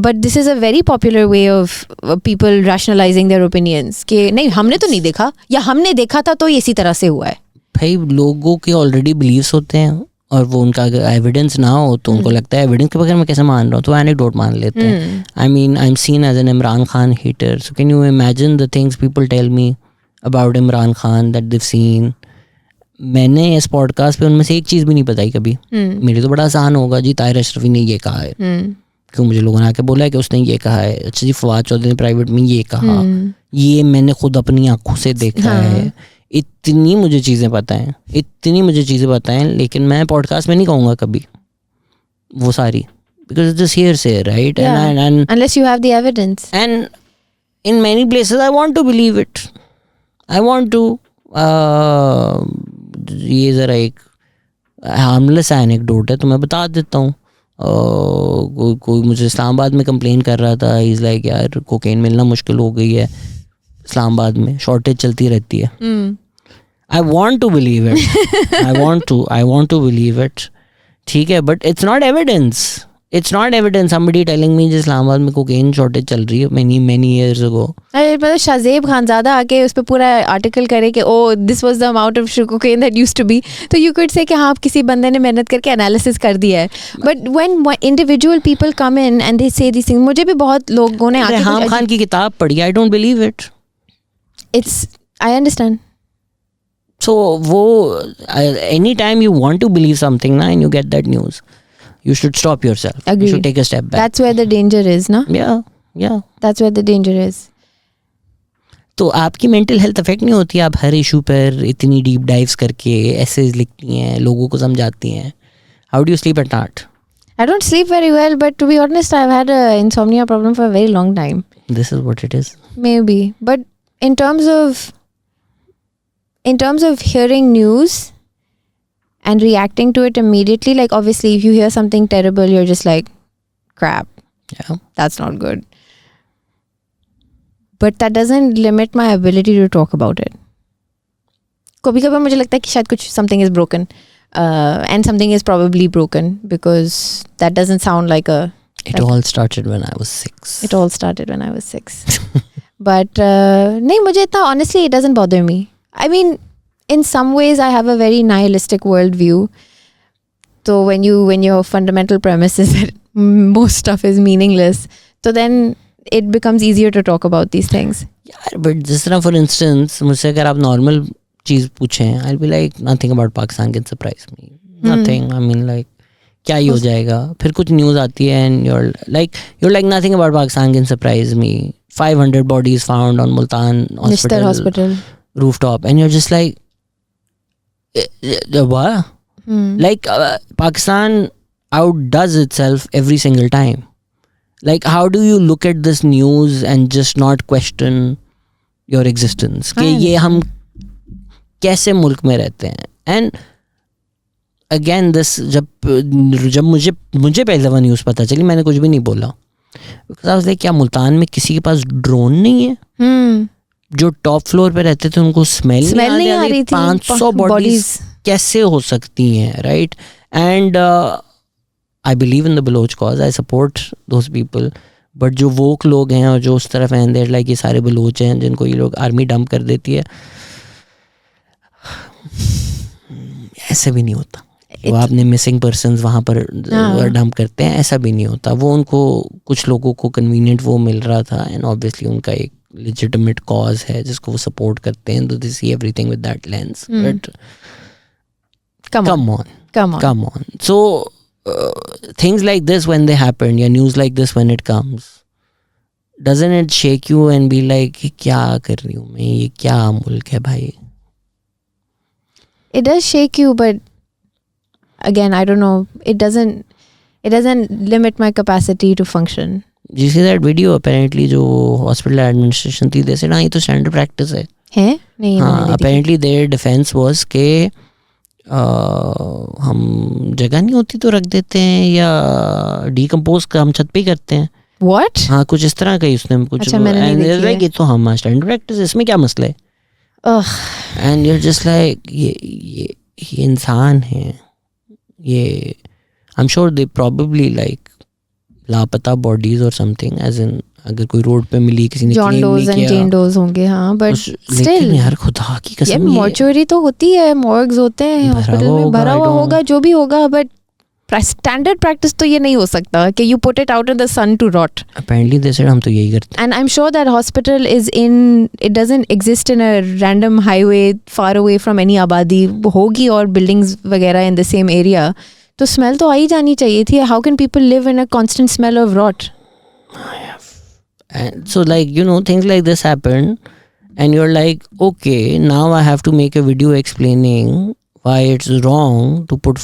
But this is a very popular way of people rationalizing their opinions कि नहीं हमने तो नहीं देखा, या हमने देखा था तो इसी तरह से हुआ है. भाई लोगों के ऑलरेडी बिलीव्स होते हैं, और वो उनका अगर एविडेंस ना हो तो उनको लगता है एविडेंस के बगैर मैं कैसे मान रहा हूँ, तो एनेक्डोट मान लेते हैं. I mean I am seen as an Imran Khan hater, so can you imagine the things people tell me about Imran Khan that they've seen. मैंने इस पॉडकास्ट पे उनमें से एक चीज़ भी नहीं बताई कभी. मेरे तो बड़ा आसान होगा जी, ताहिर अशरफी ने ये कहा है, क्यों मुझे लोगों ने आके बोला है कि उसने ये कहा है. अच्छा जी, फवाद चौधरी ने प्राइवेट में ये कहा, ये मैंने खुद अपनी आंखों से देखा है. इतनी मुझे चीज़ें पता हैं, लेकिन मैं पॉडकास्ट में नहीं कहूँगा कभी वो सारी, because it's just hearsay, right? And unless you have the evidence. And in many places I want to believe it. I want to ये ज़रा एक हार्मलेस एनेक्डोट है तो मैं बता देता हूँ. कोई मुझे इस्लामाबाद में कंप्लेन कर रहा था, इज़ लाइक यार कोकेन मिलना मुश्किल हो गई है इस्लामाबाद में, शॉर्टेज चलती रहती है. I want to believe it, I want to believe it, ठीक है, but it's not evidence. somebody telling me Islamabad में कोकेन शॉर्टेज चल रही है many years ago. मतलब शाहजेब खानज़ादा आके उस पर पूरा आर्टिकल करे कि oh this was the amount of cocaine that used to be, तो यू कुड से कि हाँ किसी बंदे ने मेहनत करके एनालिसिस कर दिया है. But when individual people come in and they से दीस थिंग्स, मुझे भी बहुत लोगों ने आके रेहाम खान की किताब पढ़ी, I don't believe it. It's I understand. So anytime you want to believe something na, and you get that news, you should stop yourself. Agreed. You should take a step back. That's where the danger is, na? Yeah. That's where the danger is. तो आपकी mental health affect नहीं होती? आप हर issue पर इतनी deep dives करके essays लिखती हैं, लोगों को समझाती हैं. How do you sleep at night? I don't sleep very well, but to be honest, I've had an insomnia problem for a very long time. This is what it is. Maybe, but in terms of hearing news and reacting to it immediately, like obviously if you hear something terrible, you're just like, crap, that's not good. But that doesn't limit my ability to talk about it. कभी-कभी मुझे लगता है कि शायद कुछ something is broken, and something is probably broken because that doesn't sound like a. It all started when I was 6. It all started when I was 6. But नहीं, मुझे इतना honestly it doesn't bother me. I mean, in some ways I have a very nihilistic worldview. So when your fundamental premise is that most stuff is meaningless, so then it becomes easier to talk about these things. यार but जिस तरह for instance मुझसे अगर आप normal चीज़ पूछें, I'll be like nothing about Pakistan can surprise me. Nothing. I mean like क्या ही हो जाएगा. फिर कुछ न्यूज़ आती है and you're like nothing about Pakistan can surprise me. 500 bodies found on Multan hospital rooftop, and you're just like what? Like Pakistan outdoes itself every single time. Like how do you look at this news and just not question your existence कि ये हम कैसे मुल्क में रहते हैं. And again this जब मुझे पहले दफ़ा न्यूज़ पता चली, मैंने कुछ भी नहीं बोला. Because I was like, क्या मुल्तान में किसी के पास ड्रोन नहीं है? जो टॉप फ्लोर पे रहते थे उनको स्मेल नहीं आ रही थी. 500 बॉडीज कैसे हो सकती हैं, right? And I believe in the Baloch cause, I support those people. But जो वोक लोग हैं और जो उस तरफ हैं, देयर लाइक ये सारे बलोच हैं जिनको ये लोग आर्मी डंप कर देती है. ऐसा भी नहीं होता. वो आपने मिसिंग पर्सन्स वहाँ पर डंप करते हैं, ऐसा भी नहीं होता. वो उनको कुछ लोगों को कन्वीनियंट वो मिल रहा था, एंड ऑब्वियसली उनका एक legitimate cause है जिसको वो support करते हैं, तो they see everything with that lens. But come on. So things like this when they happen, या news like this when it comes, doesn't it shake you and be like क्या कर रही हूँ मैं, ये क्या मुल्क है भाई? It does shake you, but again I don't know, it doesn't limit my capacity to function. You see that video apparently जो hospital administration थी, they said हाँ ये तो standard practice है. नहीं, हाँ, apparently their defense was के हम जगह नहीं होती तो रख देते हैं, या decompose का हम छत पे ही करते हैं. What? हाँ, कुछ इस तरह का ही उसने कुछ. अच्छा, मैंने नहीं देखी है. ये तो हम standard practice, इसमें क्या मसला है? And you're just like ये इंसान है. ये I'm sure they probably like लापता बॉडीज और समथिंग, एज इन अगर कोई रोड पे मिली किसी ने क्लेम नहीं किया, जॉन डोज होंगे. हाँ, बट स्टिल यार खुदा की कसम, ये मॉर्चुरी तो होती है, मॉर्ग्स होते हैं हॉस्पिटल में, भरा हुआ होगा जो भी होगा, बट स्टैंडर्ड प्रैक्टिस तो ये नहीं हो सकता कि you put it out in the sun to rot. Apparently they said हम तो यही करते हैं. And I am sure that hospital is in, it doesn't exist in a random highway far away from any आबादी. होगी और buildings वगैरह in the same area, तो स्मेल तो आ ही जानी चाहिए थी. How can people live in a constant smell of rot? And so like you know things like this happen, and you're like okay, now I have to make a video explaining why it's wrong to put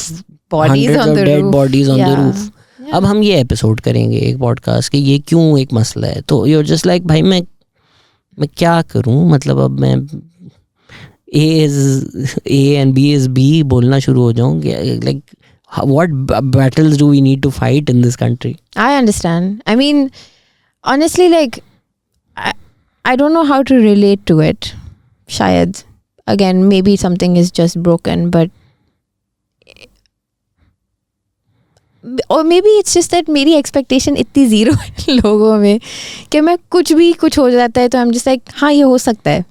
hundreds of dead bodies on the roof. अब हम ये episode करेंगे एक podcast कि ये क्यों एक मसला है. तो you're just like भाई मैं क्या करूं, मतलब अब मैं A is A and B is B बोलना शुरू हो जाऊं. like what battles do we need to fight in this country? I understand. I mean, honestly, like I don't know how to relate to it. Shayad, again, maybe something is just broken, but or maybe it's just that मेरी expectation इतनी zero है लोगों में कि मैं कुछ हो जाता है तो I'm just like हाँ ये हो सकता है.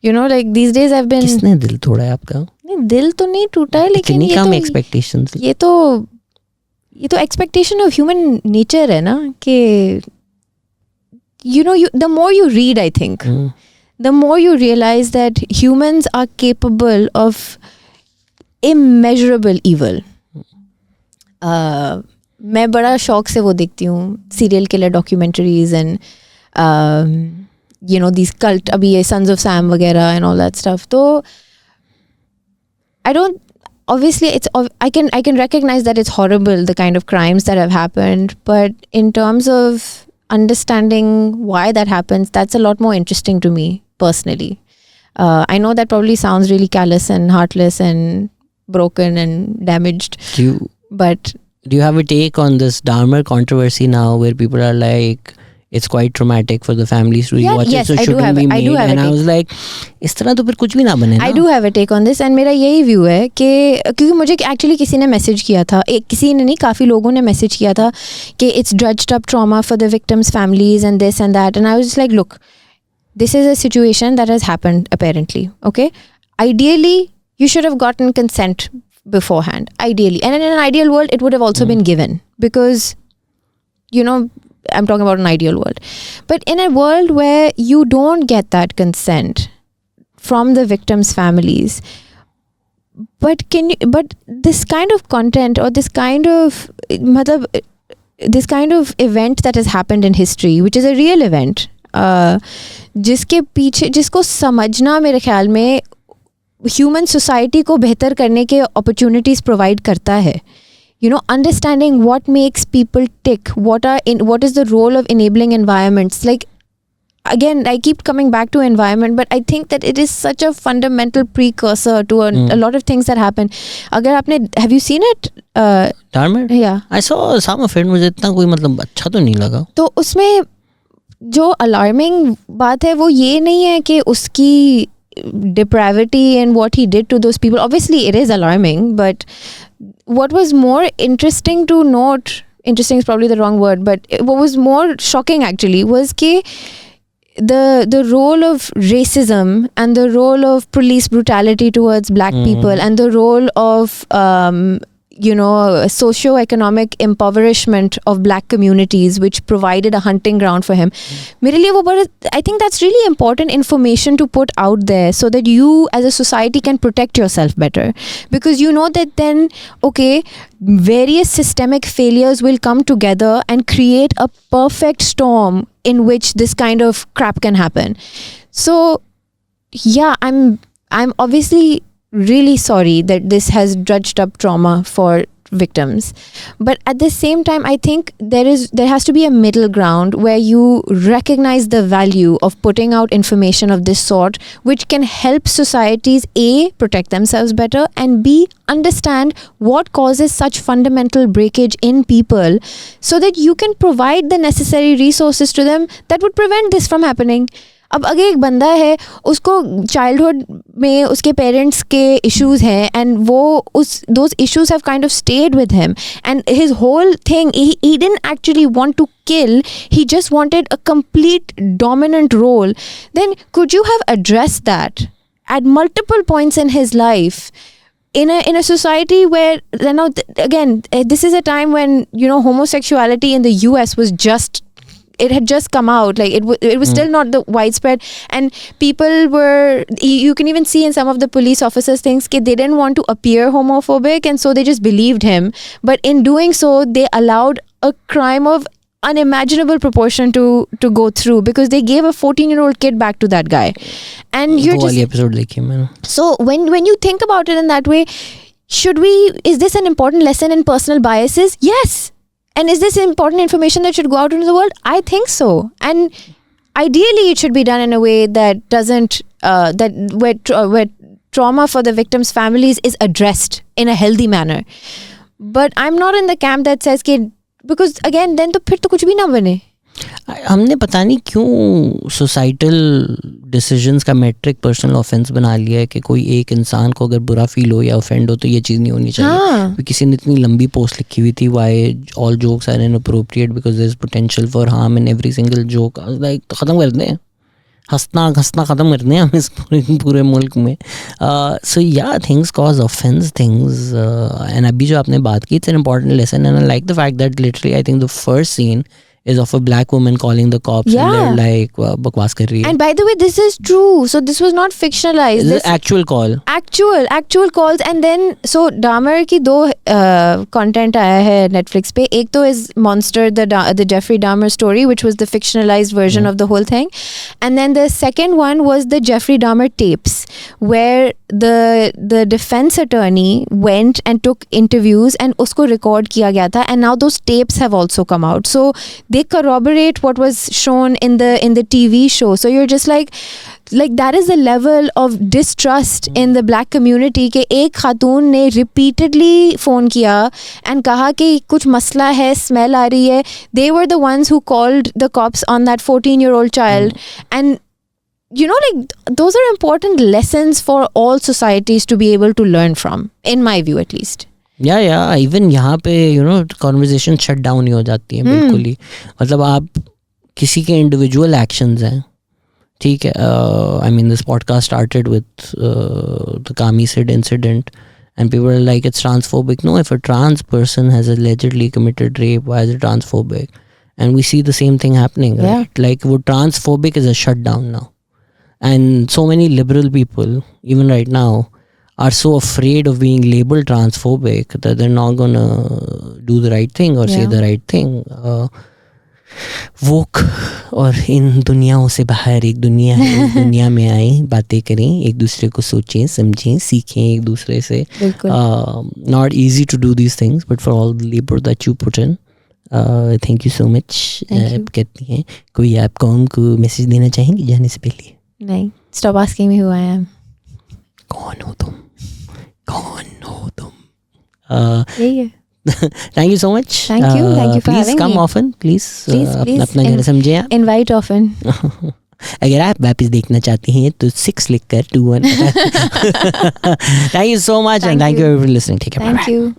You know, like these days I've been. किसने दिल तोड़ा है आपका? नहीं, दिल तो नहीं टूटा है, लेकिन ये तो expectations. ये तो expectation of human nature है ना, कि you know, the more you read, I think, the more you realize that humans are capable of immeasurable evil. मैं बड़ा शौक से वो देखती हूँ serial killer documentaries and you know these cult, अभी ये Sons of Sam वगैरह and all that stuff. तो I don't, obviously I can recognize that it's horrible, the kind of crimes that have happened, but in terms of understanding why that happens, that's a lot more interesting to me personally. I know that probably sounds really callous and heartless and broken and damaged. But do you have a take on this Dahmer controversy now, where people are like it's quite traumatic for the families to rewatch it, so it shouldn't be made? And I was like, इस तरह तो फिर कुछ भी ना बने ना. I do have a take on this, and मेरा यही व्यू है कि क्योंकि मुझे एक्चुअली किसी ने मैसेज किया था, किसी ने नहीं, काफ़ी लोगों ने मैसेज किया था कि it's dredged up trauma for the victims' families and this and that, and I was just like, look, this is a situation that has happened apparently, okay? Ideally, you should have gotten consent beforehand, ideally. And in an ideal world, it would have also been given because, you know, I'm talking about an ideal world. But in a world where you don't get that consent from the victims' families, but this kind of content or this kind of event that has happened in history, which is a real event, जिसके पीछे जिसको समझना मेरे ख्याल में human society को बेहतर करने के अपॉर्चुनिटीज प्रोवाइड करता है. You know, understanding what makes people tick, what is the role of enabling environments. Like, again, I keep coming back to environment, but I think that it is such a fundamental precursor to a lot of things that happen. Have you seen it? Dharma? Yeah. I saw some of it. मुझे इतना कोई मतलब अच्छा तो नहीं लगा. तो उसमें जो alarming बात है वो ये नहीं है कि उसकी depravity and what he did to those people. Obviously, it is alarming, but what was more interesting to note, interesting is probably the wrong word, but what was more shocking actually was कि the role of racism and the role of police brutality towards black people and the role of socio-economic impoverishment of black communities, which provided a hunting ground for him. I think that's really important information to put out there so that you as a society can protect yourself better. Because you know that then, okay, various systemic failures will come together and create a perfect storm in which this kind of crap can happen. So, yeah, I'm obviously really sorry that this has dredged up trauma for victims, but at the same time I think there has to be a middle ground where you recognize the value of putting out information of this sort, which can help societies A, protect themselves better, and B, understand what causes such fundamental breakage in people so that you can provide the necessary resources to them that would prevent this from happening. अब अगर एक बंदा है उसको childhood में उसके parents के issues हैं एंड वो those issues have kind of stayed with him and his whole thing, he didn't actually want to kill, he just wanted a complete dominant role, then could you have addressed that at multiple points in his life in a society where, you know, again, this is a time when, you know, homosexuality in the US was just, it had just come out, like it was still not the widespread, and people were, you can even see in some of the police officers things they didn't want to appear homophobic and so they just believed him, but in doing so they allowed a crime of unimaginable proportion to go through because they gave a 14-year-old kid back to that guy. And you're just episode so when you think about it in that way, is this an important lesson in personal biases? Yes. And is this important information that should go out into the world? I think so. And ideally, it should be done in a way that doesn't, where trauma for the victims' families is addressed in a healthy manner. But I'm not in the camp that says because again, then तो फिर तो कुछ भी ना बने. हमने पता नहीं क्यों सोसाइटल डिसीजंस का मैट्रिक पर्सनल ऑफेंस बना लिया है कि कोई एक इंसान को अगर बुरा फील हो या ऑफेंड हो तो ये चीज़ नहीं होनी चाहिए. किसी ने इतनी लंबी पोस्ट लिखी हुई थी, why all jokes are inappropriate because there is potential for harm in every single joke. Like तो ख़त्म कर दें, हंसना ख़त्म कर दें हम इस पूरे मुल्क में. So yeah things cause offence things. And अभी जो आपने बात की, it's an important lesson and I like the fact that literally I think the first scene is of a black woman calling the cops and they're like bakwas kar rahi hai. And by the way, this is true, so this was not fictionalized. This actual call, actual calls. And then so Dahmer की दो content आया है Netflix पे. एक तो is Monster, the Jeffrey Dahmer story, which was the fictionalized version of the whole thing, and then the second one was the Jeffrey Dahmer tapes, where the defense attorney went and took interviews and उसको record किया गया था, and now those tapes have also come out, so they corroborate what was shown in the TV show. So you're just like that is the level of distrust in the black community कि एक खातून ने repeatedly phone किया and कहा कि कुछ मसला है, smell आ रही है. They were the ones who called the cops on that 14-year-old child. And you know, like those are important lessons for all societies to be able to learn from, in my view at least. या even यहाँ पे you know conversation shut down ही हो जाती है बिल्कुल ही. मतलब आप किसी के इंडिविजुअल एक्शंस हैं, ठीक है. I mean, this podcast started with the Kami Sid incident, and people are like, it's transphobic. No, if a trans person has allegedly committed rape, why is it transphobic? And we see the same thing happening, right? Like, what transphobic is a shutdown now. And so many liberal people, even right now, are so afraid of being labeled transphobic that they're not gonna do the right thing or say the right thing. वोक और इन दुनियाओं से बाहर एक दुनिया है, उस दुनिया में आए, बातें करें, एक दूसरे को सोचें, समझें, सीखें एक दूसरे से. Not easy to do these things, but for all the labor that you put in, thank you so much. कहती हैं, कोई आप कौम को मैसेज देना चाहेंगे जाने से पहले? नहीं. Stop asking me who I am. कौन हो तुम? कौन हो तुम? यही है. Thank you so much. Thank you for having me. Please come often. Please अपना घर समझे. Invite often. अगर आप वापस देखना चाहते हैं तो 6 लिख कर 21. Thank you so much and thank you for listening. Take care. Thank you.